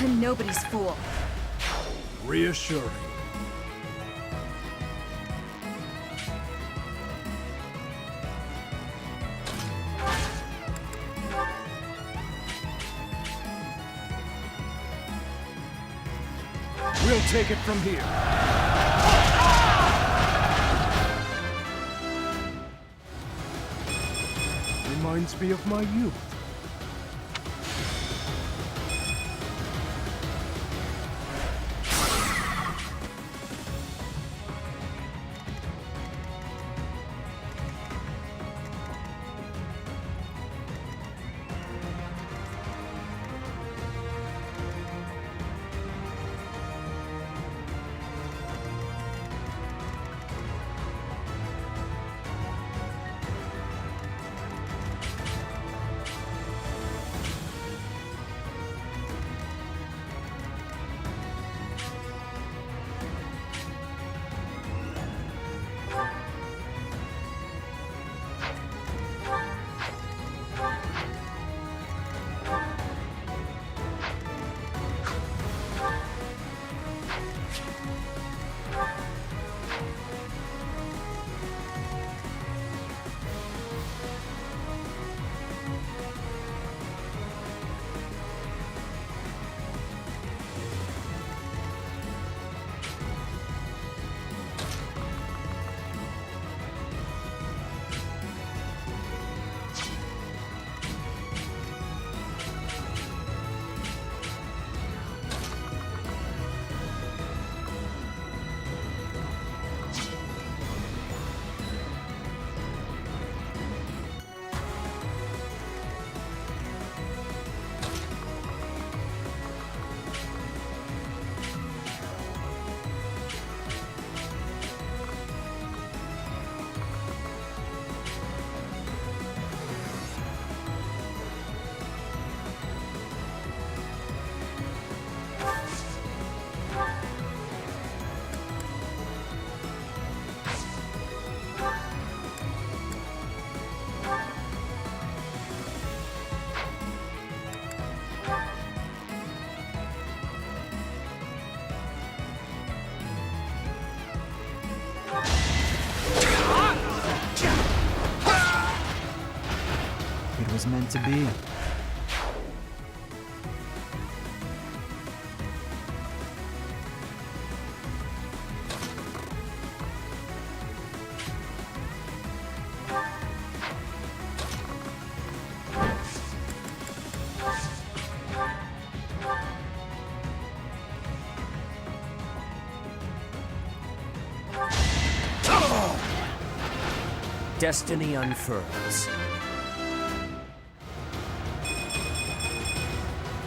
I'm nobody's fool. Reassuring. We'll take it from here. Reminds me of my youth. It was meant to be. Destiny unfurls.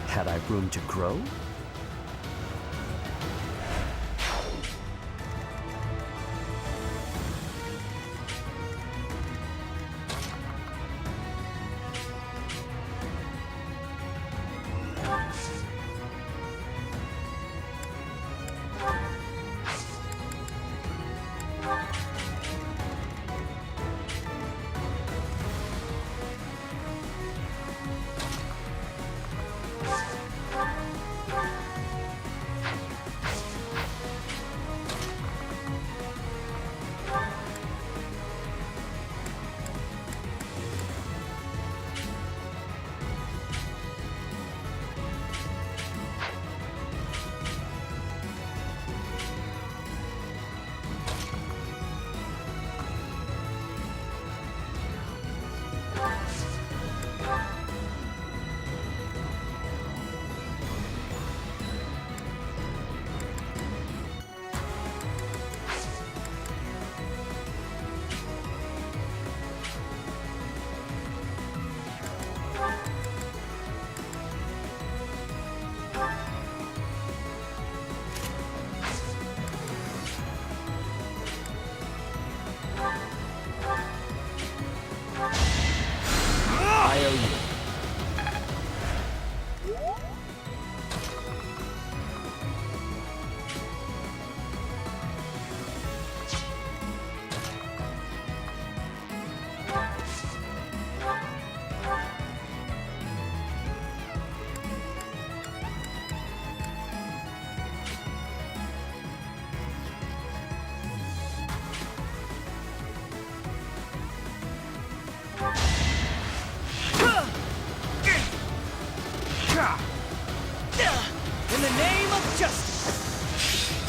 Had I room to grow? the name of justice!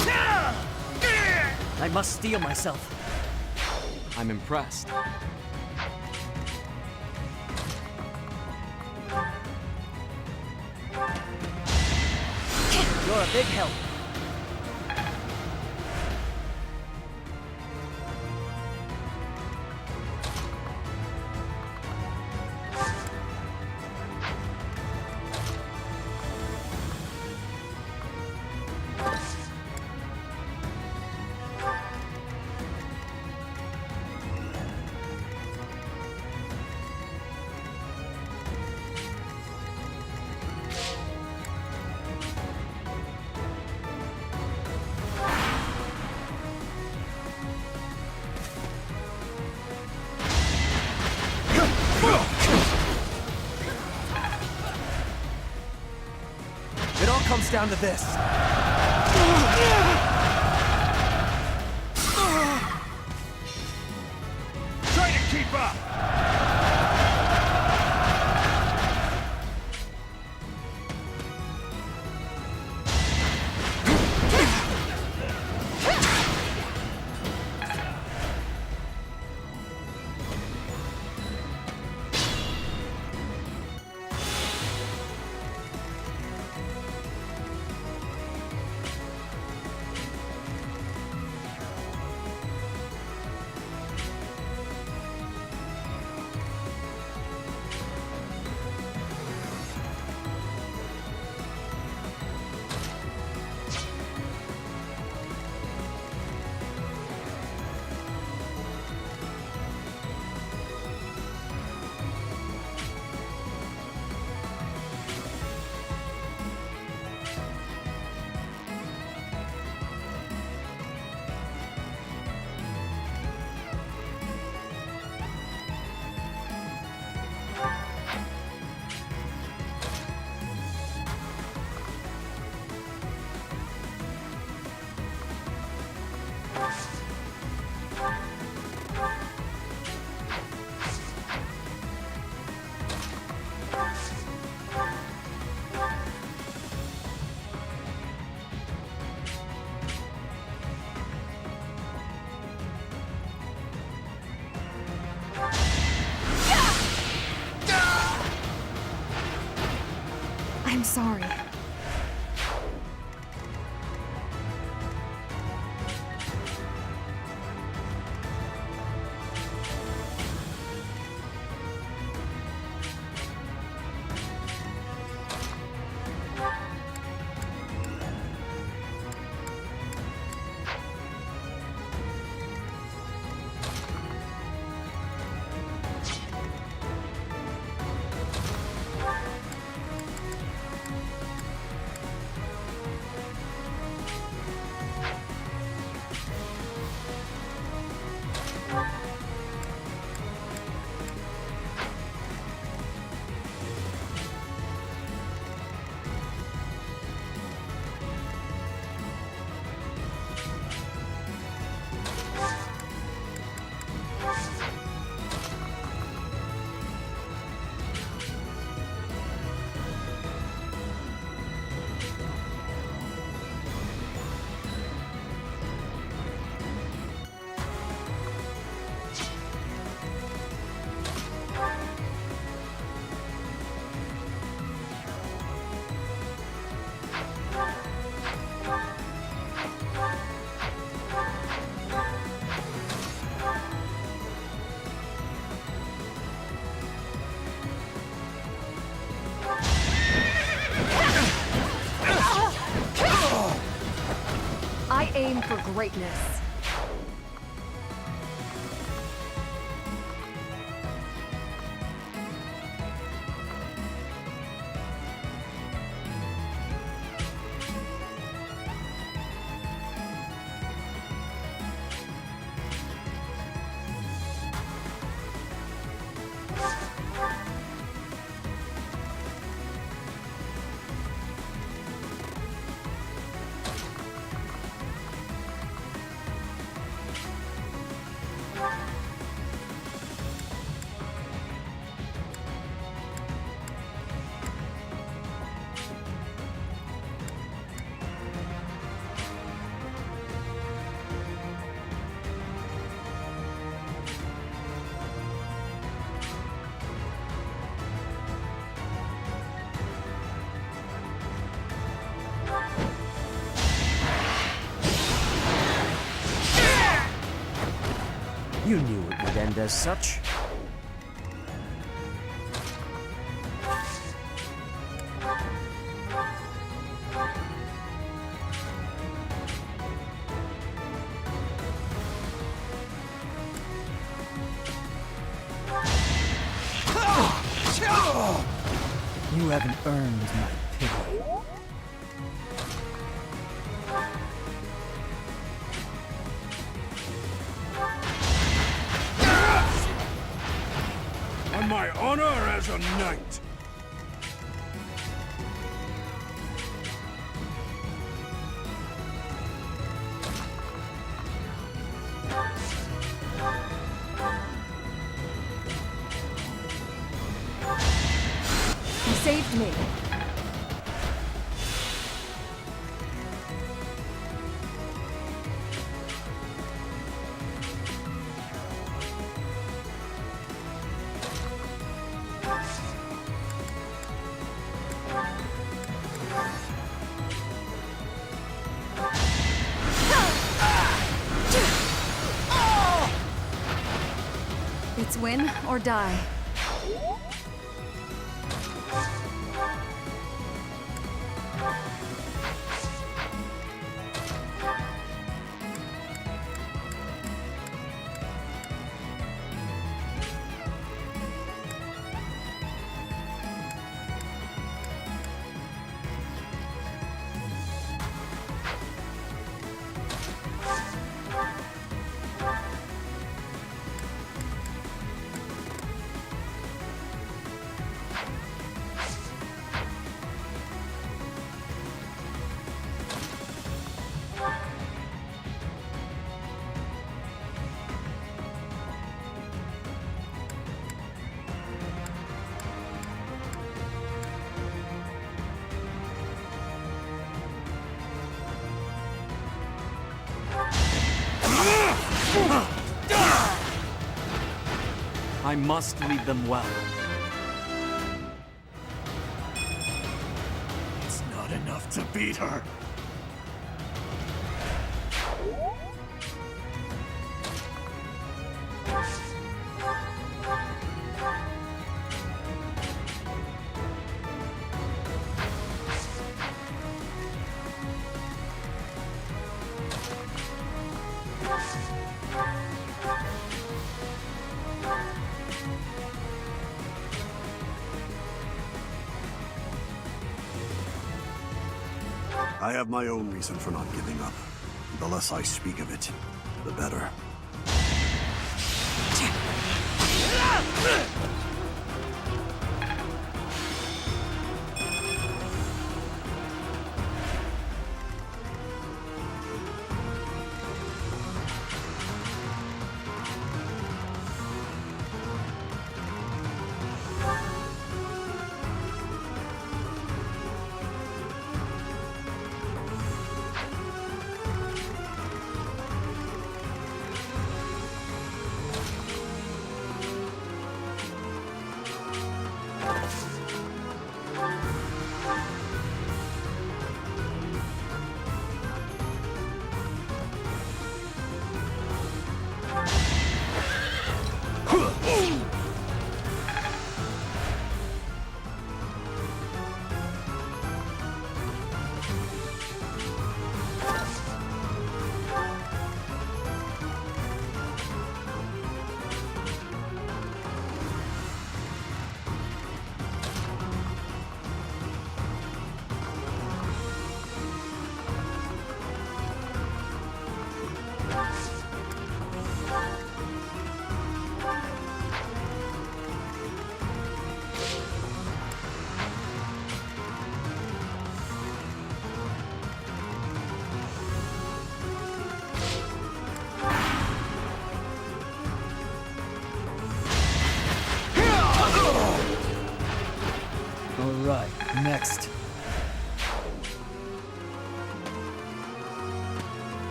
I must steel myself. I'm impressed. You're a big help. It all comes down to this. Try to keep up! I'm sorry. I aim for greatness. You knew it would end as such. You haven't earned my pity. On my honor as a knight. You saved me. It's win or die. I must lead them well. It's not enough to beat her. I have my own reason for not giving up. The less I speak of it, the better.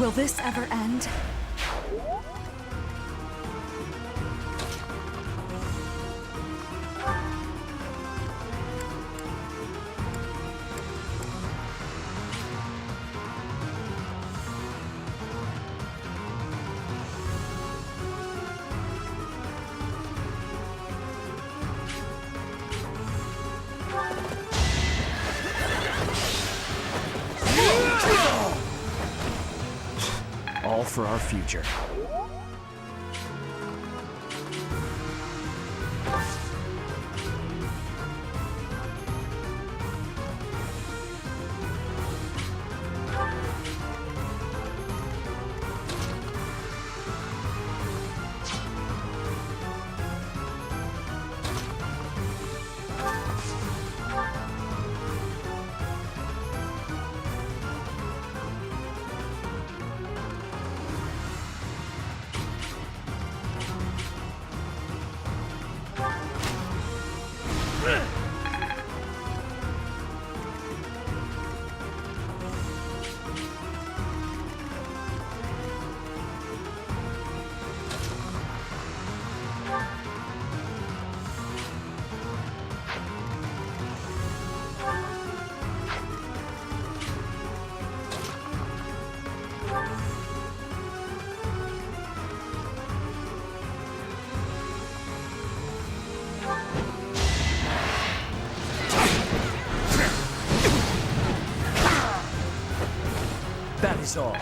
Will this ever end? All for our future. That is all.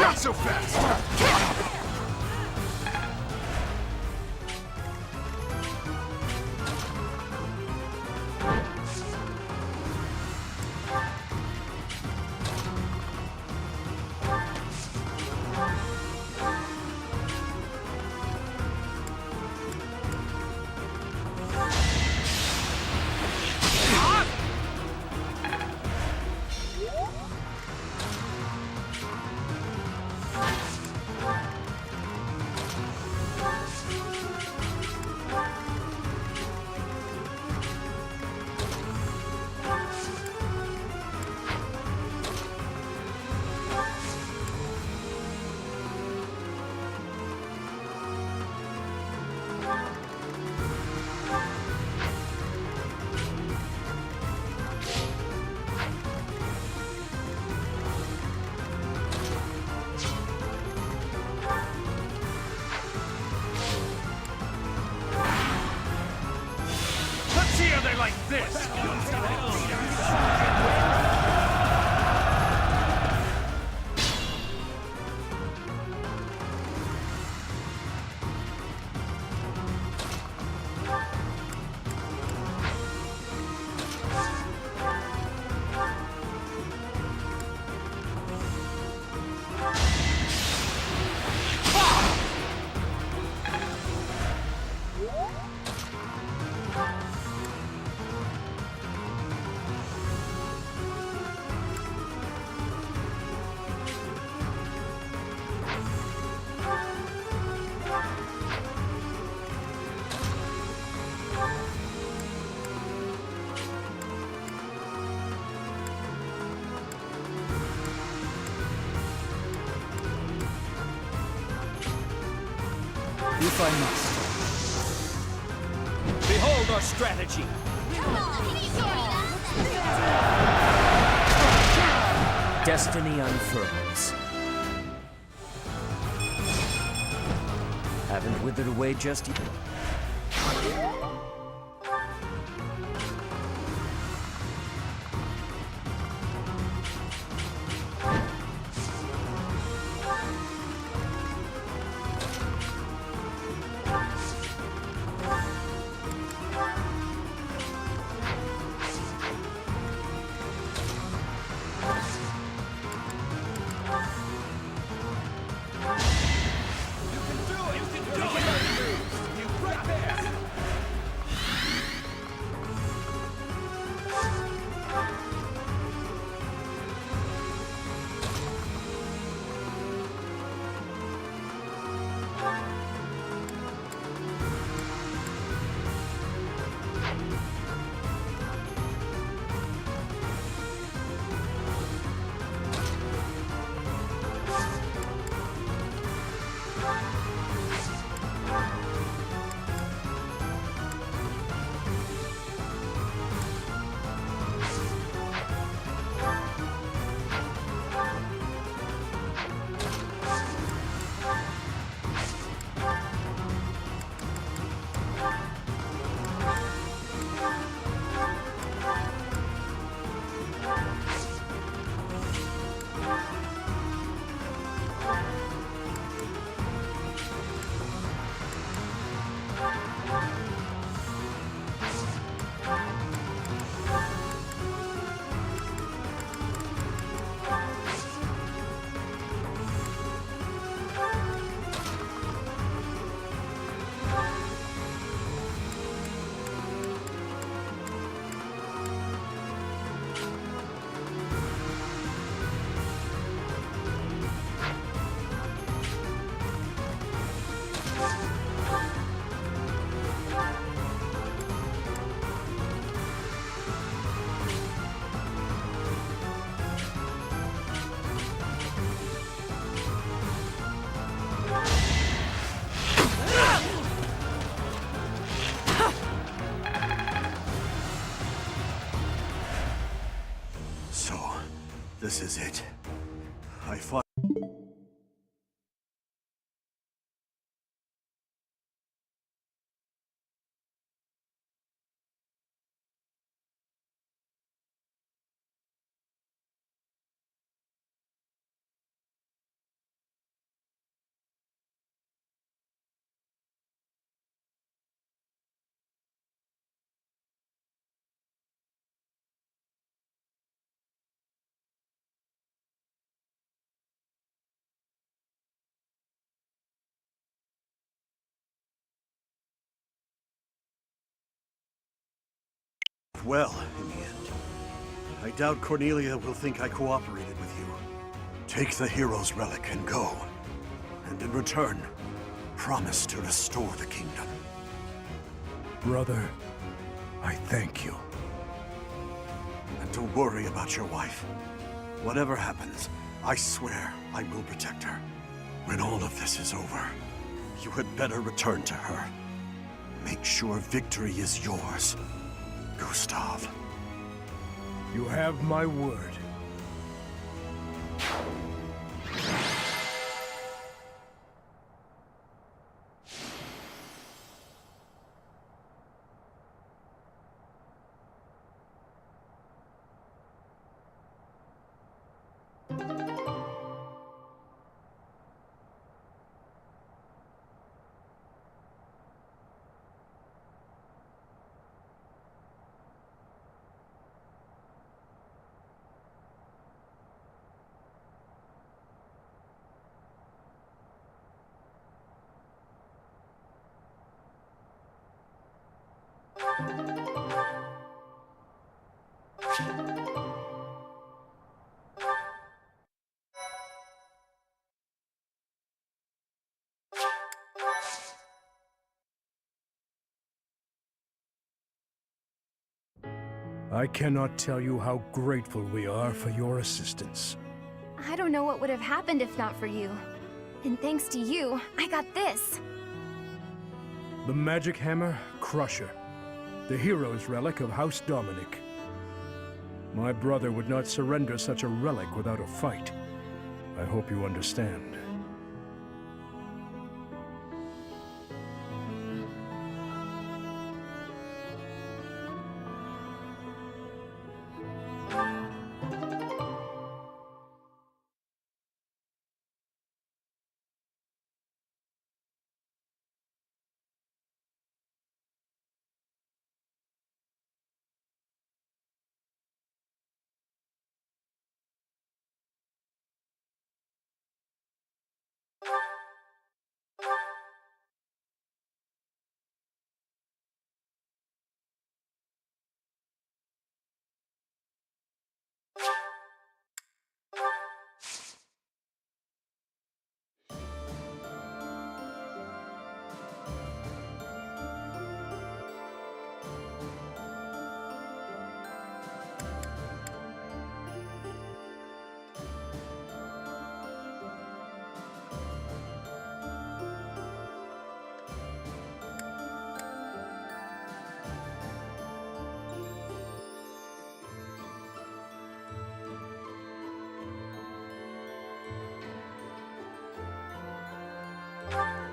Not so fast! if I must. Behold our strategy! Destiny unfurls. Haven't withered away just yet. This is it. I fought. Well, in the end. I doubt Cornelia will think I cooperated with you. Take the hero's relic and go. And in return, promise to restore the kingdom. Brother, I thank you. And don't worry about your wife. Whatever happens, I swear I will protect her. When all of this is over, you had better return to her. Make sure victory is yours, Gustav. You have my word. I cannot tell you how grateful we are for your assistance. I don't know what would have happened if not for you. And thanks to you, I got this. The magic hammer, Crusher. The hero's relic of House Dominic. My brother would not surrender such a relic without a fight. I hope you understand. you